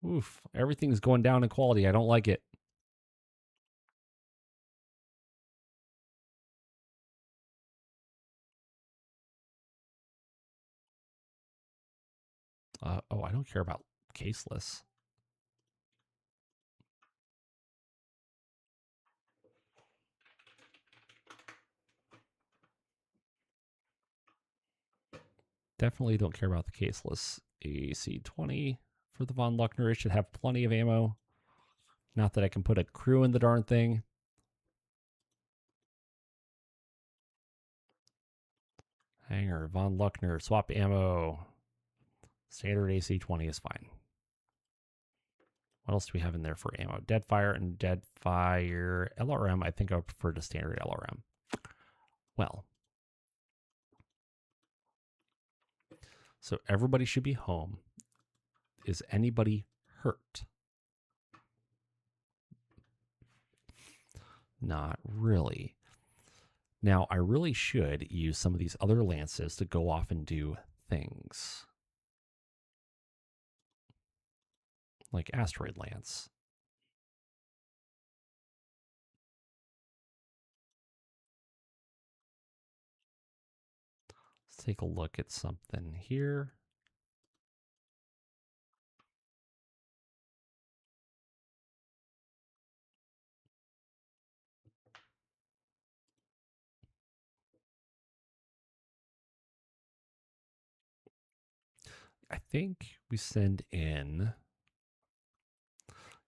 Oof, everything's going down in quality. I don't like it. I don't care about caseless. Definitely don't care about the caseless. AC-20 for the Von Luckner. It should have plenty of ammo. Not that I can put a crew in the darn thing. Hanger, Von Luckner, swap ammo. Standard AC-20 is fine. What else do we have in there for ammo? Deadfire and Deadfire LRM. I think I would prefer the standard LRM. Well, so everybody should be home. Is anybody hurt? Not really. Now, I really should use some of these other lances to go off and do things. Like Asteroid Lance. Let's take a look at something here. I think we send in...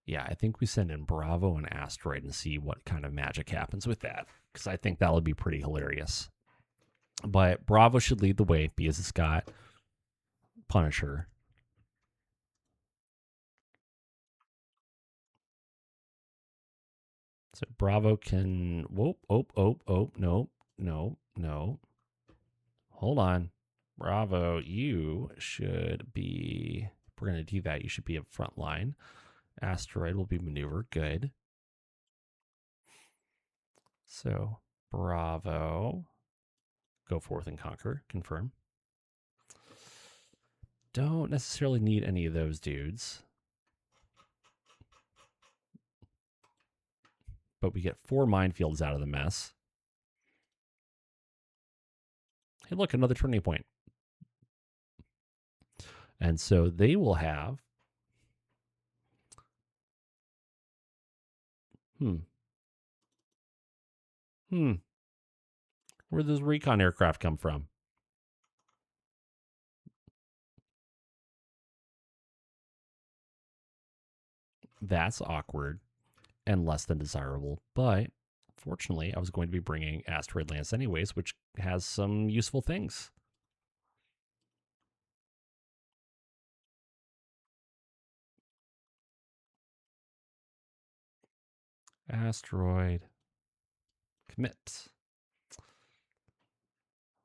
Yeah, I think we send in Bravo and Asteroid and see what kind of magic happens with that. Because I think that would be pretty hilarious. But Bravo should lead the way because it's got Punisher. So Bravo can... Whoop, no. Hold on. Bravo, you should be... If we're going to do that, you should be up front line. Asteroid will be maneuver. Good. So, Bravo. Go forth and conquer. Confirm. Don't necessarily need any of those dudes. But we get 4 minefields out of the mess. Hey, look, another turning point. And so they will have... Where does recon aircraft come from? That's awkward and less than desirable. But fortunately, I was going to be bringing Asteroid Lance anyways, which has some useful things. Asteroid. Commit.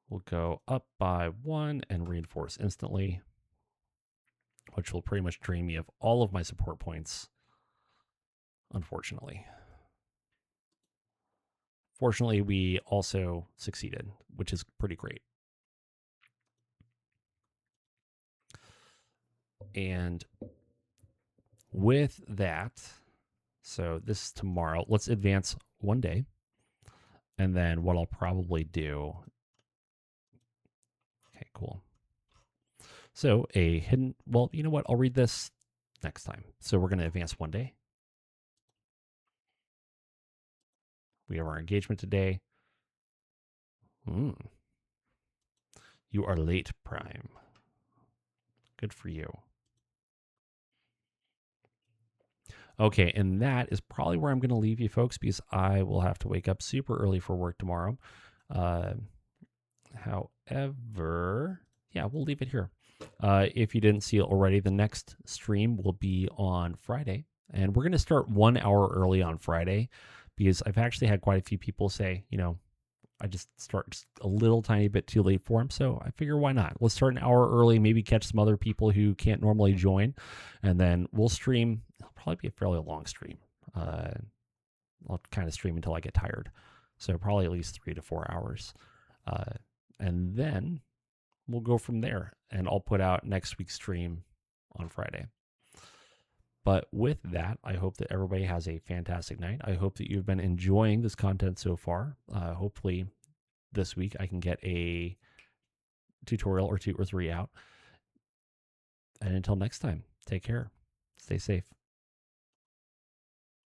We'll go up by 1 and reinforce instantly, which will pretty much drain me of all of my support points, unfortunately. Fortunately, we also succeeded, which is pretty great. And with that, so this is tomorrow. Let's advance 1 day. And then what I'll probably do... Okay, cool. So a hidden... Well, you know what? I'll read this next time. So we're going to advance 1 day. We have our engagement today. You are late, Prime. Good for you. Okay, and that is probably where I'm going to leave you folks because I will have to wake up super early for work tomorrow. However, yeah, we'll leave it here. If you didn't see it already, the next stream will be on Friday. And we're going to start 1 hour early on Friday because I've actually had quite a few people say, you know, I just start just a little tiny bit too late for them. So I figure why not? Let's start an hour early, maybe catch some other people who can't normally join. And then we'll stream. It'll probably be a fairly long stream. I'll kind of stream until I get tired. So probably at least 3 to 4 hours. And then we'll go from there. And I'll put out next week's stream on Friday. But with that, I hope that everybody has a fantastic night. I hope that you've been enjoying this content so far. Hopefully this week I can get a tutorial or 2 or 3 out. And until next time. Take care. Stay safe.